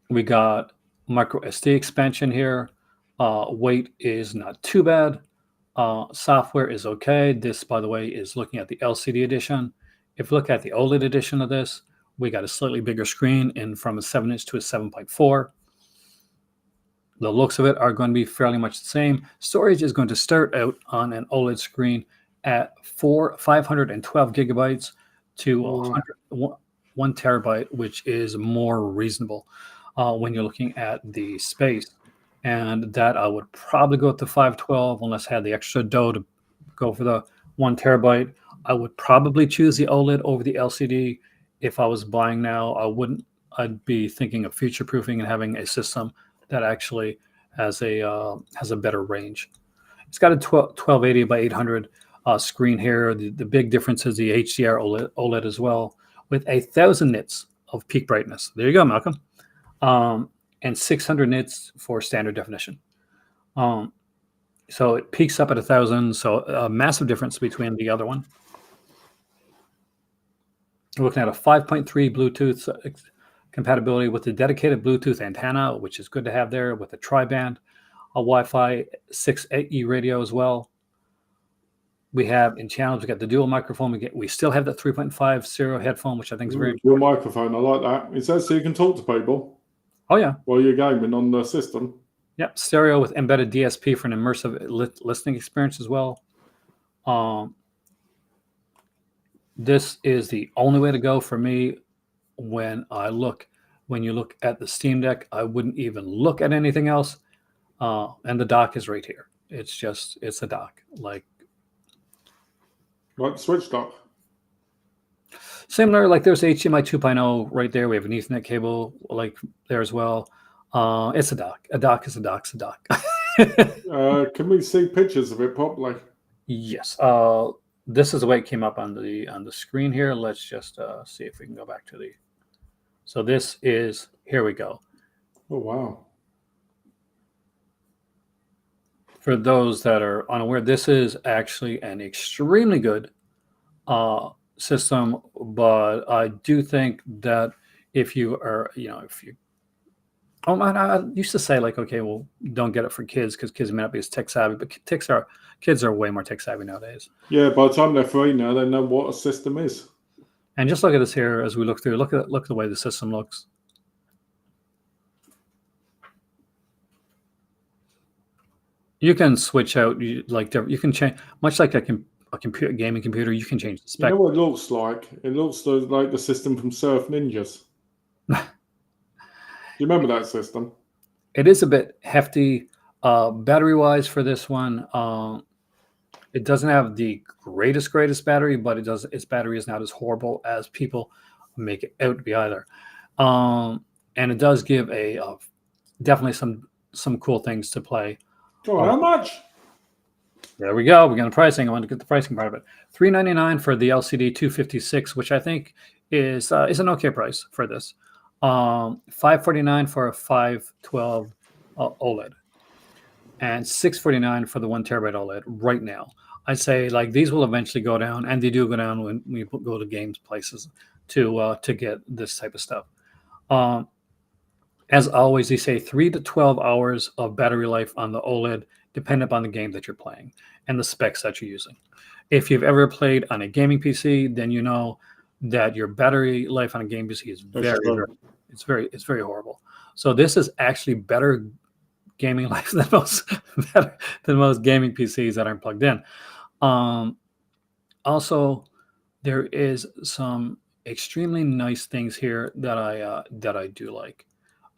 We got micro SD expansion here. Weight is not too bad. Software is okay. This, by the way, is looking at the LCD edition. If you look at the OLED edition of this, we got a slightly bigger screen and from a 7-inch to a 7.4. The looks of it are going to be fairly much the same. Storage is going to start out on an OLED screen at 512 gigabytes to 1 terabyte, which is more reasonable when you're looking at the space. And that I would probably go with the 512 unless I had the extra dough to go for the 1 terabyte. I would probably choose the OLED over the LCD. If I was buying now, I'd be thinking of future proofing and having a system that actually has a better range. It's got a 1280 by 800 screen here. The big difference is the HDR OLED as well, with 1,000 nits of peak brightness. There you go, Malcolm. And 600 nits for standard definition. So it peaks up at 1,000. So a massive difference between the other one. We're looking at a 5.3 Bluetooth compatibility with the dedicated Bluetooth antenna, which is good to have there, with a tri-band, a Wi-Fi 6E radio as well. We have in channels, we got the dual microphone. We still have that 3.5 stereo headphone, which I think is very dual microphone. I like that. It says so you can talk to people. Oh yeah, while you're gaming on the system. Yep, stereo with embedded DSP for an immersive listening experience as well. This is the only way to go for me when you look at the Steam Deck. I wouldn't even look at anything else. And the dock is right here. It's a dock. Like the Switch dock. Similar, like there's HDMI 2.0 right there. We have an Ethernet cable like there as well. It's a dock. A dock is a dock. It's a dock. Can we see pictures of it properly? Yes. This is the way it came up on the screen here. Let's just see if we can go back to the. So this is, here we go. Oh, wow. For those that are unaware, this is actually an extremely good system, but I do think that if you are, if you, I used to say like, okay, well, don't get it for kids because kids may not be as tech savvy, but kids are way more tech savvy nowadays. Yeah, by the time they're 3 now, they know what a system is. And just look at this here as we look through. Look at the way the system looks. You can switch out you can change, much like a gaming computer. You can change the spec. You know what it looks like? It looks like the system from Surf Ninjas. Do you remember that system? It is a bit hefty, battery wise for this one. It doesn't have the greatest battery, but its battery is not as horrible as people make it out to be either. And it does give definitely some cool things to play. Oh, how much? There we go. We're getting the pricing. I want to get the pricing part of it. $399 for the LCD 256, which I think is an okay price for this. $549 for a 512 OLED, and $649 for the 1 terabyte OLED right now. I'd say like these will eventually go down, and they do go down when we go to games places to get this type of stuff. As always, they say 3 to 12 hours of battery life on the OLED, depending upon the game that you're playing and the specs that you're using. If you've ever played on a gaming PC, then you know that your battery life on a game PC is very horrible. So this is actually better gaming life than most gaming PCs that aren't plugged in. Also, there is some extremely nice things here that I do like.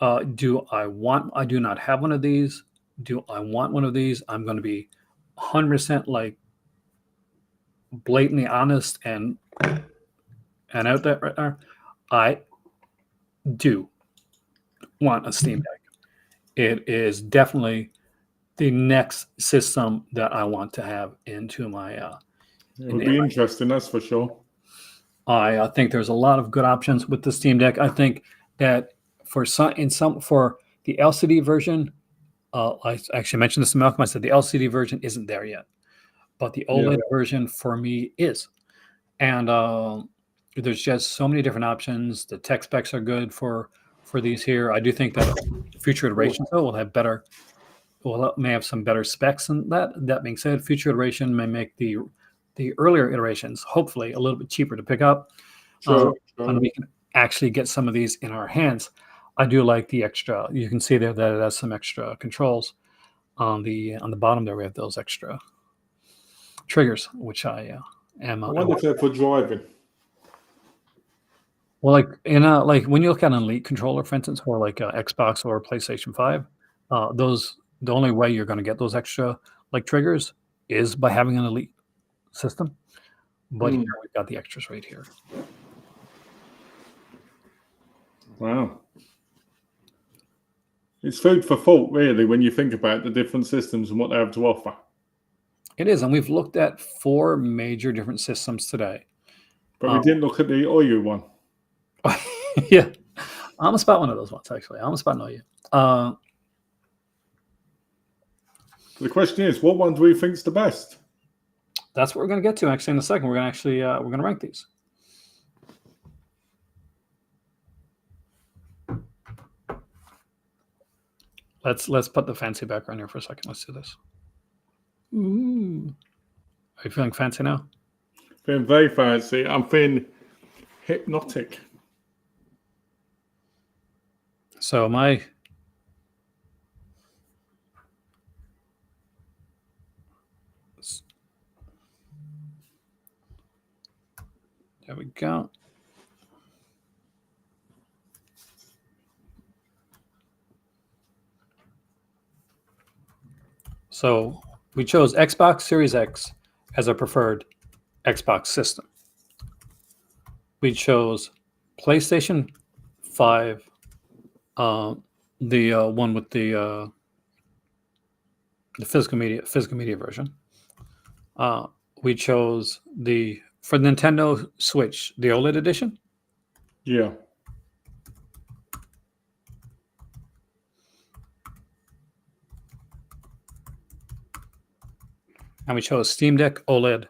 I do not have one of these. Do I want one of these? I'm going to be 100% like blatantly honest and out there right now. I do want a Steam Deck. It is definitely the next system that I want to have into my. It would be interesting, that's for sure. I think there's a lot of good options with the Steam Deck. I think that for the LCD version, I actually mentioned this to Malcolm. I said the LCD version isn't there yet, but the OLED version for me is. And there's just so many different options. The tech specs are good for these here. I do think that future iterations though may have some better specs than that. That being said, future iteration may make the earlier iterations hopefully a little bit cheaper to pick up. Sure. And we can actually get some of these in our hands. I do like the extra. You can see there that it has some extra controls on the bottom. There we have those extra triggers, which I am. I wonder if they're for driving. Well, like when you look at an Elite controller, for instance, or like Xbox or PlayStation 5, the only way you're going to get those extra like triggers is by having an Elite system. But here we've got the extras right here. Wow. It's food for thought, really, when you think about the different systems and what they have to offer. It is, and we've looked at 4 major different systems today. But we didn't look at the OYU one. Yeah. I almost bought one of those ones, actually. I almost bought an OYU. The question is, what one do we think is the best? That's what we're going to get to actually in a second. We're going to rank these. Let's put the fancy background here for a second. Let's do this. Ooh. Are you feeling fancy now? Feeling very fancy. I'm feeling hypnotic. So there we go. So we chose Xbox Series X as our preferred Xbox system. We chose PlayStation 5 the one with the physical media version. We chose for Nintendo Switch, the OLED edition. Yeah. And we chose Steamdeck OLED.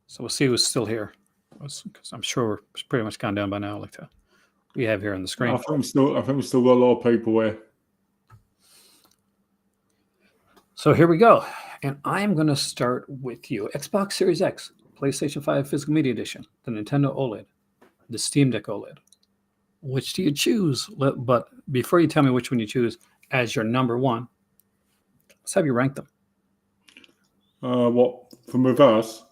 So we'll see who's still here, because I'm sure it's pretty much gone down by now, like we have here on the screen. I think we still got a lot of people here. So here we go. And I'm going to start with you. Xbox Series X, PlayStation 5 Physical Media Edition, the Nintendo OLED, the Steam Deck OLED. Which do you choose? But before you tell me which one you choose as your number one, let's have you rank them. What, from reverse?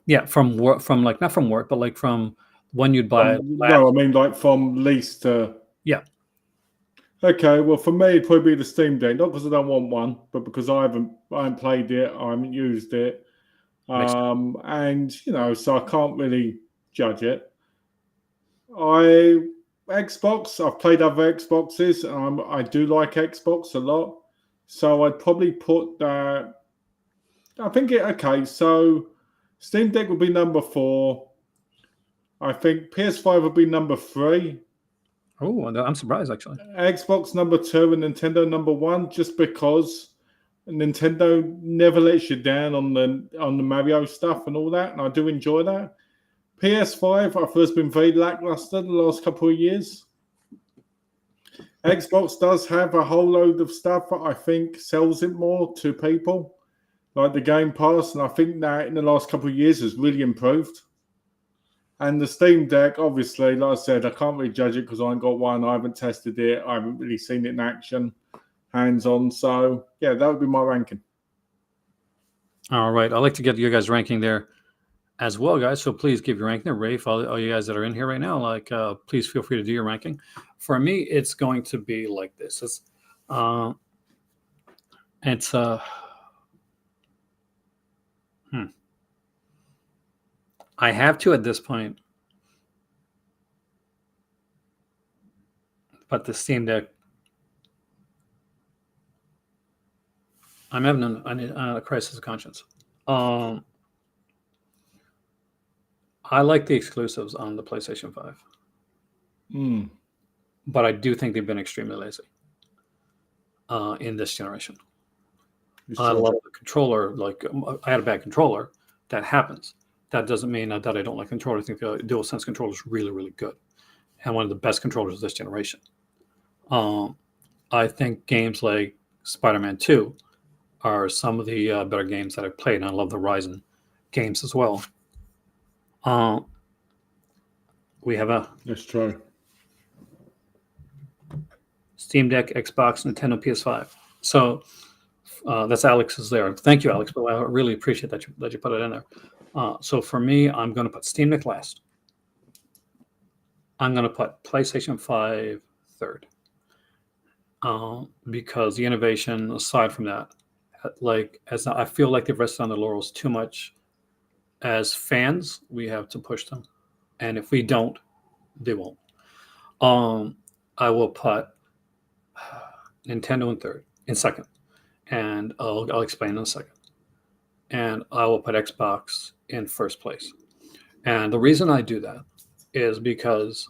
Yeah, from work, not from work, but like from when you'd buy. No, I mean like from least to. Yeah. Okay, well for me it'd probably be the Steam Deck, not because I don't want one, but because I haven't played it, I haven't used it, and so I can't really judge it. Xbox, I've played other Xboxes, and I do like Xbox a lot, so I'd probably put that. I think okay. So Steam Deck would be number 4. I think PS5 would be number 3. Oh, I'm surprised actually. Xbox number 2 and Nintendo number 1, just because Nintendo never lets you down on the Mario stuff and all that, and I do enjoy that. PS5, I've first been very lackluster the last couple of years. Xbox does have a whole load of stuff that I think sells it more to people, like the Game Pass, and I think that in the last couple of years has really improved. And the Steam Deck, obviously, like I said, I can't really judge it because I ain't got one. I haven't tested it. I haven't really seen it in action, hands-on. So, yeah, that would be my ranking. All right. I'd like to get your guys' ranking there as well, guys. So please give your ranking there. Rafe, all you guys that are in here right now, please feel free to do your ranking. For me, it's going to be like this. I have to at this point, but the Steam Deck, I'm having a crisis of conscience. I like the exclusives on the PlayStation 5. But I do think they've been extremely lazy in this generation. I love the controller. I had a bad controller. That happens. That doesn't mean that I don't like controller. I think the DualSense controller is really, really good, and one of the best controllers of this generation. I think games like Spider-Man 2 are some of the better games that I've played, and I love the Ryzen games as well. We have Let's try Steam Deck, Xbox, Nintendo, PS5. So that's Alex's there. Thank you, Alex. But I really appreciate that you put it in there. So for me, I'm going to put Steam Deck last. I'm going to put PlayStation 5 third. Because the innovation, aside from that, I feel like they've rested on their laurels too much. As fans, we have to push them, and if we don't, they won't. I will put Nintendo in second, and I'll explain in a second. And I will put Xbox in first place. And the reason I do that is because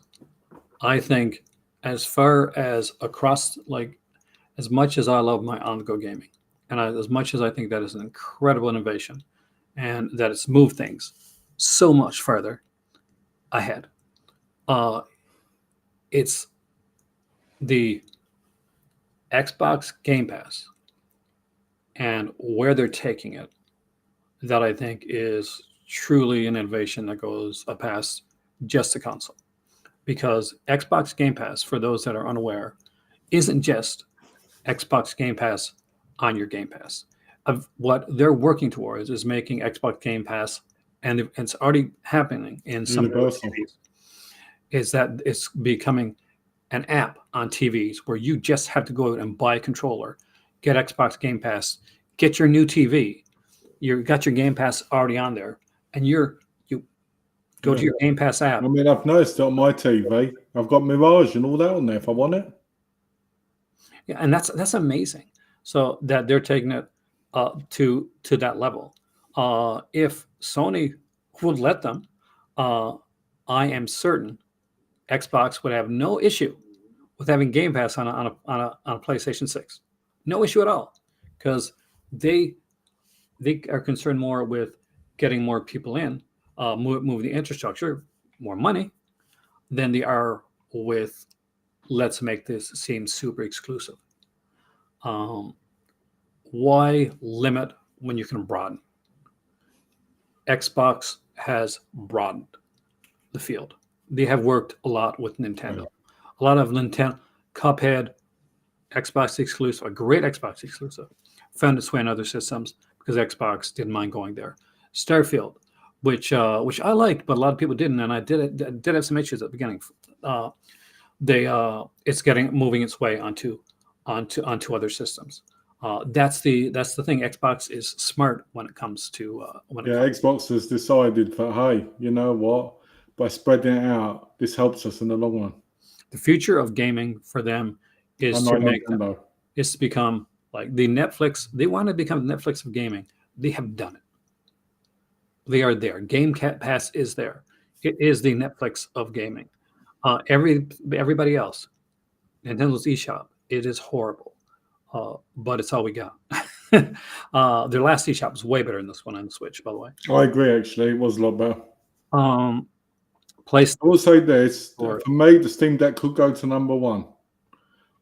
I think, as far as across, as much as I love my on-the-go gaming, and as much as I think that is an incredible innovation, and that it's moved things so much further ahead, it's the Xbox Game Pass and where they're taking it that I think is truly an innovation that goes past just a console. Because Xbox Game Pass, for those that are unaware, isn't just Xbox Game Pass on your Game Pass. What they're working towards is making Xbox Game Pass, and it's already happening in some TVs, is that it's becoming an app on TVs where you just have to go out and buy a controller, get Xbox Game Pass, get your new TV. you got your Game Pass already on there, and you go to your Game Pass app. I mean, I've noticed it on my TV. I've got Mirage and all that on there if I want it. Yeah, and that's amazing. So that they're taking it to that level. If Sony would let them, I am certain Xbox would have no issue with having Game Pass on a PlayStation 6. No issue at all, because they are concerned more with getting more people in, move the infrastructure, more money, than they are with let's make this seem super exclusive. Why limit when you can broaden? Xbox has broadened the field. They have worked a lot with Nintendo. Right. A lot of Nintendo, Cuphead, Xbox exclusive, a great Xbox exclusive, found its way in other systems because Xbox didn't mind going there. Starfield, which I liked, but a lot of people didn't, and I did have some issues at the beginning. It's moving its way onto other systems. That's the thing. Xbox is smart when it comes to Xbox has decided that, hey, you know what? By spreading it out, this helps us in the long run. The future of gaming for them is to become like the Netflix. They want to become the Netflix of gaming. They have done it. They are there. Game Pass is there. It is the Netflix of gaming. Everybody else, Nintendo's eShop, it is horrible, but it's all we got. Their last eShop was way better than this one on the Switch, by the way. I agree. Actually, it was a lot better. I will say this: for me, the Steam Deck could go to number one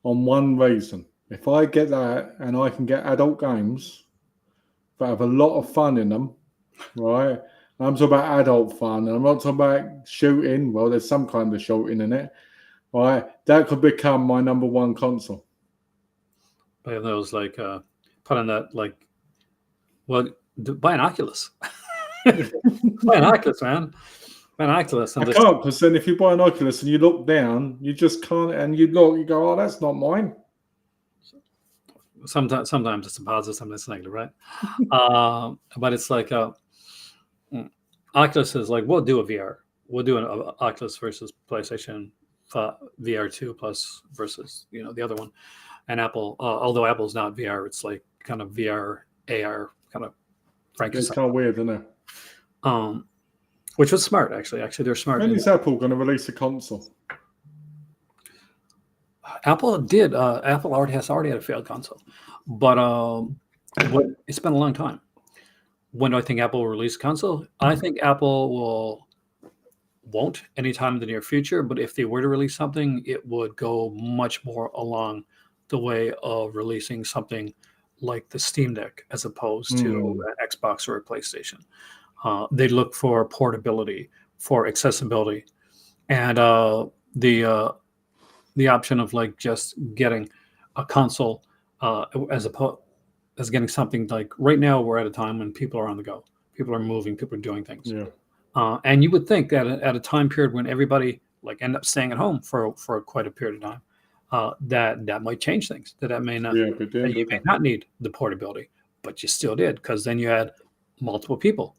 on one reason. If I get that and I can get adult games that have a lot of fun in them, right? I'm talking about adult fun, and I'm not talking about shooting. Well, there's some kind of shooting in it, right? That could become my number one console. But those put on that buy an Oculus. Buy an Oculus, man. Buy an Oculus. I can't, because then if you buy an Oculus and you look down, you just can't, and you go, oh, that's not mine. Sometimes it's a positive, sometimes it's negative, right? But it's like Oculus is like, we'll do a VR. We'll do an Oculus versus PlayStation VR 2 plus versus the other one, and Apple. Although Apple's not VR, it's like kind of VR AR kind of Frankenstein. It's kind of weird, isn't it? Which was smart, actually. Actually, they're smart. When is Apple going to release a console? Apple did. Apple already had a failed console, but it's been a long time. When do I think Apple will release a console? I think Apple won't anytime in the near future. But if they were to release something, it would go much more along the way of releasing something like the Steam Deck as opposed to an Xbox or a PlayStation. They look for portability, for accessibility, and the option of like just getting a console as getting something like right now we're at a time when people are on the go, people are moving, people are doing things. Yeah. And you would think that at a time period when everybody end up staying at home for quite a period of time, that might change things. That may not. That you may not need the portability, but you still did, because then you had multiple people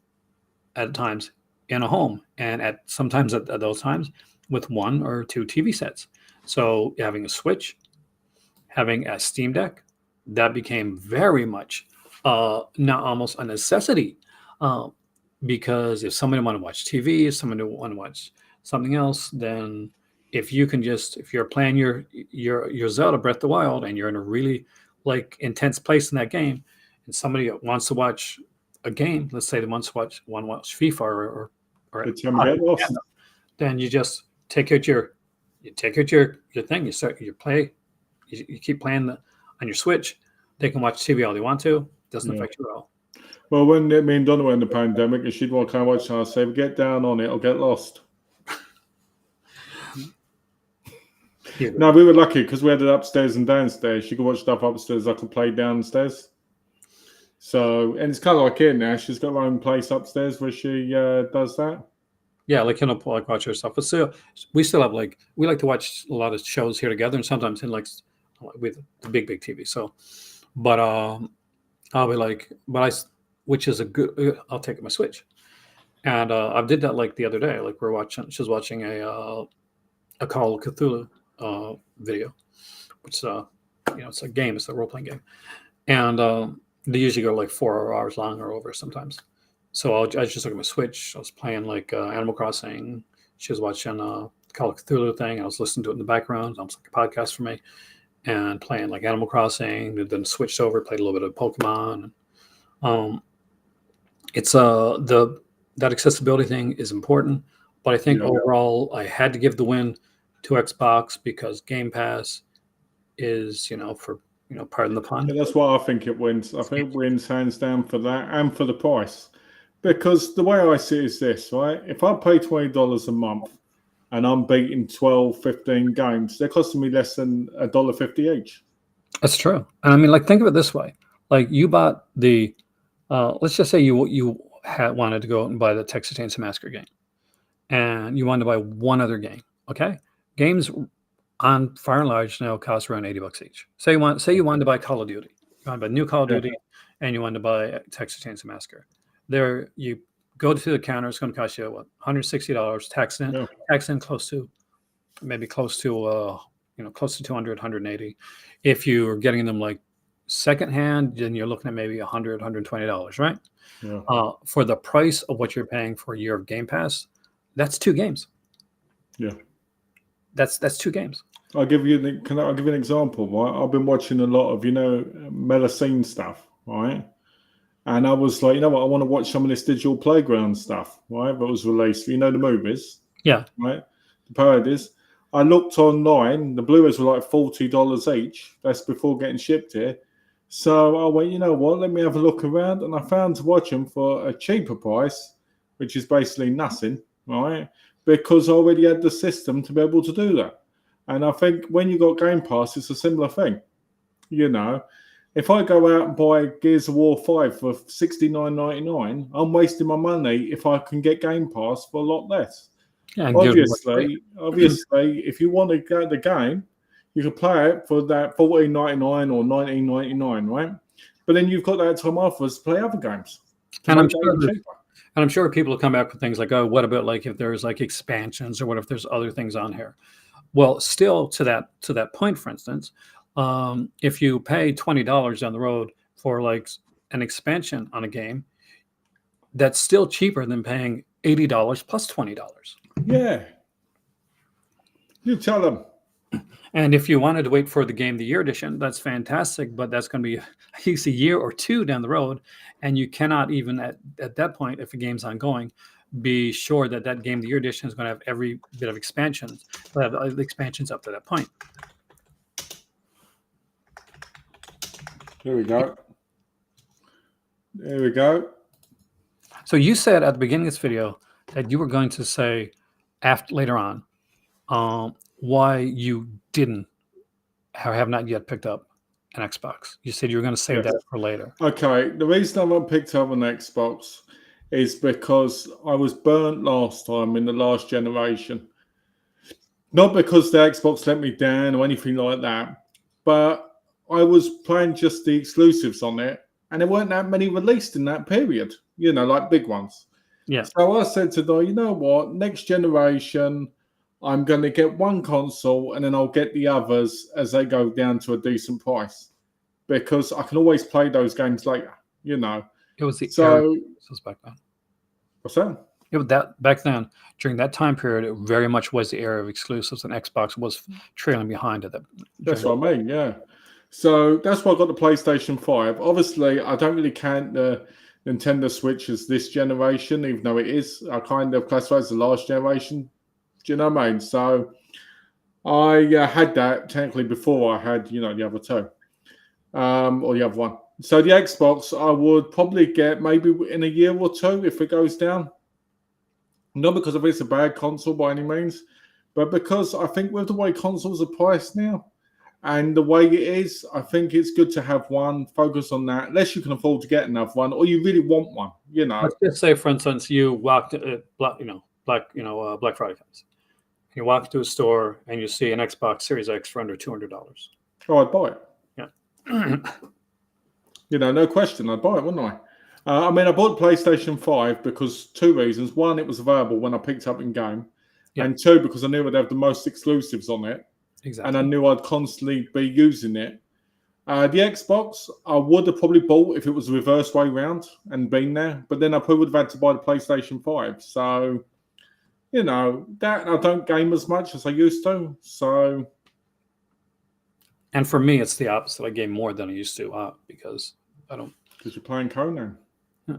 at times in a home, and sometimes at those times with one or two TV sets. So having a Switch, having a Steam Deck, that became very much now almost a necessity, because if somebody want to watch TV, if somebody want to watch something else, then if you're playing your Zelda Breath of the Wild and you're in a really intense place in that game, and somebody wants to watch a game, let's say they want to watch FIFA or then you just take out your thing, you play, you keep playing on your Switch. They can watch TV all they want to. Doesn't affect you at all. Well, when me and Donna were in the pandemic, and she'd want to watch, I say, get down on it or get lost. No, we were lucky because we had it upstairs and downstairs. She could watch stuff upstairs. I could play downstairs. So, and it's kind of like it now. She's got her own place upstairs where she does that. Yeah, watch her stuff. But still, we still have we like to watch a lot of shows here together, and sometimes in with the big TV. So, but I'll be which is a good. I'll take my Switch, and I did that like the other day. Like she was watching a Call of Cthulhu video, which it's a game. It's a role playing game, and they usually go like 4 hours long or over sometimes. So I was just looking at my Switch. I was playing like Animal Crossing. She was watching Call of Cthulhu thing. I was listening to it in the background. Almost like a podcast for me, and playing like Animal Crossing. And then switched over, played a little bit of Pokemon. It's that accessibility thing is important, but I think overall I had to give the win to Xbox because Game Pass is, pardon the pun. Yeah, that's what I think it wins. I think it wins hands down for that and for the price. Because the way I see it is this, right? If I pay $20 a month and I'm beating 12, 15 games, they're costing me less than $1.50 each. That's true. And I mean, like, think of it this way. Like, you bought the, let's just say you wanted to go out and buy the Texas Chainsaw Massacre game. And you wanted to buy one other game, okay? Games on Fire and Large now cost around $80 each. Say you wanted to buy Call of Duty. You want to buy new Call of Duty, and you wanted to buy Texas Chainsaw Massacre. There, you go to the counter. It's going to cost you what, $160 tax in close to close to 200, 180. If you're getting them like secondhand, then you're looking at maybe $100, $120, right? Yeah. For the price of what you're paying for a year of Game Pass, that's 2 games. Yeah, that's 2 games. I'll give you an example, right? I've been watching a lot of Melusine stuff, right? And I was like, you know what? I want to watch some of this Digital Playground stuff, right? That was released. You know the movies, right? The parodies. I looked online. The Blu-rays were like $40 each. That's before getting shipped here. So I went, you know what? Let me have a look around, and I found to watch them for a cheaper price, which is basically nothing, right? Because I already had the system to be able to do that. And I think when you got Game Pass, it's a similar thing. If I go out and buy Gears of War 5 for $69.99, I'm wasting my money if I can get Game Pass for a lot less. Yeah, obviously, if you want to get the game, you can play it for that $14.99 or $19.99, right? But then you've got that time afterwards to play other games. And I'm sure people will come back with things like, oh, what about like if there's like expansions or what if there's other things on here? Well, still to that point, for instance, if you pay $20 down the road for like an expansion on a game, that's still cheaper than paying $80 plus $20. Yeah. You tell them. And if you wanted to wait for the Game of the Year edition, that's fantastic, but that's going to be at least a year or 2 down the road. And you cannot even at that point, if a game's ongoing, be sure that Game of the Year edition is going to have every bit of expansions. They'll have expansions up to that point. There we go. There we go. So you said at the beginning of this video that you were going to say later on why you didn't or have not yet picked up an Xbox. You said you were going to save that for later. Okay. The reason I've not picked up an Xbox is because I was burnt last time in the last generation. Not because the Xbox let me down or anything like that, but I was playing just the exclusives on it, and there weren't that many released in that period, like big ones. Yeah. So I said to Di, you know what? Next generation, I'm going to get one console, and then I'll get the others as they go down to a decent price, because I can always play those games later. It was the era back then. What's that? It was that back then, during that time period, it very much was the era of exclusives, and Xbox was trailing behind it. That's what I mean, yeah. So that's why I got the PlayStation 5. Obviously, I don't really count the Nintendo Switch as this generation, even though it is. I kind of classify it as the last generation. Do you know what I mean? So I had that technically before I had, the other 2, or the other one. So the Xbox, I would probably get maybe in a year or 2 if it goes down. Not because it's a bad console by any means, but because I think with the way consoles are priced now, and the way it is, I think it's good to have one, focus on that, unless you can afford to get another one, or you really want one, Let's just say, for instance, you walked Black Friday comes. You walk to a store and you see an Xbox Series X for under $200. Oh, I'd buy it. Yeah. No question, I'd buy it, wouldn't I? I mean, I bought PlayStation 5 because two reasons. One, it was available when I picked up in game. Yeah. And two, because I knew I'd have the most exclusives on it. Exactly. And I knew I'd constantly be using it. The Xbox, I would have probably bought if it was the reverse way round and been there. But then I probably would have had to buy the PlayStation 5. So, you know, that I don't game as much as I used to. So... And for me, it's the opposite. I game more than I used to because I don't. Because you're playing Conan. Yeah.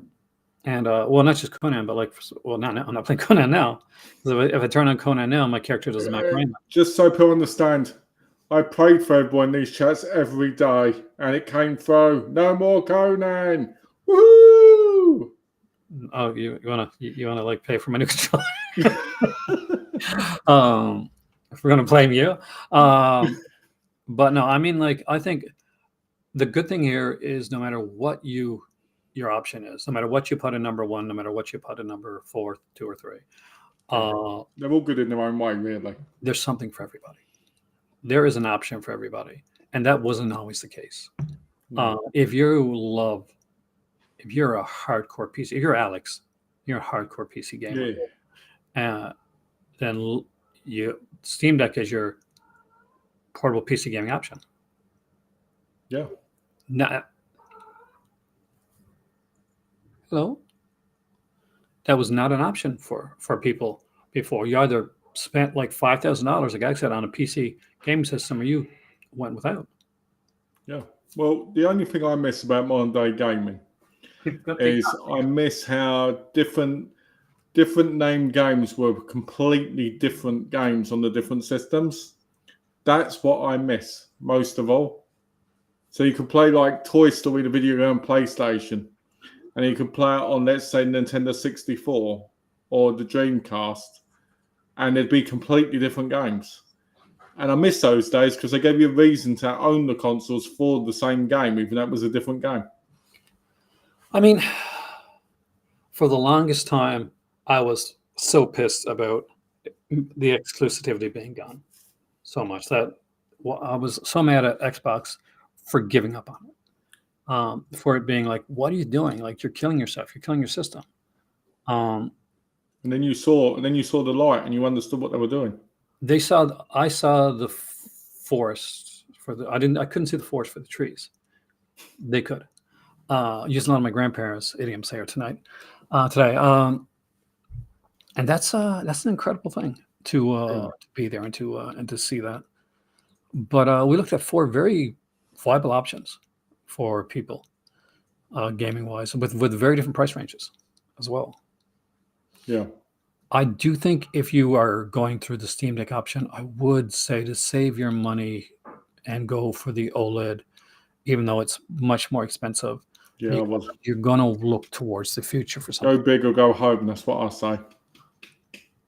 And well, not just Conan, but like, well, not now. I'm not playing Conan now. If I turn on Conan now, my character doesn't match right now. Just so people understand, I prayed for everyone in these chats every day, and it came through. No more Conan. Woohoo! Oh, you wanna like pay for my new controller? If we're gonna blame you. But no, I mean, like, I think the good thing here is no matter what your option is, no matter what you put in number one, no matter what you put in number 4, 2, or 3, they're all good in their own way, really. There's something for everybody. There is an option for everybody, and that wasn't always the case. If you're a hardcore PC, if you're Alex, you're a hardcore PC gamer, then Steam Deck is your portable PC gaming option. Yeah. Hello? That was not an option for people before. You either spent like $5,000, like I said, on a PC gaming system, or you went without. Yeah. Well, the only thing I miss about modern day gaming is I miss how different named games were completely different games on the different systems. That's what I miss most of all. So you could play like Toy Story, the video game on PlayStation, and you could play it on, let's say, Nintendo 64 or the Dreamcast, and they'd be completely different games. And I miss those days because they gave you a reason to own the consoles for the same game, even though it was a different game. I mean, for the longest time, I was so pissed about the exclusivity being gone. So much that I was so mad at Xbox for giving up on it, for it being like, what are you doing? Like, you're killing yourself. You're killing your system. And then you saw the light, and you understood what they were doing. I saw the forest I couldn't see the forest for the trees. They could. Using a lot of my grandparents' idioms here today. And that's an incredible thing to be there and to see that. But we looked at 4 very viable options for people, gaming wise, with very different price ranges as well. Yeah. I do think if you are going through the Steam Deck option, I would say to save your money and go for the OLED, even though it's much more expensive. Yeah, you're going to look towards the future for something. Go big or go home. That's what I say.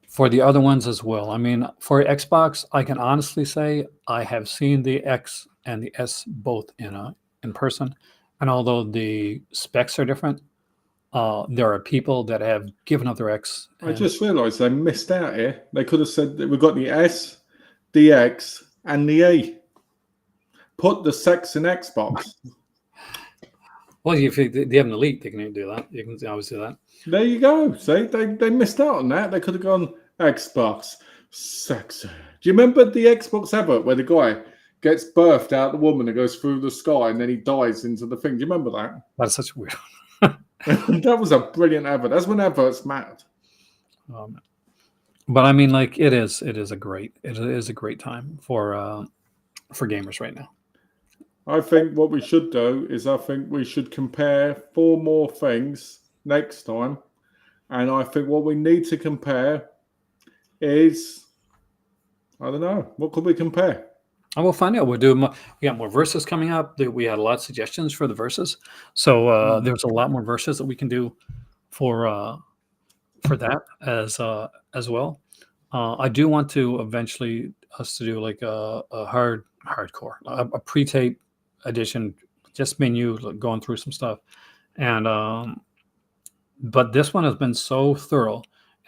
For the other ones as well. I mean, for Xbox, I can honestly say I have seen the X and the S both in person. And although the specs are different, there are people that have given up their X. I just realised they missed out here. They could have said that we've got the S, the X, and the E. Put the sex in Xbox. Well, if they have an Elite, they can do that. You can always do that. There you go. See, they missed out on that. They could have gone Xbox sexy. Do you remember the Xbox advert where the guy gets birthed out the woman and goes through the sky and then he dies into the thing? Do you remember that? That's such a weird. That was a brilliant advert. That's when adverts mattered. But I mean, like, it is a great time for gamers right now. I think what we should do is I think we should compare 4 more things next time. And I think what we need to compare is, I don't know, what could we compare? I will find out. We got more verses coming up. We had a lot of suggestions for the verses. So there's a lot more verses that we can do for that as well. I do want to eventually us to do like a hardcore, a pre-tape edition, just me and you going through some stuff. And but this one has been so thorough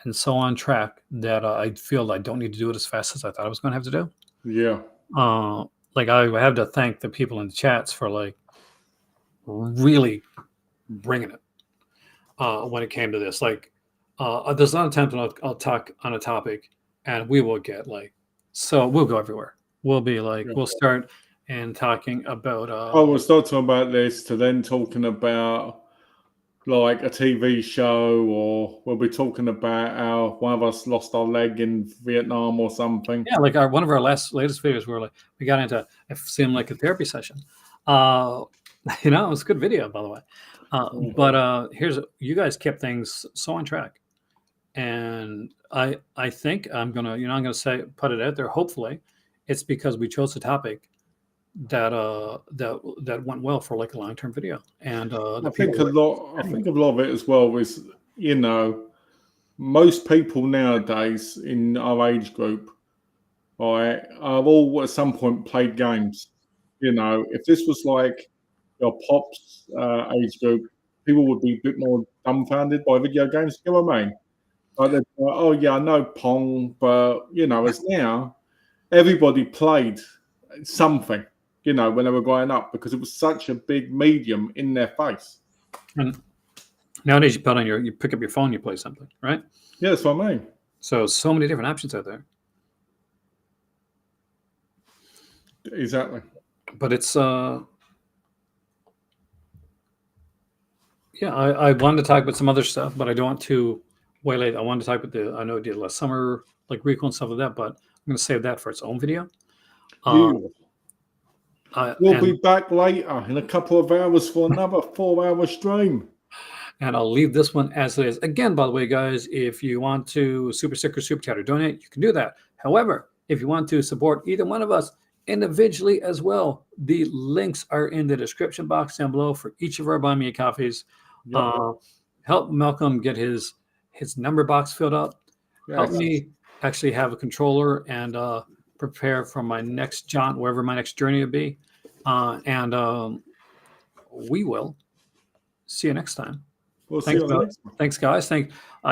and so on track that I feel I don't need to do it as fast as I thought I was going to have to do. Yeah. Like, I have to thank the people in the chats for like really bringing it. when it came to this. Like, there's not a time when I'll talk on a topic, and we will get like, so we'll go everywhere. We'll be like, Yeah. we'll start and talking about. We'll start talking about this to then talking about like a TV show, or we'll be talking about how one of us lost our leg in Vietnam or something. Yeah, like one of our latest videos, we got into it seemed like a therapy session. You know, it was a good video, by the way. But you guys kept things so on track, and I think I'm gonna say, put it out there. Hopefully, it's because we chose a topic that that went well for like a long-term video, and I think a lot of it as well was, you know, most people nowadays in our age group, right, have all at some point played games. You know, if this was like your pops age group, people would be a bit more dumbfounded by video games. You know what I mean? Like, they'd be like, oh yeah, I know Pong, but you know, as now everybody played something. You know, when they were growing up, because it was such a big medium in their face. And nowadays, you pick up your phone, you play something, right? Yeah, that's what I mean. So many different options out there. Exactly. But it's yeah, I wanted to talk about some other stuff, but I don't want to waylay. I wanted to talk about I know I did last summer, like recall and stuff like that, but I'm going to save that for its own video. We'll be back later in a couple of hours for another 4-hour stream. And I'll leave this one as it is. Again, by the way, guys, if you want to super sticker, super chat, or donate, you can do that. However, if you want to support either one of us individually as well, the links are in the description box down below for each of our Buy Me a Coffees. Yep. Help Malcolm get his number box filled up. Yes. Help me actually have a controller and prepare for my next jaunt, wherever my next journey will be. We will see you next time. We'll see you next time. Thanks, guys.